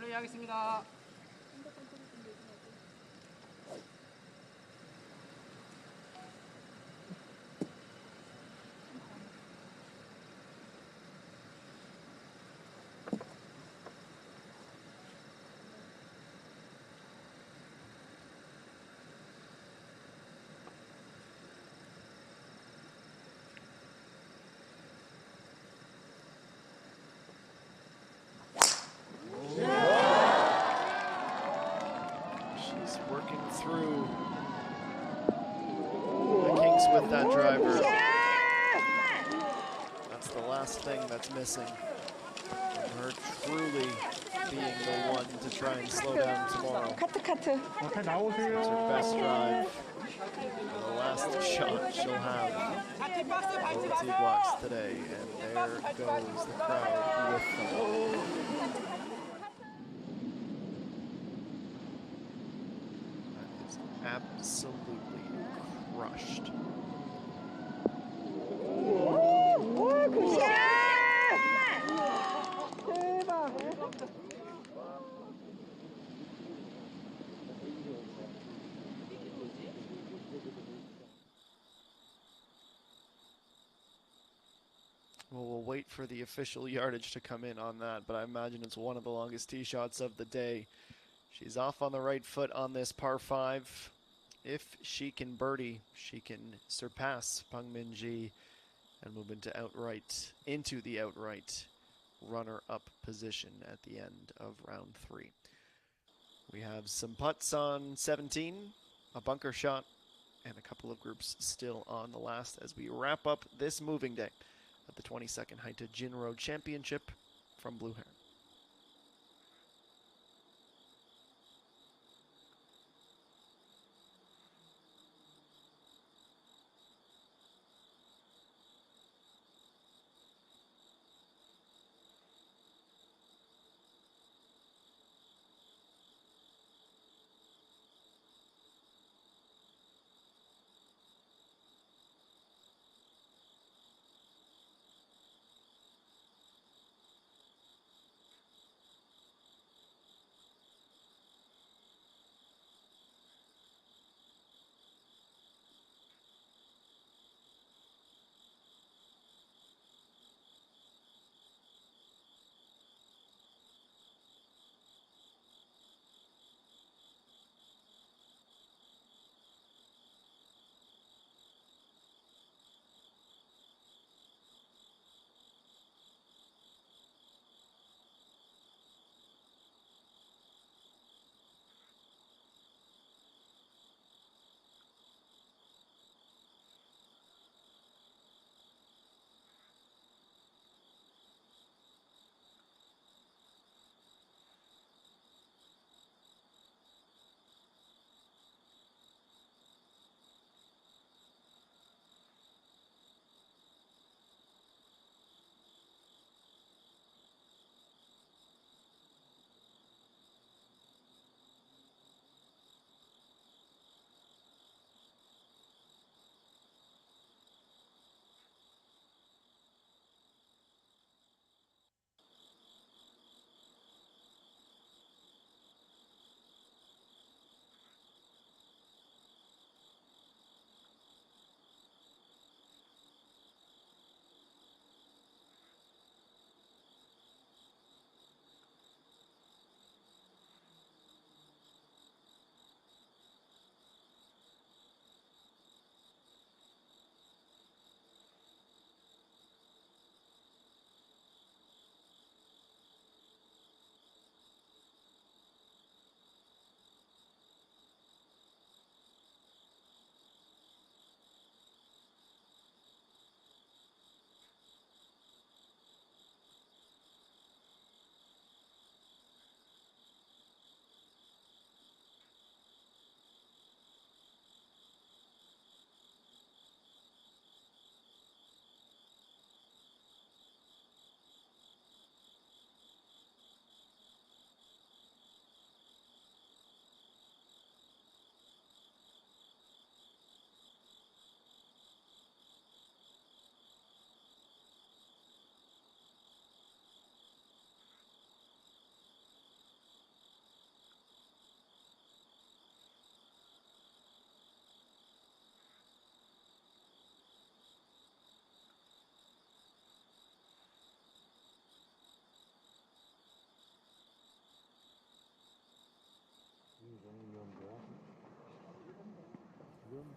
플레이하겠습니다. Through the kinks with that driver. That's the last thing that's missing. And her truly being the one to try and slow down tomorrow. It's her best drive. And the last shot she'll have over the tee box today. And there goes the crowd with them. Absolutely crushed. Well, we'll wait for the official yardage to come in on that, but I imagine it's one of the longest tee shots of the day. She's off on the right foot on this par 5. If she can birdie, she can surpass Peng Min-ji and move into the outright runner-up position at the end of round 3. We have some putts on 17, a bunker shot, and a couple of groups still on the last as we wrap up this moving day at the 22nd HITE JINRO Championship from Blue Heron.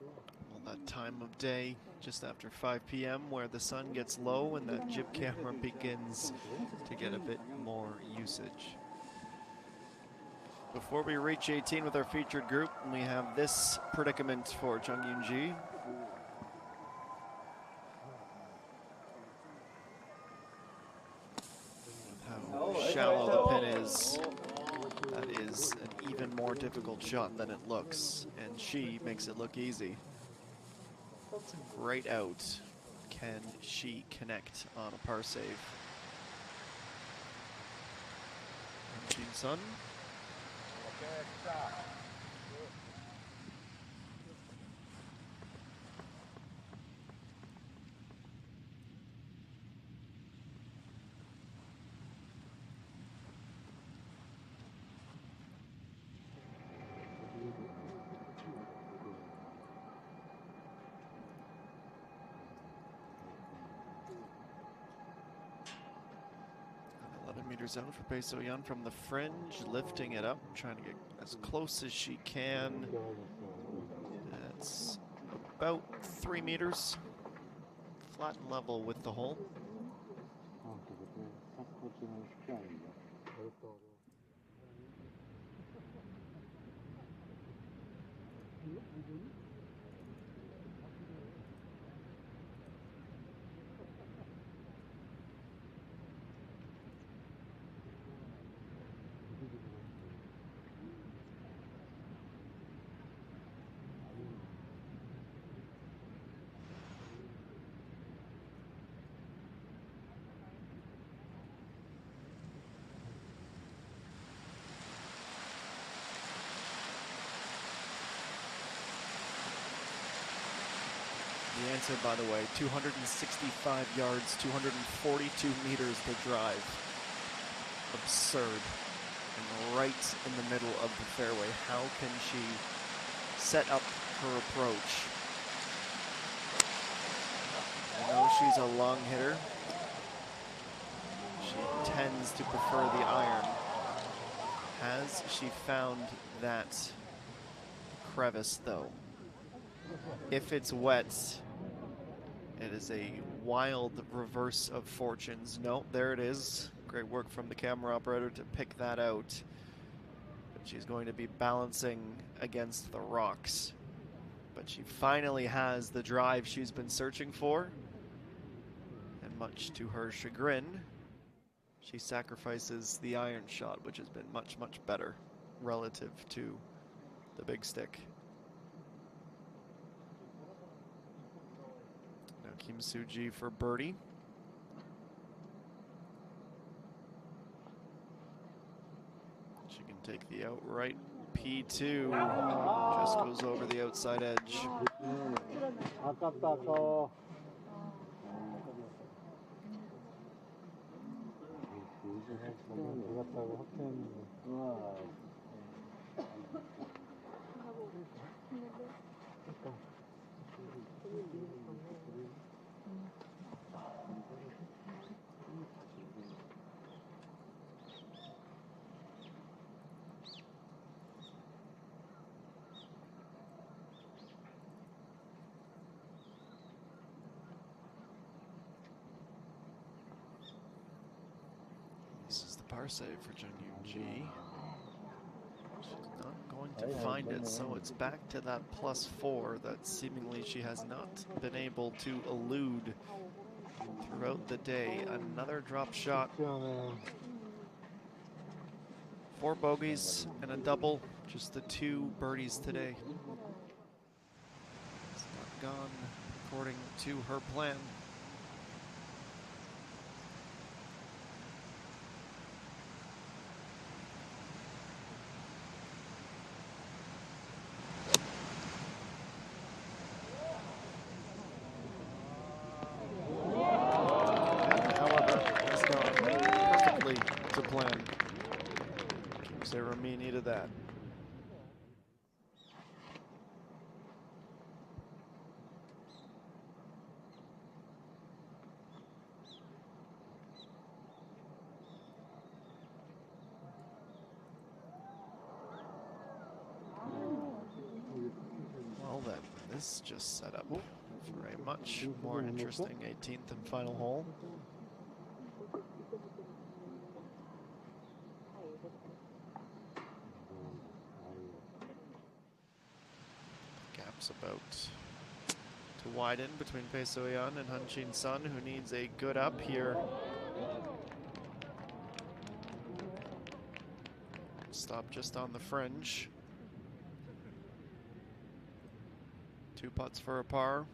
Well, that time of day, just after 5 p.m., where the sun gets low and that jib camera begins to get a bit more usage. Before we reach 18 with our featured group, we have this predicament for Jung Yoon-ji. How shallow the pin is, that is an even more difficult shot than it looks, and she makes it look easy. It's a great out. Can she connect on a par save? Jin Sun. Meters out for Bae So-yeon from the fringe, lifting it up, trying to get as close as she can. It's about 3 meters, flat and level with the hole. The answer, by the way, 265 yards, 242 meters to drive. Absurd. And right in the middle of the fairway. How can she set up her approach? I know she's a long hitter. She tends to prefer the iron. Has she found that crevice, though? If it's wet, it is a wild reverse of fortunes. No, there it is. Great work from the camera operator to pick that out. But she's going to be balancing against the rocks. But she finally has the drive she's been searching for. And much to her chagrin, she sacrifices the iron shot, which has been much, much better relative to the big stick. Kim Soo-ji for birdie. She can take the outright P2. Just goes over the outside edge. This is the par save for Jung Yoon-ji. She's not going to find it, so it's back to that +4 that seemingly she has not been able to elude throughout the day. Another drop shot. 4 bogeys and a double, just the 2 birdies today. It's not gone according to her plan. Sarami needed that. Well then, This just set up for a much more interesting 18th and final hole. Gap's about to widen between Pei So-yeon and Han-Chin Sun, who needs a good up here. Stop just on the fringe. 2 putts for a par.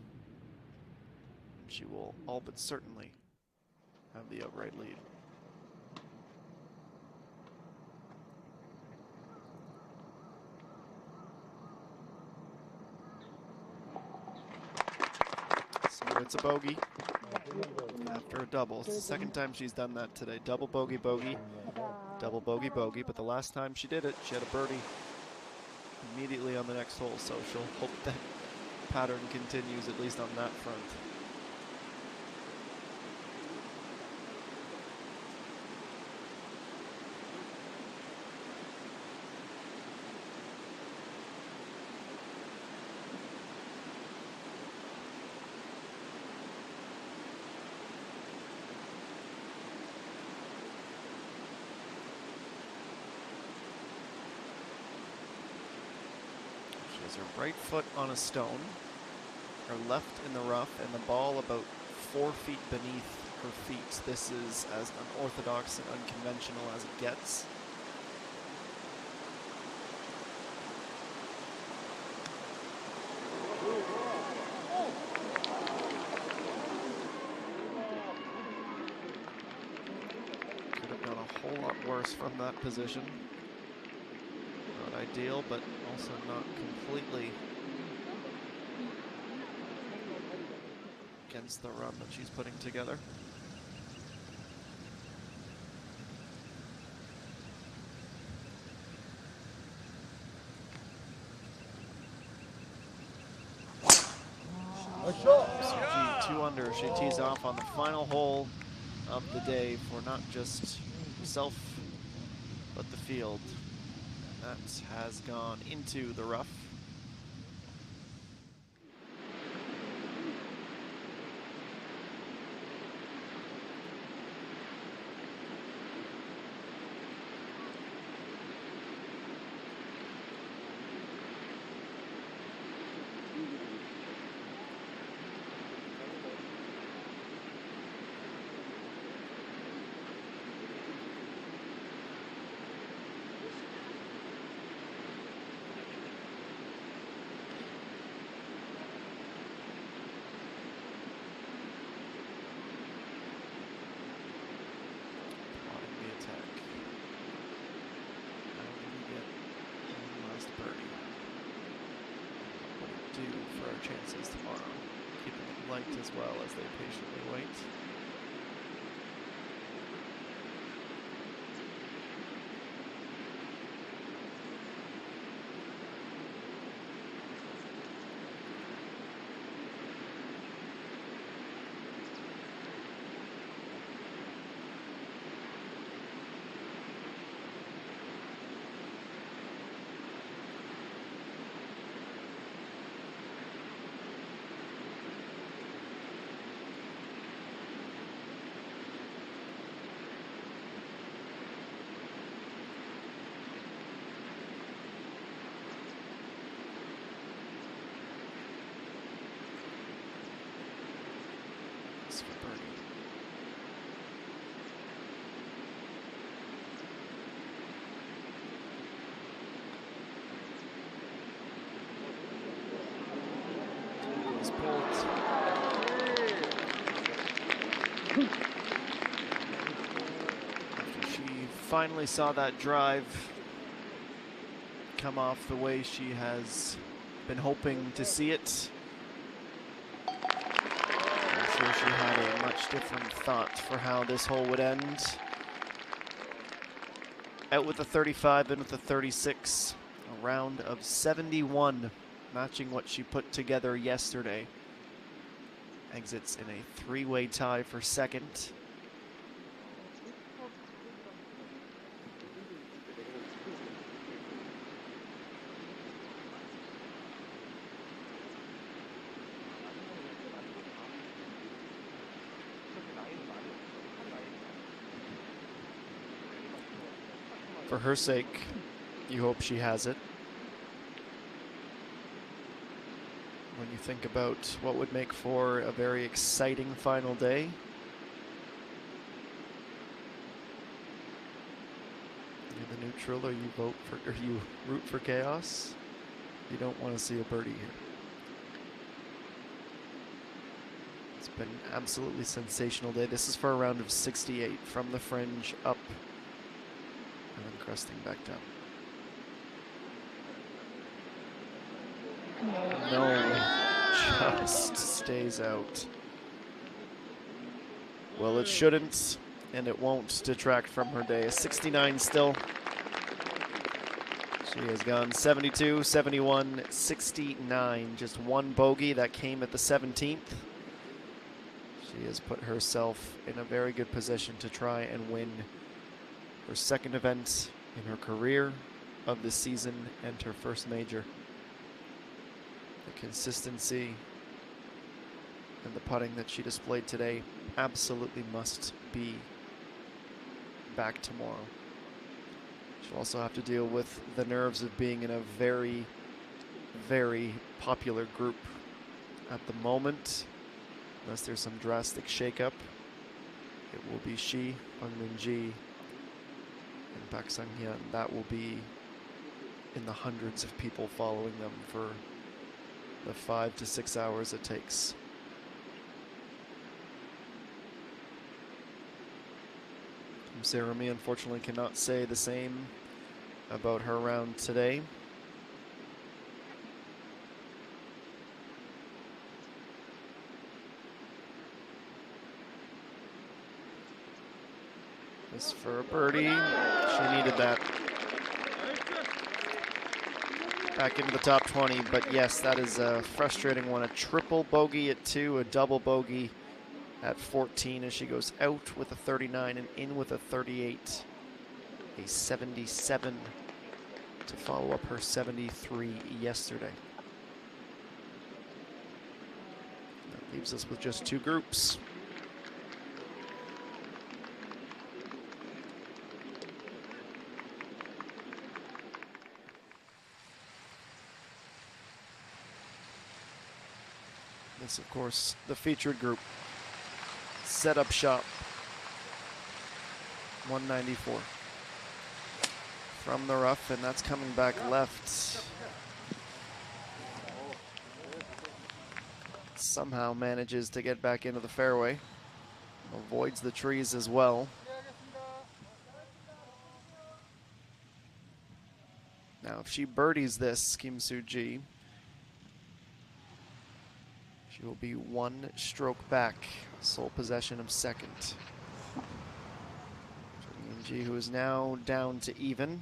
She will all but certainly have the outright lead. So it's a bogey after a double. It's the second time she's done that today. Double bogey, bogey, double bogey, bogey. But the last time she did it, she had a birdie immediately on the next hole. So she'll hope that pattern continues, at least on that front. She has her right foot on a stone, her left in the rough, and the ball about 4 feet beneath her feet. This is as unorthodox and unconventional as it gets. Could have gone a whole lot worse from that position. Not ideal, but also not completely against the run that she's putting together. So G 2 under. She tees off on the final hole of the day for not just herself, but the field. That has gone into the rough. For our chances tomorrow, keeping it light as well as they patiently wait. For birdie. He's pulled. After she finally saw that drive come off the way she has been hoping to see it, she had a much different thought for how this hole would end. Out with a 35, in with a 36, a round of 71, matching what she put together yesterday. Exits in a 3-way tie for second. for her sake, you hope she has it. When you think about what would make for a very exciting final day. You're the neutral, or you root for chaos. You don't want to see a birdie here. It's been an absolutely sensational day. This is for a round of 68 from the fringe up and then cresting back down. No, just stays out. Well, it shouldn't, and it won't detract from her day. A 69 still. She has gone 72, 71, 69. Just one bogey that came at the 17th. She has put herself in a very good position to try and win her second event in her career of this season and her first major. The consistency and the putting that she displayed today absolutely must be back tomorrow. She'll also have to deal with the nerves of being in a very, very popular group at the moment. Unless there's some drastic shakeup, it will be she, Hung Min-ji, and Pak Sang-hyun. That will be in the hundreds of people following them for the 5 to 6 hours it takes. Sarami unfortunately cannot say the same about her round today. This for a birdie. She needed that. Back into the top 20, but yes, that is a frustrating one. A triple bogey at 2, a double bogey at 14 as she goes out with a 39 and in with a 38. A 77 to follow up her 73 yesterday. That leaves us with just 2 groups. This, of course, the featured group. Set up shop. 194. From the rough, and that's coming back left. Somehow manages to get back into the fairway. Avoids the trees as well. Now, if she birdies this, Kim Soo-ji, she will be 1 stroke back, sole possession of second. ENG, who is now down to even.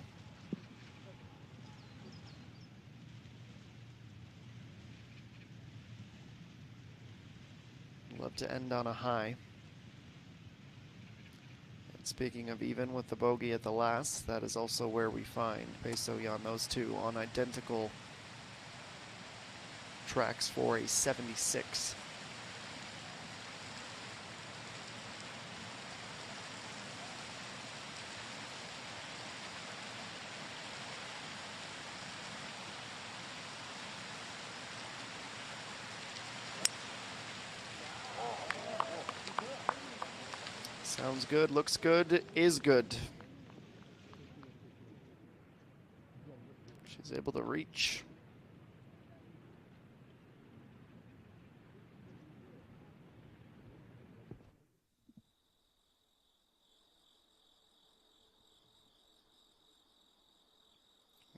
Love to end on a high. And speaking of even with the bogey at the last, that is also where we find Bae So-yeon, those two on identical tracks for a 76. Sounds good, looks good, is good. She's able to reach.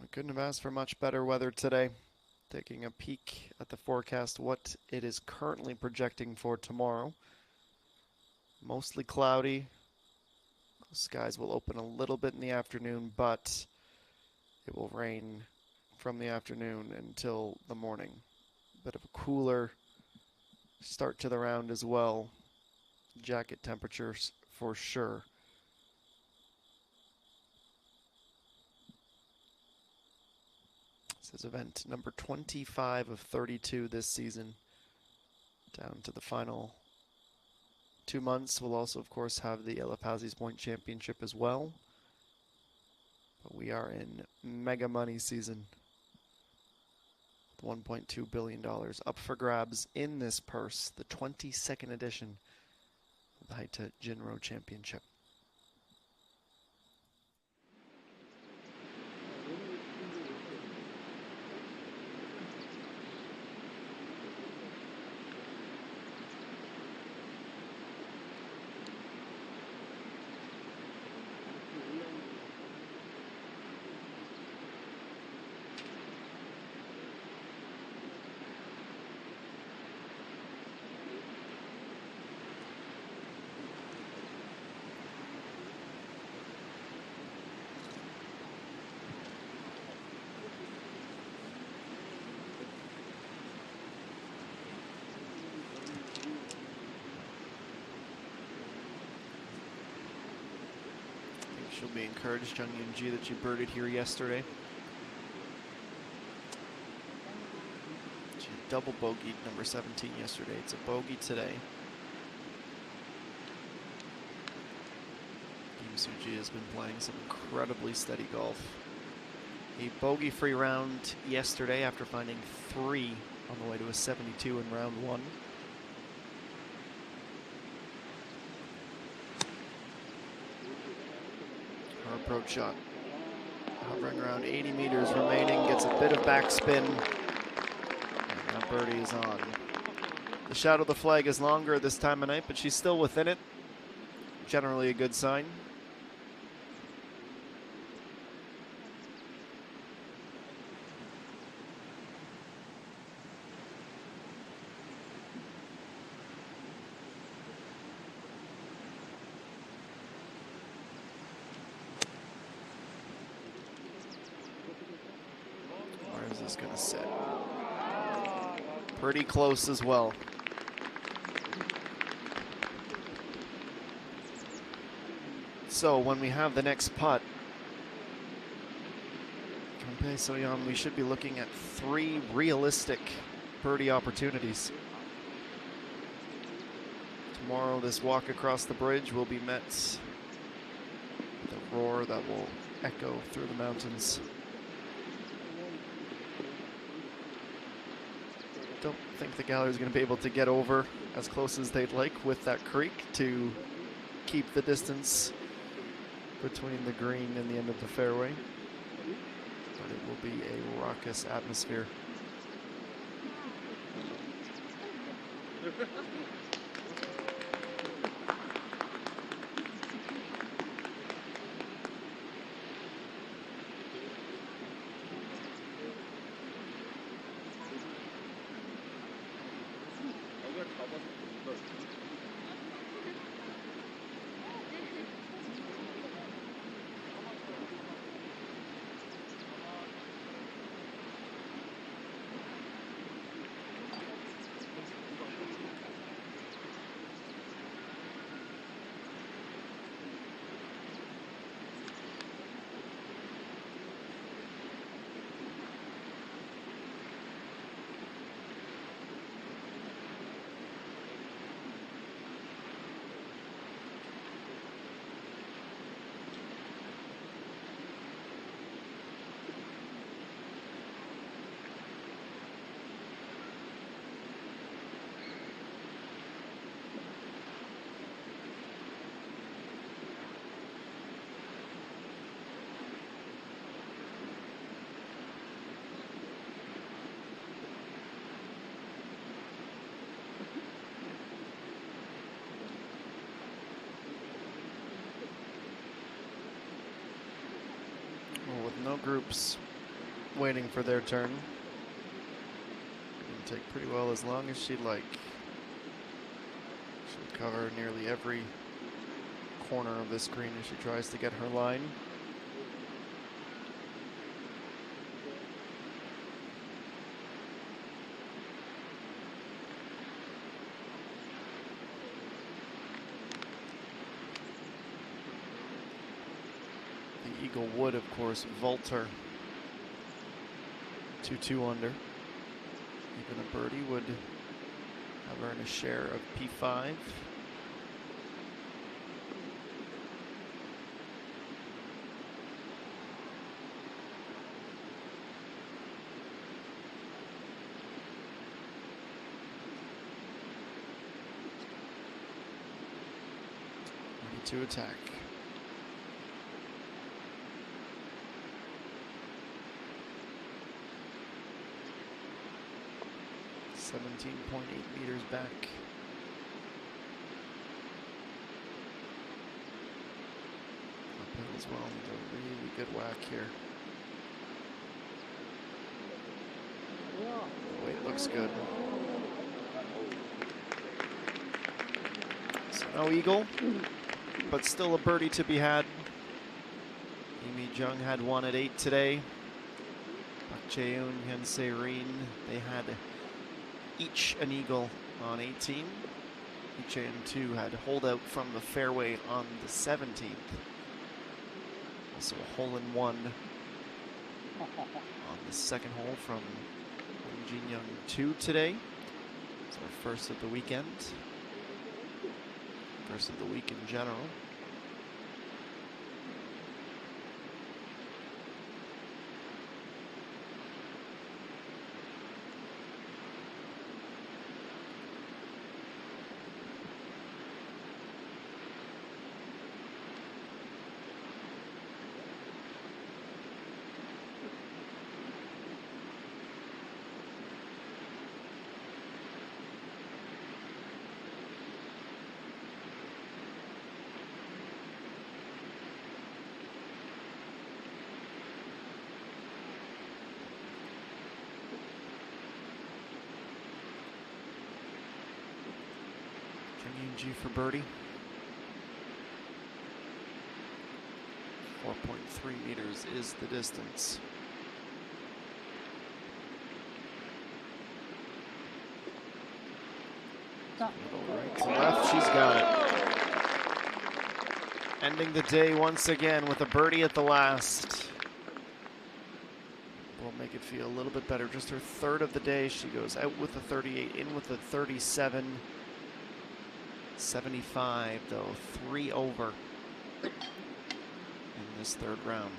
We couldn't have asked for much better weather today. Taking a peek at the forecast, what it is currently projecting for tomorrow. Mostly cloudy. The skies will open a little bit in the afternoon, but it will rain from the afternoon until the morning. Bit of a cooler start to the round as well. Jacket temperatures for sure. This is event number 25 of 32 this season. Down to the final 2 months. We'll also, of course, have the Ella Pazzi's Point Championship as well. We are in mega money season. $1.2 billion up for grabs in this purse, the 22nd edition of the HITE JINRO Championship. She'll be encouraged, Jung Yoon-ji, that she birdied here yesterday. She double bogeyed number 17 yesterday. It's a bogey today. Kim Soo-ji has been playing some incredibly steady golf. A bogey-free round yesterday after finding 3 on the way to a 72 in round 1. Approach shot, hovering around 80 meters remaining, gets a bit of backspin, and that birdie is on. The shadow of the flag is longer this time of night, but she's still within it. Generally a good sign. Where is this going to sit? Pretty close as well. So when we have the next putt, Kim So-yeon, we should be looking at 3 realistic birdie opportunities. Tomorrow, this walk across the bridge will be met with a roar that will echo through the mountains. Don't think the gallery is going to be able to get over as close as they'd like with that creek to keep the distance between the green and the end of the fairway. But it will be a raucous atmosphere. With no groups waiting for their turn, can take pretty well as long as she'd like. She'll cover nearly every corner of this green as she tries to get her line. The eagle would, of course, vault her to 2 under. Even a birdie would have her in a share of P5. to attack. .8 meters back. Uphill as well. A really good whack here. The weight looks good. So no eagle, but still a birdie to be had. Imi Jung had one at 8 today. Park Jae-eun, Hyun Se-rin, they had each an eagle on 18. Each and 2 had holdout from the fairway on the 17th. Also a hole-in-one on the second hole from Jin Young 2 today. It's our first of the weekend. First of the week in general. ENG for birdie. 4.3 meters is the distance. Right to left, she's got it. Ending the day once again with a birdie at the last. Will make it feel a little bit better. Just her third of the day. She goes out with a 38, in with a 37. 75 though, 3 over in this third round.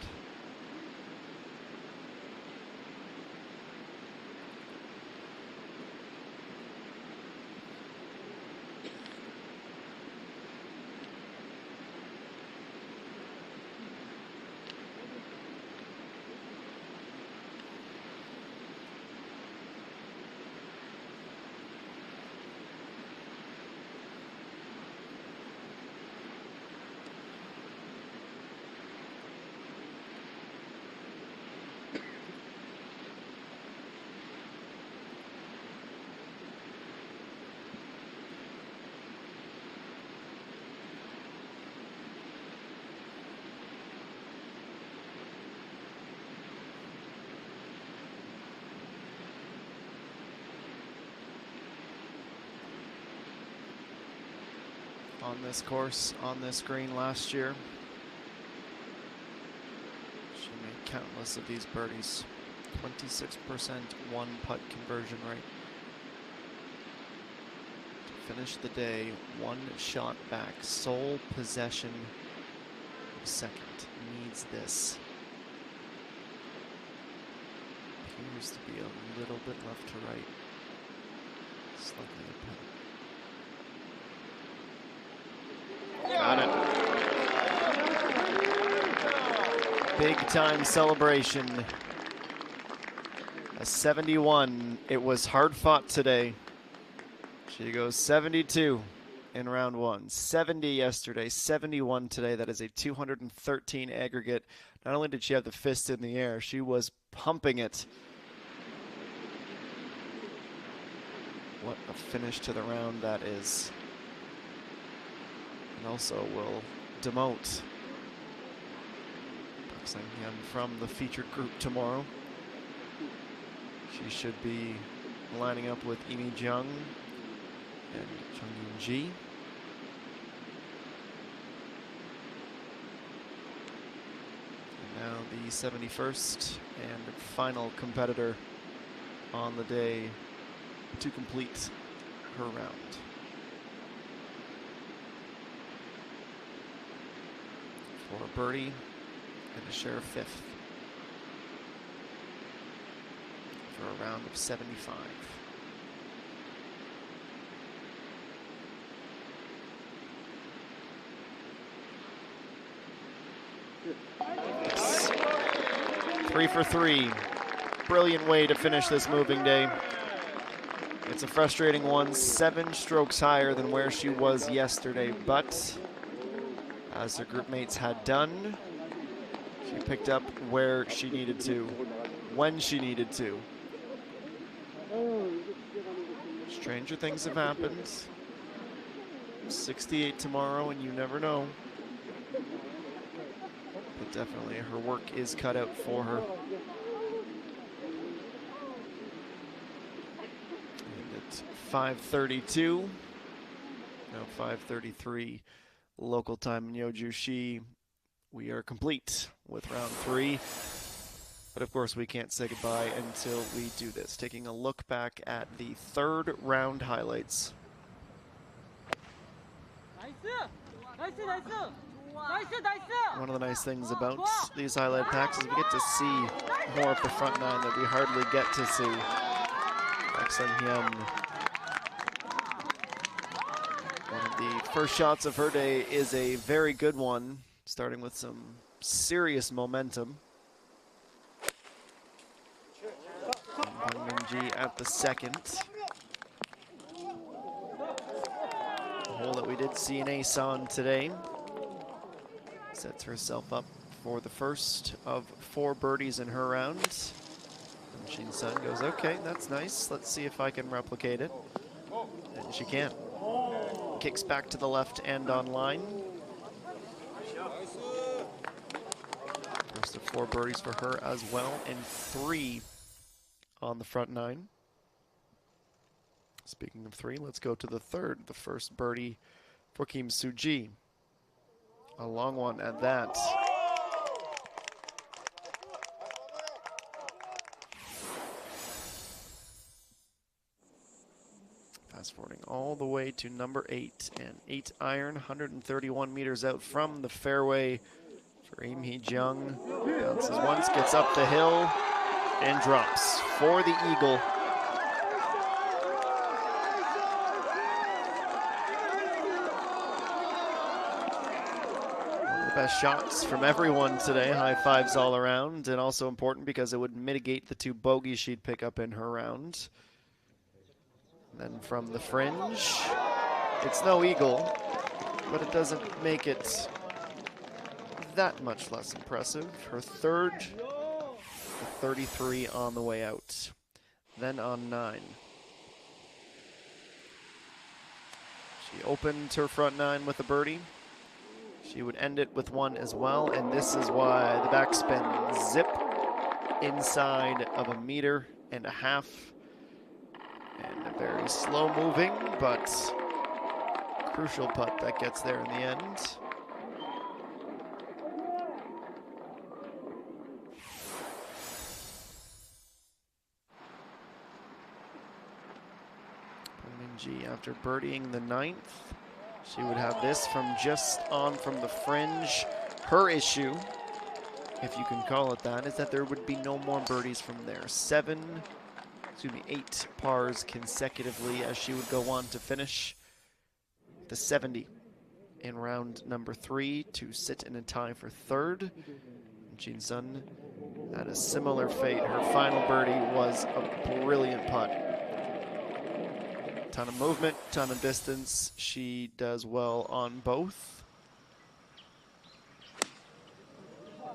On this course, on this green last year, she made countless of these birdies. 26% one putt conversion rate. To finish the day, one shot back, sole possession of second. Needs this. Appears to be a little bit left to right. Slightly uphill. Got it. Big time celebration. A 71. It was hard fought today. She goes 72 in round 1. 70 yesterday, 71 today. That is a 213 aggregate. Not only did she have the fist in the air, she was pumping it. What a finish to the round that is. And also will demote Park Sang-hyun from the featured group tomorrow. She should be lining up with Imi Jung and Chung Yoon-ji. And now the 71st and final competitor on the day to complete her round. For a birdie and a share of 5th for a round of 75. Yes. 3 for 3. Brilliant way to finish this moving day. It's a frustrating one, 7 strokes higher than where she was yesterday, but as her group mates had done, she picked up where she needed to, when she needed to. Stranger things have happened. 68 tomorrow, and you never know. But definitely her work is cut out for her. And at 5:32, now 5:33 local time in Yojushi, we are complete with round 3. But of course, we can't say goodbye until we do this. Taking a look back at the 3rd round highlights. One of the nice things about these highlight packs is we get to see more of the front 9 that we hardly get to see. Like Sun Hyun. One of the first shots of her day is a very good one, starting with some serious momentum. Bang Min-ji at the 2nd. A hole that we did see an ace on today. Sets herself up for the first of 4 birdies in her round. And Shin Sun goes, okay, that's nice. Let's see if I can replicate it. And she can. Kicks back to the left and on line. First of 4 birdies for her as well, and 3 on the front 9. Speaking of 3, let's go to the 3rd, the first birdie for Kim Soo-ji. A long one at that. Fast forwarding all the way to number 8, and 8 iron, 131 meters out from the fairway for Im Hee-jung. Bounces once, gets up the hill, and drops for the eagle. Best shots from everyone today. High fives all around, and also important because it would mitigate the 2 bogeys she'd pick up in her round. And then from the fringe, it's no eagle, but it doesn't make it that much less impressive. Her 3rd, 33 on the way out. Then on 9. She opened her front 9 with a birdie. She would end it with 1 as well, and this is why the backspin zip inside of 1.5 meters. And a very slow moving, but crucial putt that gets there in the end. Min-ji, after birdieing the 9th, she would have this from just on from the fringe. Her issue, if you can call it that, is that there would be no more birdies from there. 8 pars consecutively as she would go on to finish the 70 in round number 3 to sit in a tie for 3rd. Shin Sun had a similar fate. Her final birdie was a brilliant putt. Ton of movement, ton of distance. She does well on both.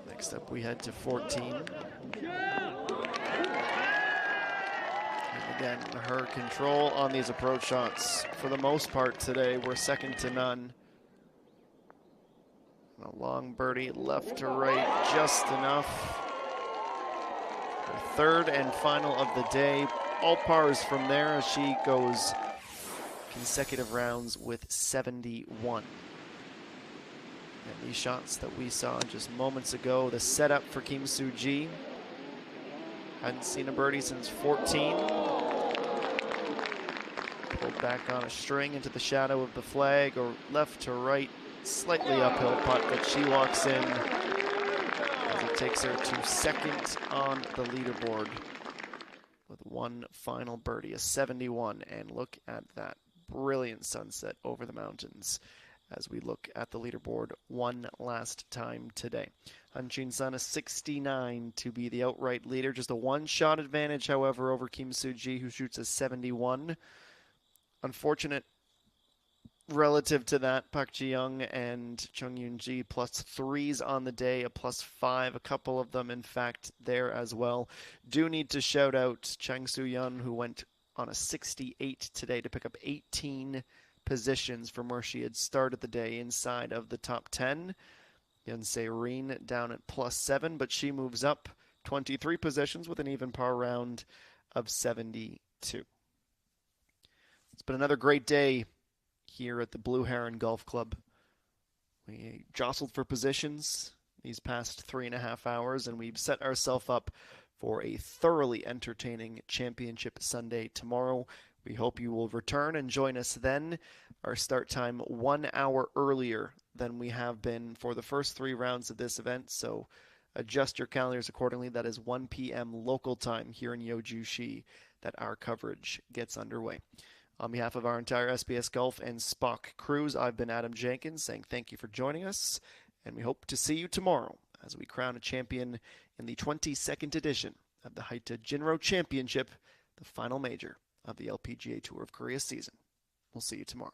Next up we head to 14. And again, her control on these approach shots for the most part today were second to none. And a long birdie left to right, just enough. Her 3rd and final of the day. All pars from there as she goes consecutive rounds with 71. And these shots that we saw just moments ago, the setup for Kim Soo-ji. Hadn't seen a birdie since 14. Pulled back on a string into the shadow of the flag, or left to right, slightly uphill putt, but she walks in as it takes her to 2nd on the leaderboard with 1 final birdie, a 71. And look at that brilliant sunset over the mountains as we look at the leaderboard one last time today. Han Chin-sun a 69 to be the outright leader. Just a one-shot advantage, however, over Kim Soo-ji, who shoots a 71. Unfortunate relative to that, Park Ji-young and Chung Yoon-ji plus threes on the day, a plus 5, a couple of them, in fact, there as well. Do need to shout out Chang Soo-yeon, who went on a 68 today to pick up 18 positions from where she had started the day inside of the top 10. Yeonsei Rin down at plus 7, but she moves up 23 positions with an even par round of 72. It's been another great day here at the Blue Heron Golf Club. We jostled for positions these past 3.5 hours, and we've set ourselves up for a thoroughly entertaining championship Sunday tomorrow. We hope you will return and join us then. Our start time 1 hour earlier than we have been for the first 3 rounds of this event, so adjust your calendars accordingly. That is 1 p.m. local time here in Yeoju-si that our coverage gets underway. On behalf of our entire SBS Golf and Spock crews, I've been Adam Jenkins saying thank you for joining us, and we hope to see you tomorrow as we crown a champion in the 22nd edition of the HITE JINRO Championship, the final major of the LPGA Tour of Korea season. We'll see you tomorrow.